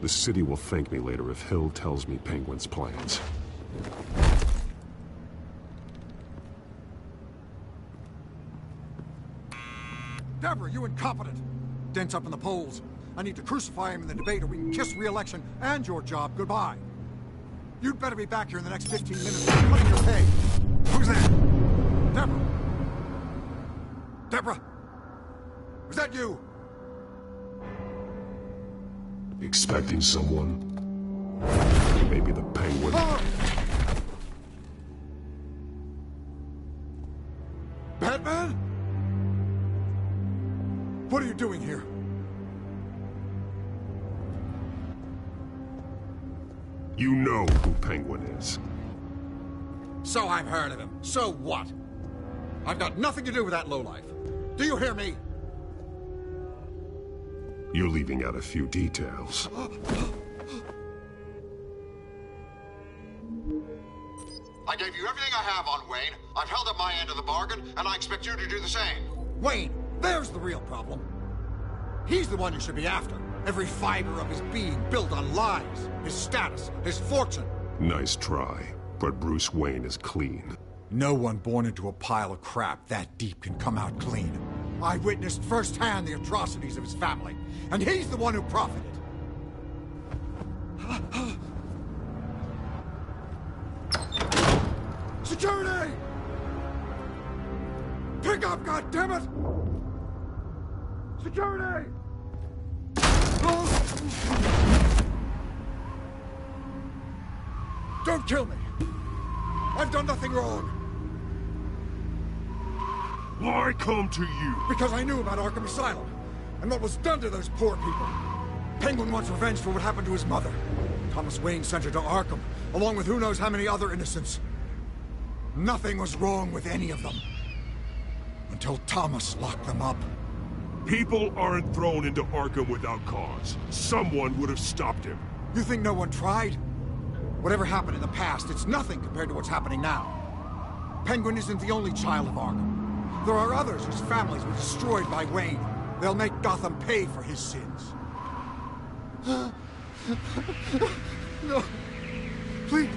The city will thank me later if Hill tells me Penguin's plans. Deborah, you incompetent! Dent's up in the polls. I need to crucify him in the debate or we can kiss re-election and your job goodbye. You'd better be back here in the next 15 minutes or I'm cutting your pay. Who's there? Deborah? Deborah? Was that you? Expecting someone? Maybe the Penguin. Batman? What are you doing here? You know who Penguin is. So I've heard of him. So what? I've got nothing to do with that lowlife. Do you hear me? You're leaving out a few details. I gave you everything I have on Wayne. I've held up my end of the bargain, and I expect you to do the same. Wayne, there's the real problem. He's the one you should be after. Every fiber of his being built on lies, his status, his fortune. Nice try, but Bruce Wayne is clean. No one born into a pile of crap that deep can come out clean. I witnessed firsthand the atrocities of his family, and he's the one who profited. Security! Pick up, goddammit! Security! Don't kill me! I've done nothing wrong! Why come to you? Because I knew about Arkham Asylum, and what was done to those poor people. Penguin wants revenge for what happened to his mother. Thomas Wayne sent her to Arkham, along with who knows how many other innocents. Nothing was wrong with any of them. Until Thomas locked them up. People aren't thrown into Arkham without cause. Someone would have stopped him. You think no one tried? Whatever happened in the past, it's nothing compared to what's happening now. Penguin isn't the only child of Arkham. There are others whose families were destroyed by Wayne. They'll make Gotham pay for his sins. No. Please.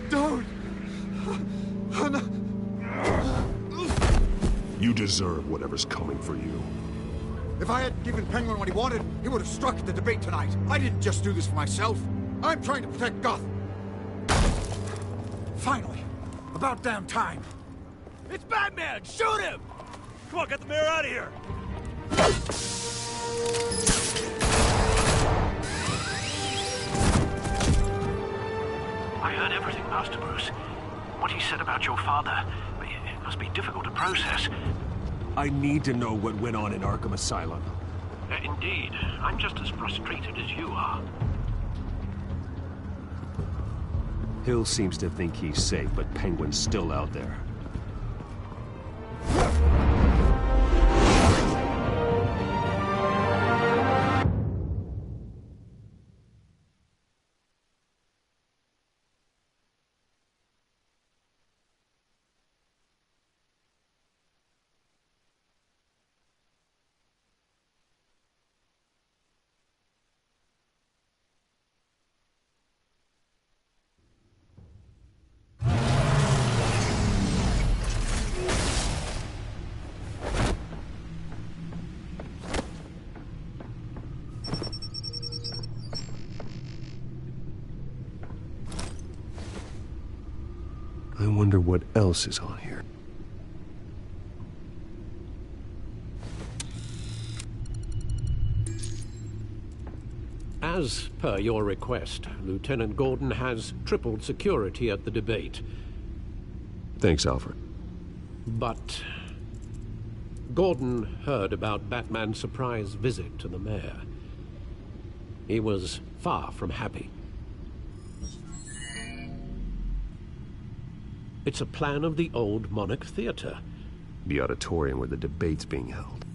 Don't. You deserve whatever's coming for you. If I had given Penguin what he wanted, he would have struck at the debate tonight. I didn't just do this for myself. I'm trying to protect Gotham. Finally. About damn time. It's Batman! Shoot him! Come on, get the mayor out of here! I heard everything, Master Bruce. What he said about your father, it must be difficult to process. I need to know what went on in Arkham Asylum. Indeed. I'm just as frustrated as you are. Hill seems to think he's safe, but Penguin's still out there. I wonder what else is on here. As per your request, Lieutenant Gordon has tripled security at the debate. Thanks, Alfred. But Gordon heard about Batman's surprise visit to the mayor. He was far from happy. It's a plan of the old Monarch Theater. The auditorium where the debate's being held.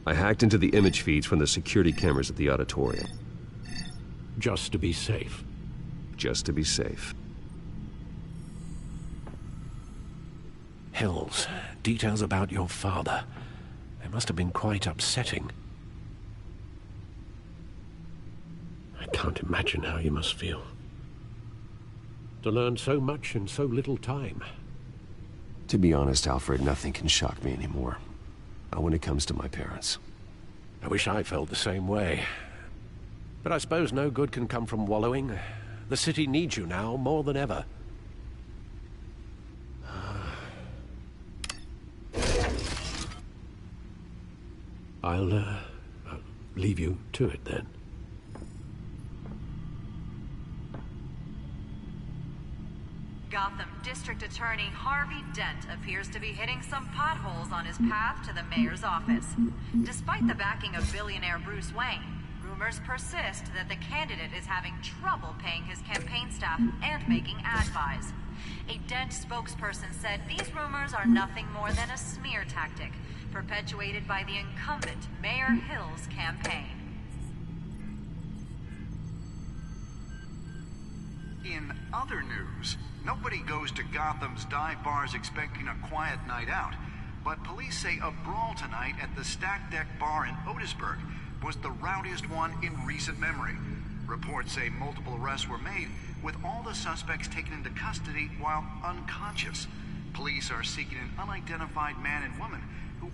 I hacked into the image feeds from the security cameras at the auditorium. Just to be safe. Just to be safe. Hills, details about your father. They must have been quite upsetting. I can't imagine how you must feel. To learn so much in so little time. To be honest, Alfred, nothing can shock me anymore. Not when it comes to my parents. I wish I felt the same way. But I suppose no good can come from wallowing. The city needs you now more than ever. I'll leave you to it then. Gotham District Attorney Harvey Dent appears to be hitting some potholes on his path to the mayor's office. Despite the backing of billionaire Bruce Wayne, rumors persist that the candidate is having trouble paying his campaign staff and making ad buys. A Dent spokesperson said these rumors are nothing more than a smear tactic, perpetuated by the incumbent Mayor Hill's campaign. In other news, nobody goes to Gotham's dive bars expecting a quiet night out, but police say a brawl tonight at the Stack Deck Bar in Otisburg was the rowdiest one in recent memory. Reports say multiple arrests were made, with all the suspects taken into custody while unconscious. Police are seeking an unidentified man and woman who...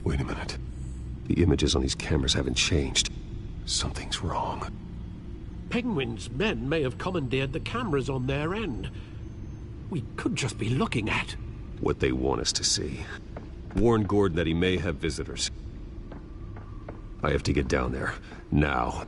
Wait a minute. The images on these cameras haven't changed. Something's wrong. Penguin's men may have commandeered the cameras on their end. We could just be looking at what they want us to see. Warn Gordon that he may have visitors. I have to get down there. Now.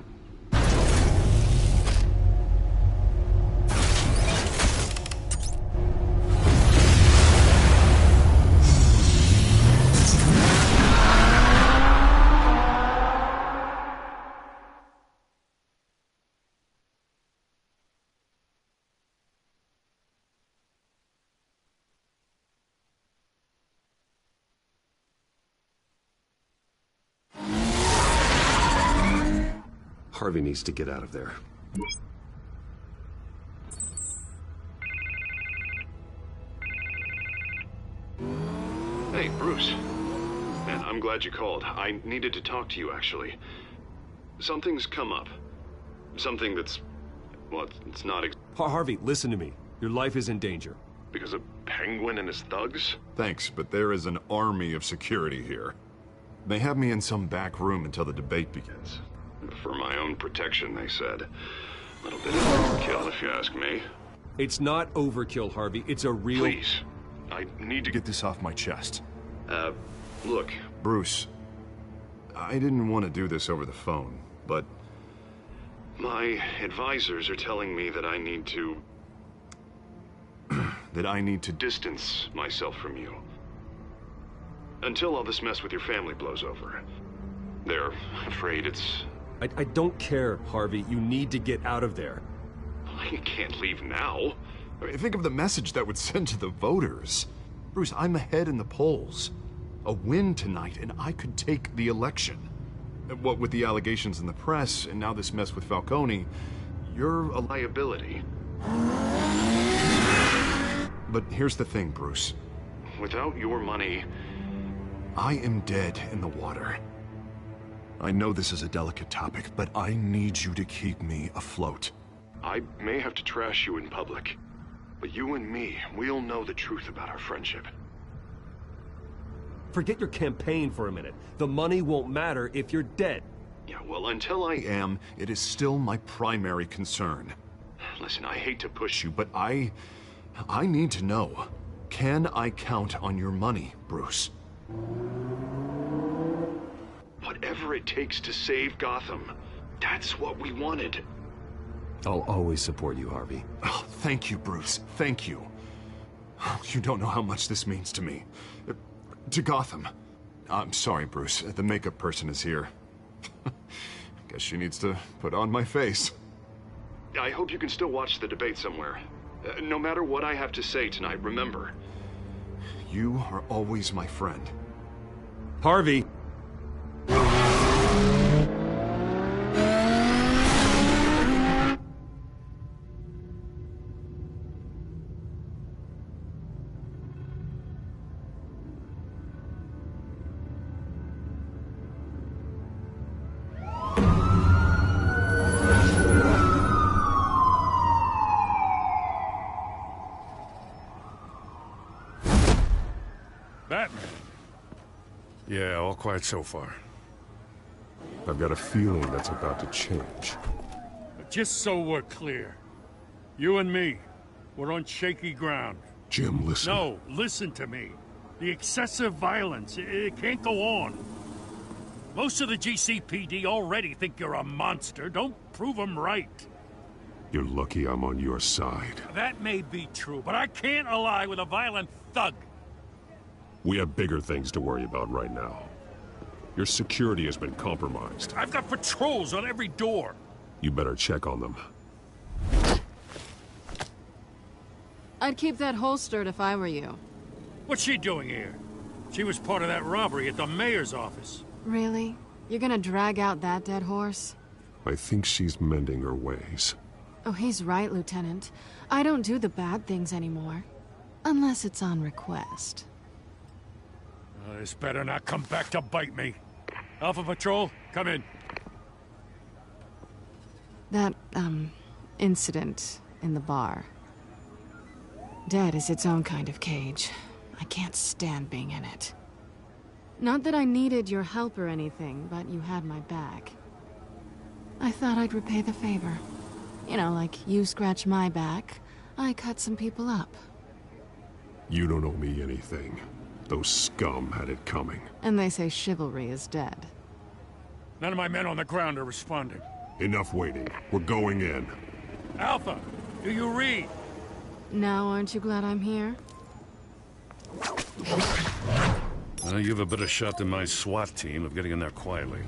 Harvey needs to get out of there. Hey, Bruce. Man, I'm glad you called. I needed to talk to you, actually. Something's come up. Something that's... well, it's not... Harvey, listen to me. Your life is in danger. Because of Penguin and his thugs? Thanks, but there is an army of security here. They have me in some back room until the debate begins. For my own protection, they said. A little bit of overkill, if you ask me. It's not overkill, Harvey. It's a real... Please. I need to get this off my chest. Look. Bruce, I didn't want to do this over the phone, but... my advisors are telling me that I need to... that I need to distance myself from you. Until all this mess with your family blows over. They're afraid it's... I don't care, Harvey. You need to get out of there. You can't leave now. I mean, think of the message that would send to the voters. Bruce, I'm ahead in the polls. A win tonight, and I could take the election. What with the allegations in the press, and now this mess with Falcone, you're a liability. But here's the thing, Bruce. Without your money... I am dead in the water. I know this is a delicate topic, but I need you to keep me afloat. I may have to trash you in public, but you and me, we'll know the truth about our friendship. Forget your campaign for a minute. The money won't matter if you're dead. Yeah, well, until I am, it is still my primary concern. Listen, I hate to push you, but I need to know. Can I count on your money, Bruce? Whatever it takes to save Gotham. That's what we wanted. I'll always support you, Harvey. Oh, thank you, Bruce. Thank you. You don't know how much this means to me. To Gotham. I'm sorry, Bruce. The makeup person is here. Guess she needs to put on my face. I hope you can still watch the debate somewhere. No matter what I have to say tonight, remember, you are always my friend. Harvey! Batman. Yeah, all quiet so far. I've got a feeling that's about to change. But just so we're clear, you and me, we're on shaky ground. Jim, listen. No, listen to me. The excessive violence, it can't go on. Most of the GCPD already think you're a monster. Don't prove them right. You're lucky I'm on your side. That may be true, but I can't ally with a violent thug. We have bigger things to worry about right now. Your security has been compromised. I've got patrols on every door. You better check on them. I'd keep that holstered if I were you. What's she doing here? She was part of that robbery at the mayor's office. Really? You're gonna drag out that dead horse? I think she's mending her ways. Oh, he's right, Lieutenant. I don't do the bad things anymore. Unless it's on request. This better not come back to bite me. Alpha Patrol, come in. That, incident in the bar. Dead is its own kind of cage. I can't stand being in it. Not that I needed your help or anything, but you had my back. I thought I'd repay the favor. You know, like you scratch my back, I cut some people up. You don't owe me anything. Those scum had it coming. And they say chivalry is dead. None of my men on the ground are responding. Enough waiting. We're going in. Alpha, do you read? Now aren't you glad I'm here? You have a better shot than my SWAT team of getting in there quietly.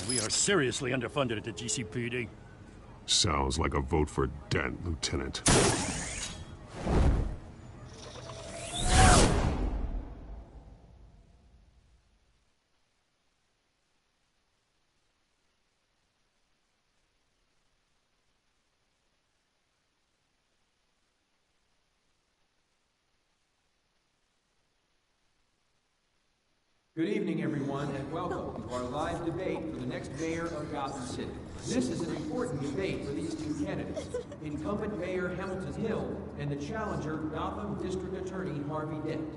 We are seriously underfunded at the GCPD. Sounds like a vote for Dent, Lieutenant. Good evening, everyone, and welcome to our live debate for the next mayor of Gotham City. This is an important debate for these two candidates, incumbent Mayor Hamilton Hill and the challenger, Gotham District Attorney Harvey Dent.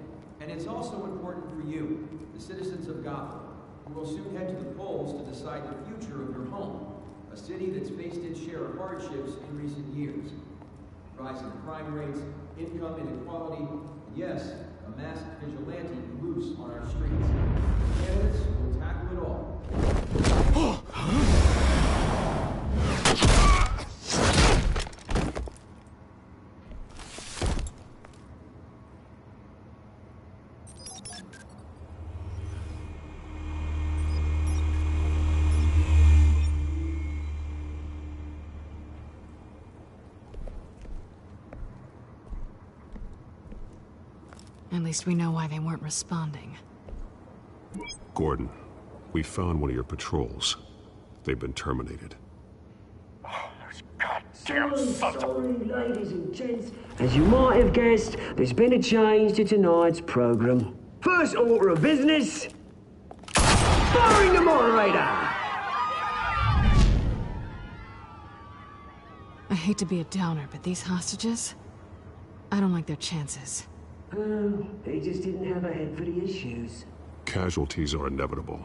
And it's also important for you, the citizens of Gotham, who will soon head to the polls to decide the future of your home, a city that's faced its share of hardships in recent years. Rising crime rates, income inequality, and yes, a masked vigilante loose on our streets. Candidates will tackle it all. At least we know why they weren't responding. Gordon, we found one of your patrols. They've been terminated. Sorry, ladies and gents. As you might have guessed, there's been a change to tonight's program. First order of business, firing the moderator! I hate to be a downer, but these hostages, I don't like their chances. Oh, they just didn't have a head for the issues. Casualties are inevitable.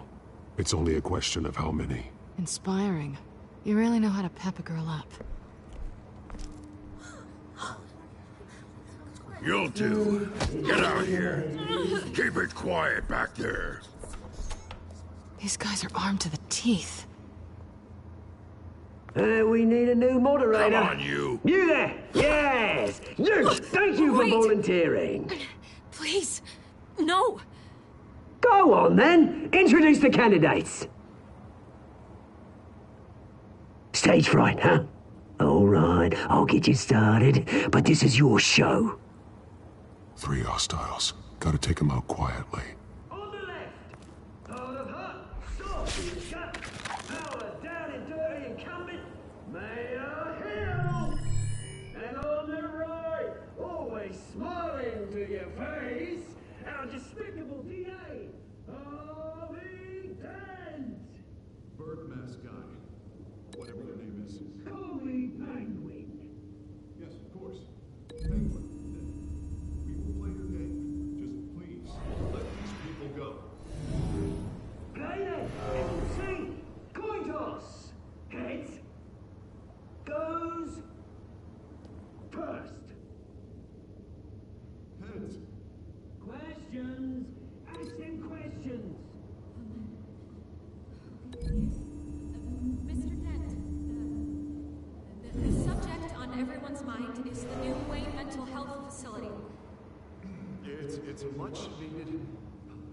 It's only a question of how many. Inspiring. You really know how to pep a girl up. You'll do. Get out here. Keep it quiet back there. These guys are armed to the teeth. We need a new moderator. Come on, you. You there! Yes! You! Thank you for volunteering. Please, no. Go on, then. Introduce the candidates. Stage fright, huh? All right, I'll get you started, but this is your show. 3 hostiles. Gotta take them out quietly. On the left, part of hut, soft in the gut, power down and dirty incumbent, Mayor Hill. And on the right, always smiling to your face, our despicable DA, Harvey Dent. Bird mask guy. Whatever your name is. Call me Penguin. Yes, of course. Penguin. We will play your game. Just please, let these people go. Play then, and we'll see. Coin toss. Heads goes first. Heads. Questions. Ask them questions. Mr. Dent, the subject on everyone's mind is the new Wayne Mental Health Facility. It's a much needed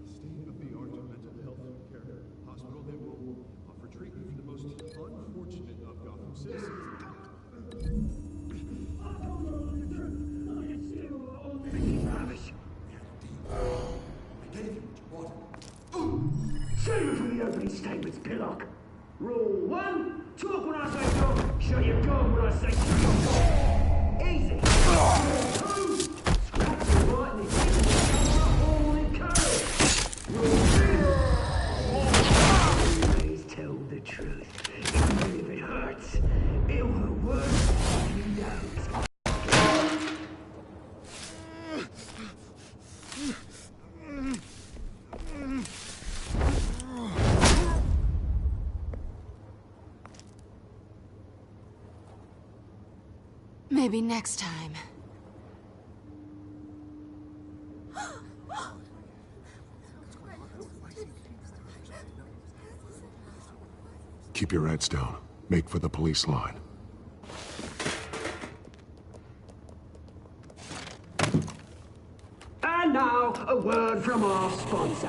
state-of-the-art mental health care hospital that will offer treatment for the most unfortunate of Gotham citizens. I told you all the truth. I can still on the rubbish. I gave you what you wanted. Save it for the opening statements, Pillock. Rule 1, talk when I say talk, show your gun when I say show your gun. Easy. Rule 2, scratch the right and the kick and all encouraged. Rule 3, always tell the truth, even if it hurts. It'll hurt worse than you know. Maybe next time. Keep your heads down. Make for the police line. And now, a word from our sponsor.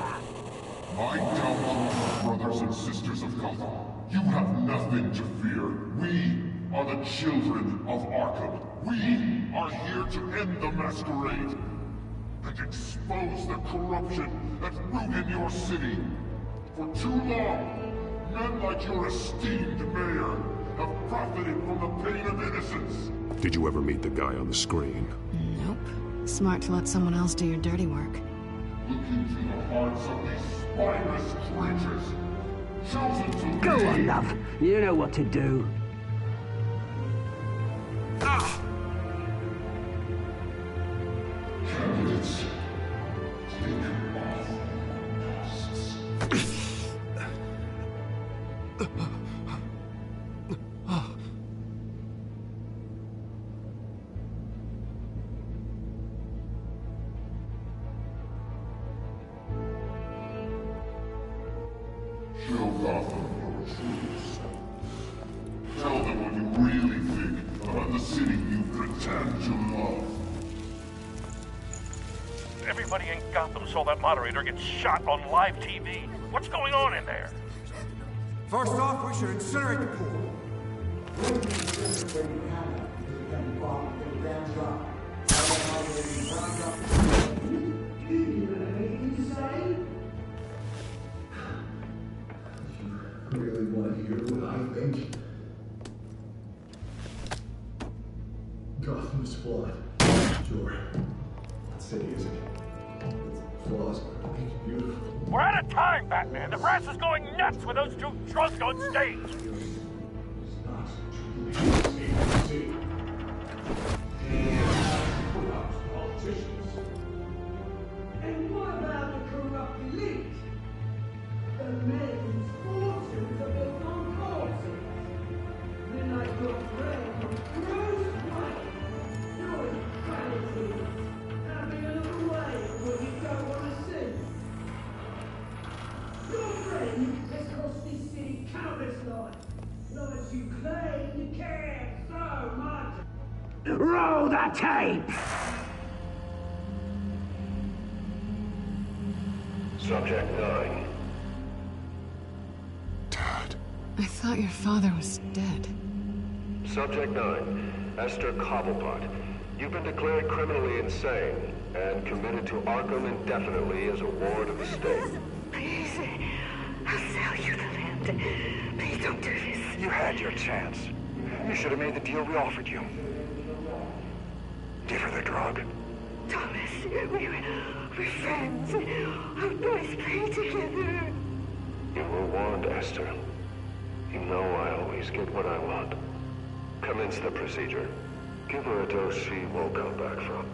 My Thankyou, brothers and sisters of Gotham. You have nothing to fear. We are the children of Arkham. We are here to end the masquerade and expose the corruption that ruined your city. For too long, men like your esteemed mayor have profited from the pain of innocence. Did you ever meet the guy on the screen? Nope. Smart to let someone else do your dirty work. Look into the hearts of these spineless creatures, chosen to Go lead. on, love. You know what to do. Candidates, take off masks. Show Gotham your truths. Tell them what you really think about the city you pretend to love. Everybody in Gotham saw that moderator get shot on live TV. What's going on in there? First off, we should incinerate the pool. Really want to hear what I think? Gotham's flawed. Sure. That city isn't. Its flaws make it beautiful. We're out of time, Batman. The brass is going nuts with those two drunks on stage. And what about the corrupt elite? The men whose fortunes are built on causes. Then I got friend, Bruce Wayne. You're insanity. Having another way of what you don't want to see. Your friend has cost this city countless lives. Lives you claim you care so much. Roll the tape! Subject 9. I thought your father was dead. Subject 9, Esther Cobblepot. You've been declared criminally insane and committed to Arkham indefinitely as a ward of the state. Please, I'll sell you the land. Please don't do this. You had your chance. You should have made the deal we offered you. Give her the drug. Thomas, we're friends. Our boys play together. You were warned, Esther. You know I always get what I want. Commence the procedure. Give her a dose she won't come back from.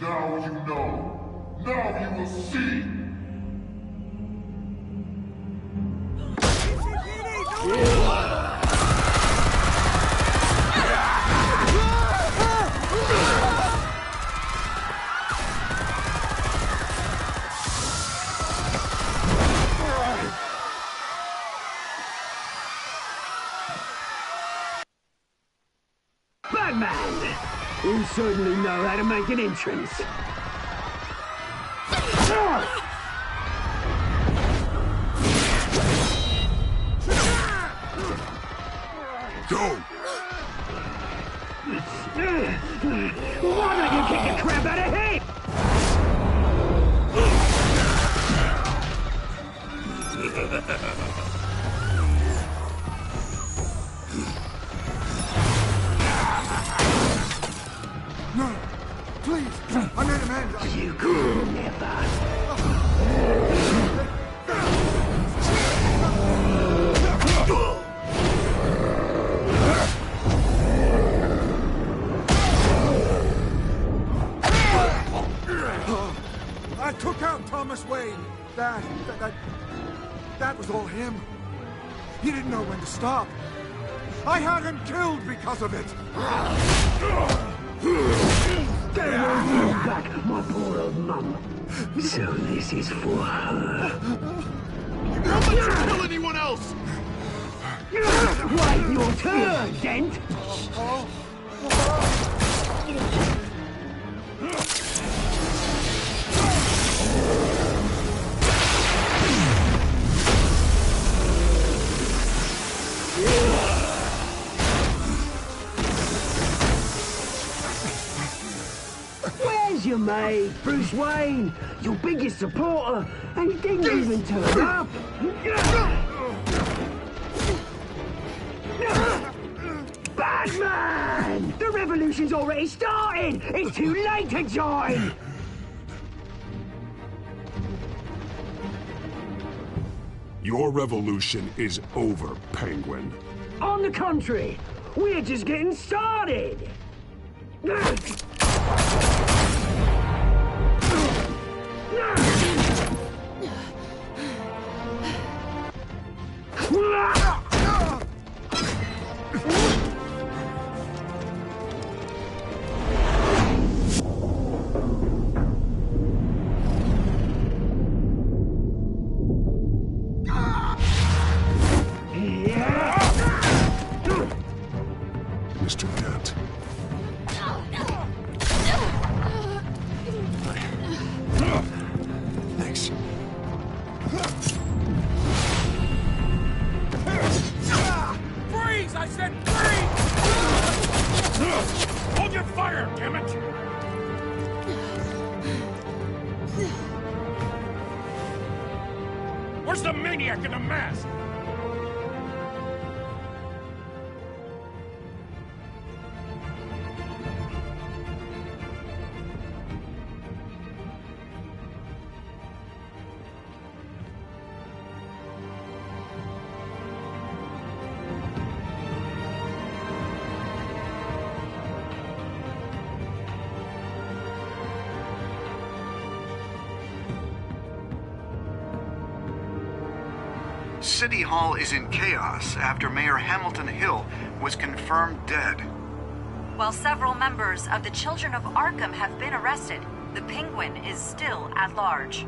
Now you know. Now you will see. Batman! You certainly know how to make an entrance. Go! Why don't you kick the crap out of him? No! Please! I made him end! You could never. I took out Thomas Wayne. That was all him. He didn't know when to stop. I had him killed because of it. Back, my poor old mum. So this is for her. Don't let you kill anyone else! Wait your turn, Dent! Where's your mate, Bruce Wayne? Your biggest supporter, and he didn't even turn up. Batman! The revolution's already started! It's too late to join! Your revolution is over, Penguin. On the contrary, we're just getting started! Mr. Dent. Thanks. Freeze! I said freeze! Hold your fire, damn it! Where's the maniac in the mask? City Hall is in chaos after Mayor Hamilton Hill was confirmed dead. While several members of the Children of Arkham have been arrested, the Penguin is still at large.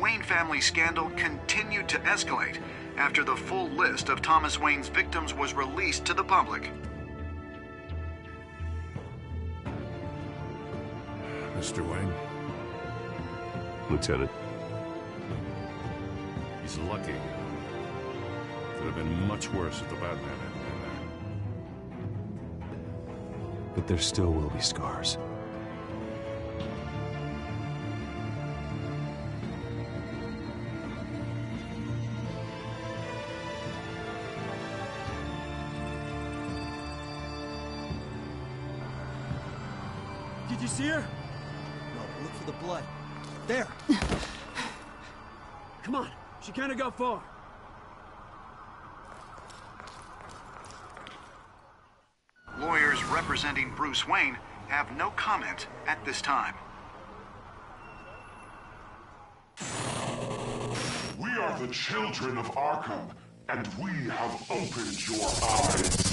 Wayne family scandal continued to escalate after the full list of Thomas Wayne's victims was released to the public. Mr. Wayne? Lieutenant. He's lucky. Could have been much worse if the Batman hadn't been there. But there still will be scars. Did you see her? No, look for the blood. There! Come on, she can't have got far. Lawyers representing Bruce Wayne have no comment at this time. We are the children of Arkham, and we have opened your eyes.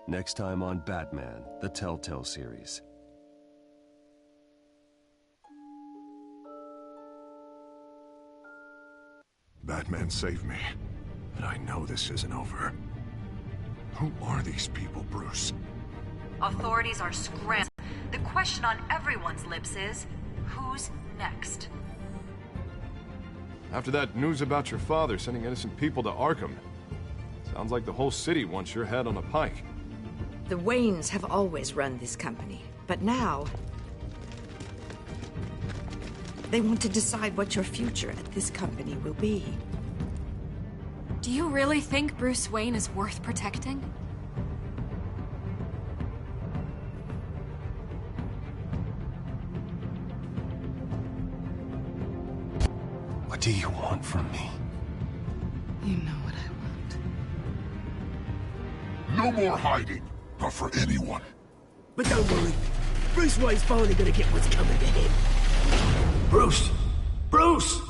Next time on Batman, the Telltale series. Batman saved me, but I know this isn't over. Who are these people, Bruce? Authorities are scrambling. The question on everyone's lips is, who's next? After that news about your father sending innocent people to Arkham, sounds like the whole city wants your head on a pike. The Waynes have always run this company, but now they want to decide what your future at this company will be. Do you really think Bruce Wayne is worth protecting? What do you want from me? You know what I No want. more hiding, not for anyone. But don't worry, Bruce Wayne's finally gonna get what's coming to him. Bruce! Bruce!